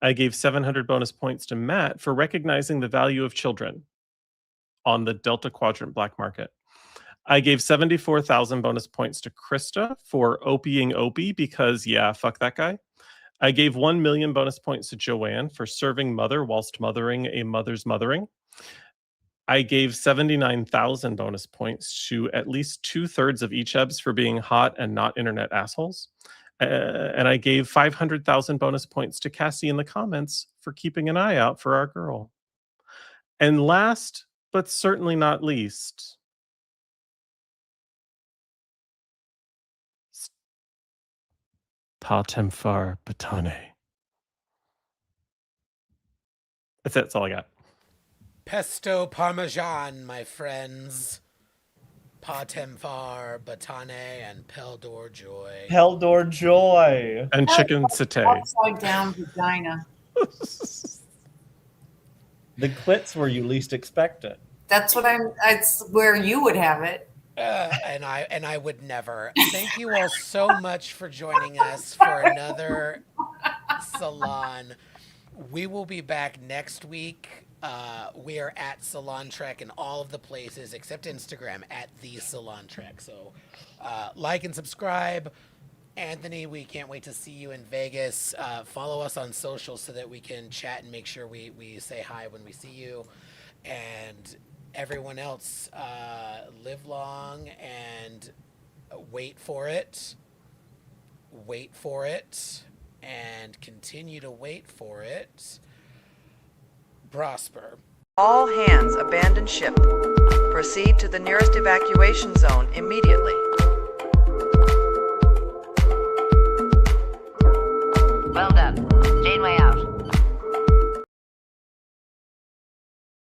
I gave 700 bonus points to Matt for recognizing the value of children on the Delta Quadrant black market. I gave 74,000 bonus points to Krista for opieing Opie because, yeah, fuck that guy. I gave 1 million bonus points to Joanne for serving mother whilst mothering a mother's mothering. I gave 79,000 bonus points to at least 2/3 of Echebs for being hot and not internet assholes. And I gave 500,000 bonus points to Cassie in the comments for keeping an eye out for our girl. And last, but certainly not least, Patemfar Batane. That's it. That's all I got. Pesto Parmesan, my friends. Patemfar Batane and Peldor Joy. Peldor Joy. And chicken satay. Upside down vagina. The clit's where you least expect it. That's where you would have it. And I would never. Thank you all so much for joining us for another Salon. We will be back next week. We are at Salon Trek in all of the places except Instagram at the Salon Trek. So like and subscribe. Anthony, we can't wait to see you in Vegas. Follow us on social so that we can chat and make sure we say hi when we see you. And everyone else, live long and wait for it. Wait for it. And continue to wait for it. Prosper. All hands abandon ship. Proceed to the nearest evacuation zone immediately.